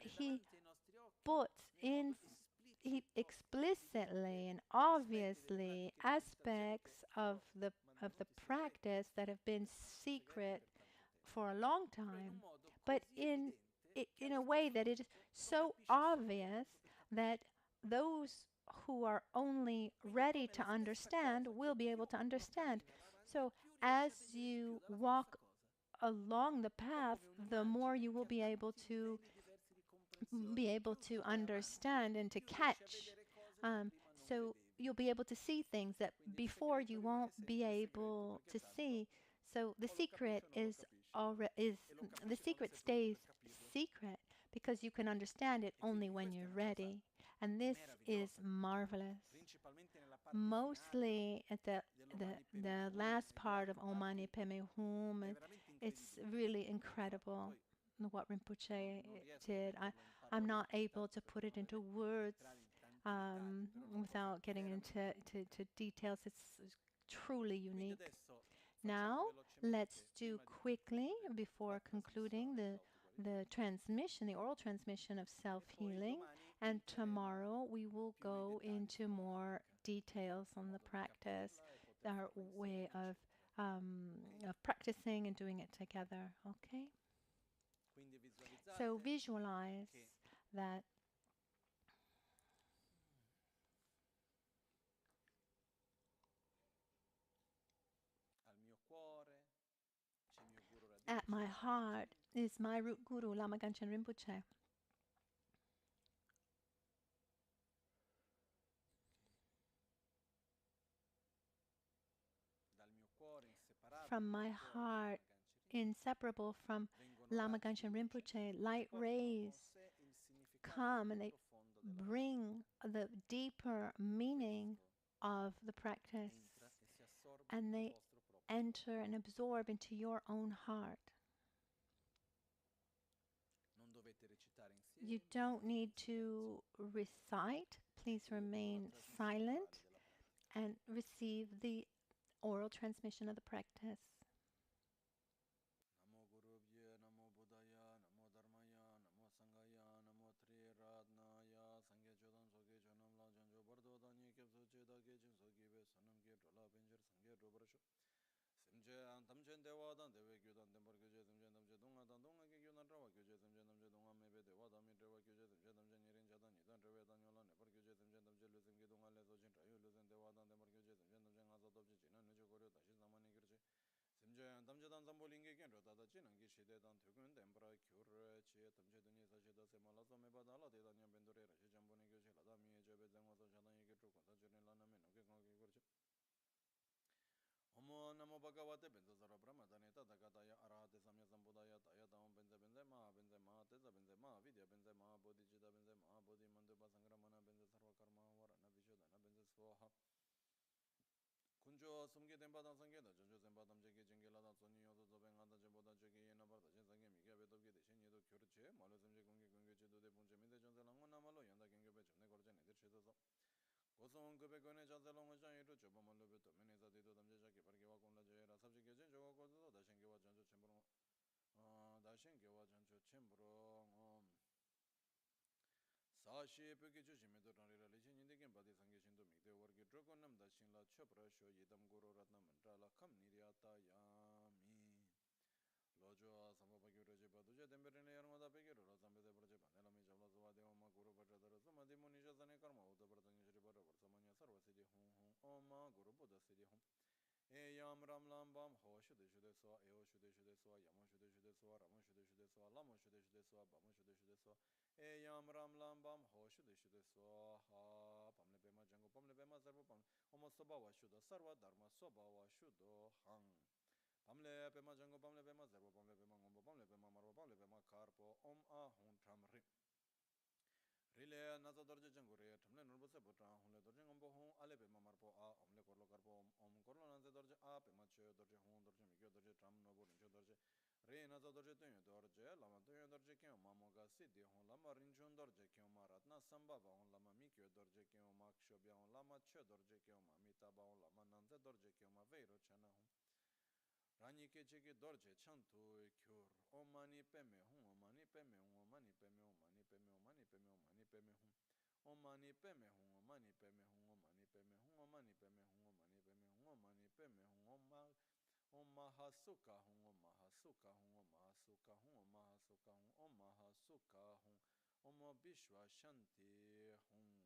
He explicitly and obviously aspects of the practice that have been secret for a long time, but in a way that it is so obvious that those who are only ready to understand will be able to understand. So as you walk along the path, the more you will be able to understand and to catch. So you'll be able to see things that before you won't be able to see. So the secret the secret stays secret because you can understand it only when you're ready. And this is marvelous. Mostly at the last part of Om Mani Padme Hum, it's really incredible what Rinpoche did. I'm not able to put it into words without getting into details. It's truly unique. Now, let's do quickly, before concluding, the transmission, the oral transmission of self-healing. And tomorrow we will go into more details on the practice, our way of practicing and doing it together. Okay? So visualize that At my heart is my root guru, Lama Rinpoche. From my heart, inseparable from Lama Rinpoche, light rays come and they bring the deeper meaning of the practice, and they enter and absorb into your own heart. You don't need to recite. Please remain silent and receive the oral transmission of the practice. Namo Gurubhye, Namo Buddhaya, Namo Dharmaya, Namo Sanghaya, Namo Triratnaya, Sangye Chodam Soge Chonam La Janjo Bardo Danye Kepso Cheda Kechin Sogi Be Sonam Ke Trola Benjer Sangye Robrasho Simche Tamchen Dewa Dan Deve Gyudan Tembar Gyuje Simche Tamche Dunga Dan Dunga Ke Gyudan Rawa Gyuje Simche Tamche Dunga Mebe Dewa Dami Rewa Gyuje Simche Tamche Nirin Chadan Nidan Rewe Dan Yola Nepar Gyuje Simche Tamche Lusim Ke Dunga Leso Chin Rayu Lusim Dewa Dan Tembar Gyuje Simche Tamche Ngaza Topche China Nucho Koryo Tashi Zamani Girche Simche Tamchedan Zambolinge Genro Tata Chinangi Shidedan Tukun Tempra Kyur Che Tamche Duni Sashida Semala Somebadala de Danya Bendore Rashi Jamboni Gyushi Lada Miye Jebe Zangosa Shadan Yeke Trukon Sachirin Lana Meno Kikongi Gurchi Omo Namo Bhagavate Benza Zara Brahma Daneta Dagataya Arahate Samya Sambudaya Taya Tam Benze Benze Ma Teza Benze Ma Vidya Benze Ma Bodhijita Benze Ma Bodhi Manduba Sangramana Benze Sarva Karma Varana Vishodana Benze Swaha Kunjo Sumge Tempada Sangeda, Jojo Zembatam Jeki Jingela, Sony Yodo Bengada Jeboda Jeki Yenabata Jensangem, Gabetoki, the Shenyo Kurche, Malosum Jekungi Kungi to the Punjami, the Jonsalanga Malo, Yanda Gingabet, Negorjan, the Cheso. Goson Gubegone Jansalong Jan to Chobamalobeto, Meneza Dito Damjaki, Parkiwa Kunda Jera, Subject Jogo, the Shengawa Janjo Chembro, the Shengawa Janjo Chembro. Sashi Pukichu Shimitorari religion in the game, but the Sangishin to make the work Drogonam, the Shinla Chopra, show Yedam Guru Ratna Mantrala, Kam Niryata Yami Lojo, Samapaki Rajabaduja, Temperane Yarmada Pekiro, Sambe Project, Panelami Javazova, the Oma Guru Bajadara, Soma, the Monisha Zanekarma, the Bratanish River, Samania Sarva City Home, Oma Guru Buddha City Home. Yam Ram Lam Bam, Ho should so, Eo should so, Yamo should so, Ramo should so, Lamo should so, Bamo should so, Yam Ram Lam Bam, Ho should so, Ha, Pamlepema Jango, Pamlepema Sarva Pam, Homosobawa should, Sarva Dharma Sobawa should, Hang. Pamle Pema Jango, Pamlepema Sarva Pamlepema, Pamlepema Marva, Pamlepema Carpo, Om A Hun Tramri. Rile Naza Dorje Jangure, Tamle Nurbose Putra, Hule Dorje Ombo Hon, Alepe Mamarpo A, Omle Corlo Carpo, Corlo Naza Dorje A, Pemache, Dorje Hon, Dorje Mikio, Dorje Tram, Nobo, Rincho Dorje, Re Naza Dorje Tunyo Dorje, Lama Tunyo Dorje Kio, Mamoga Sidi, Hon Lama Rinchon Dorje Kio Maratna, Sambava, Hon Lama Mikio Dorje Kio Makshobia, Hon Lama Che Dorje Kio Mamitaba, Hon Lama Nanze Dorje Kio Maveiro Chana Hon. Rani ke cheke dorje chantu kyur omani peme hum omani peme hum omani peme omani peme omani peme omani peme hum omani peme hum omani peme hum omani peme hum omani peme hum omani peme hum omani peme hum omahasuka hum omahasuka hum omahasuka hum omahasuka hum omahasuka hum Omo Bishwa Shanti hum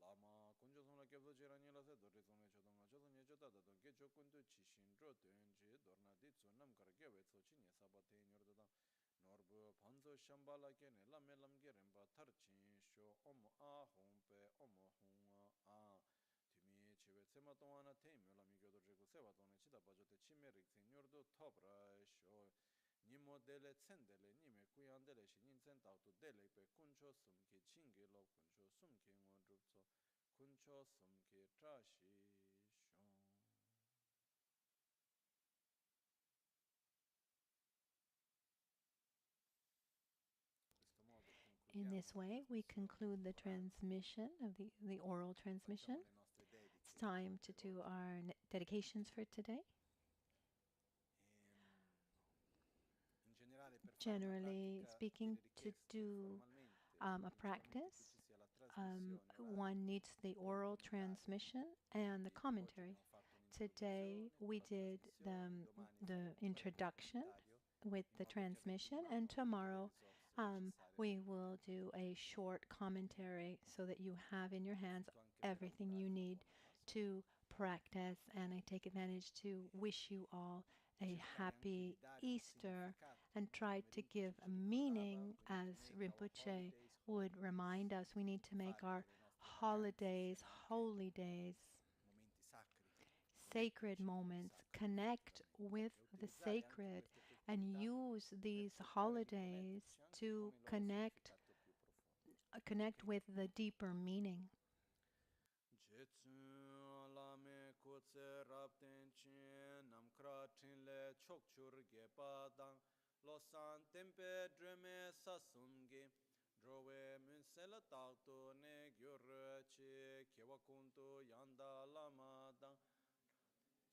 Lama Kunjo Sona Kepso Chirani Lase Dori Sone Chodonga Chosonye Chotata Donke Chokundu Chishin Rotenji Dorna Ditsu Namkar Gewe Tsochine Sabate Nyordada Norbu Panzo Shambala Kene Lame Lamge Remba Tarchin Sho Omo A Hompe Omo Hung A Tumi Chive Tsema Tongana Temi Lamigo Dorjeko Seva Tone Chita Bajote Chimerik Nyordo Topra Sho Nimo dele tsendele nime kuyandele shi ninsen tautu dele pe kuncho sumki chingi lo kuncho sumki ngon rupso kuncho sumki trashi shon. In this way, we conclude the transmission of the oral transmission. It's time to do our dedications for today. Generally speaking, to do a practice, one needs the oral transmission and the commentary. Today we did the introduction with the transmission, and tomorrow we will do a short commentary so that you have in your hands everything you need to practice. And I take advantage to wish you all a happy Easter and try to give a meaning, as Rinpoche would remind us. We need to make our holidays, holy days, sacred moments, connect with the sacred, and use these holidays to connect with the deeper meaning. Drove Michel Tauto ne Gyurchi Kewakunto Yanda Lama Dang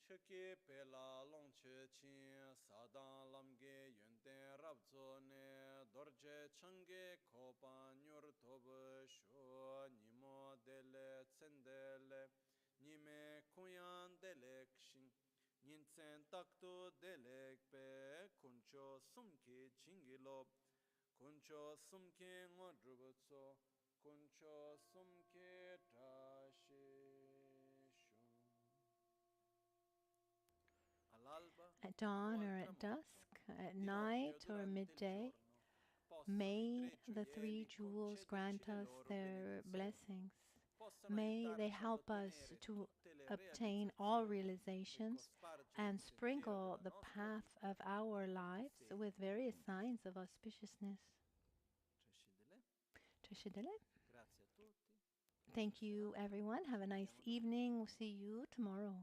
Cheki Pela Longche Chin Sadan Lamge Yunten Rabzo ne Dorje Change Kopa Nyur Tob Sho Nimo Dele Tsendele Nime Kuyan Dele Kshin Ninsen Takto Dele Pe Kuncho Sumki Chingilob Kuncho sumke ngodrubutso, kuncho sumke tashisho. At dawn or at dusk, at night or midday, may the three jewels grant us their blessings. May they help us to obtain all realizations and sprinkle the path of our lives with various signs of auspiciousness. Thank you, everyone. Have a nice evening. We'll see you tomorrow.